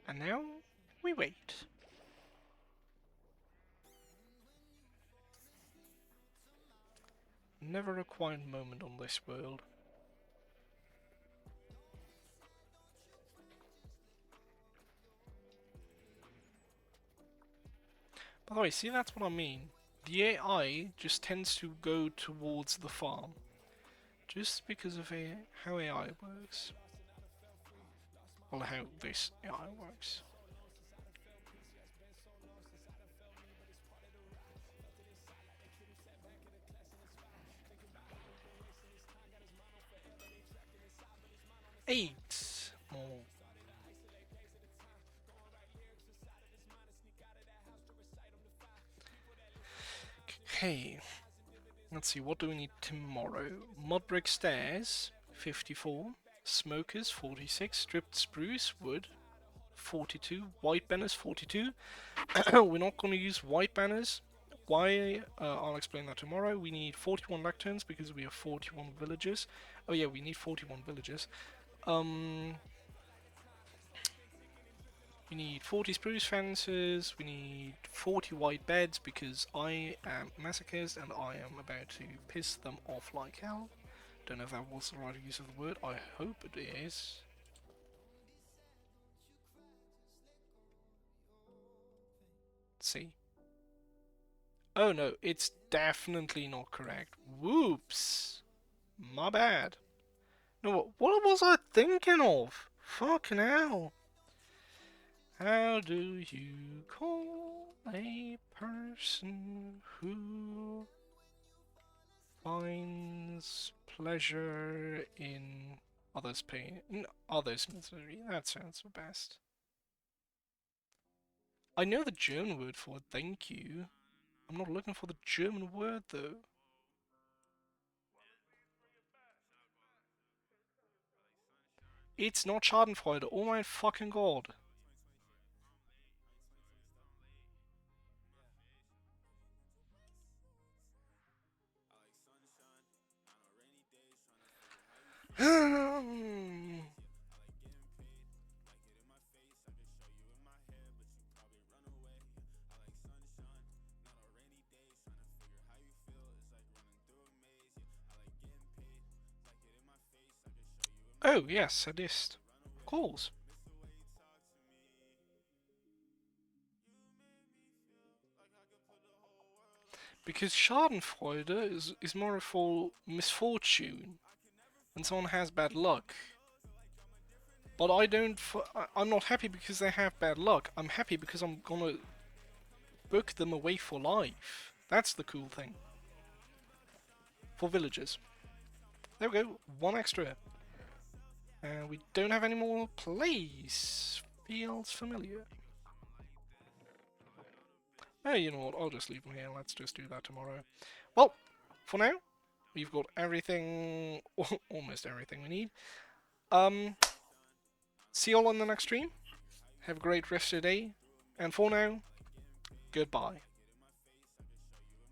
[SPEAKER 1] And now we wait. Never a quiet moment on this world. By the way, see, that's what I mean. The AI just tends to go towards the farm. Just because of how AI works. Well, how this AI works. Eight more. Okay. Let's see, what do we need tomorrow? Mud brick stairs, 54. Smokers, 46. Stripped spruce wood, 42. White banners, 42. We're not going to use white banners. Why? I'll explain that tomorrow. We need 41 lecterns because we have 41 villagers. Oh yeah, we need 41 villagers. We need 40 spruce fences, we need 40 white beds because I am masochist and I am about to piss them off like hell. Don't know if that was the right use of the word, I hope it is. See? Oh no, it's definitely not correct. Whoops! My bad. No, what was I thinking of? Fucking hell. How do you call a person who finds pleasure in others' pain, in others' misery? That sounds the best. I know the German word for thank you. I'm not looking for the German word though. It's not Schadenfreude. Oh my fucking god. Oh yes, sadist. Of course. Because Schadenfreude is more for misfortune. When someone has bad luck. But I don't. I'm not happy because they have bad luck. I'm happy because I'm gonna book them away for life. That's the cool thing. For villagers. There we go. One extra. And we don't have any more plays. Feels familiar. Hey, you know what? I'll just leave them here. Let's just do that tomorrow. Well, for now, we've got everything, almost everything we need. See you all on the next stream. Have a great rest of the day. And for now, goodbye.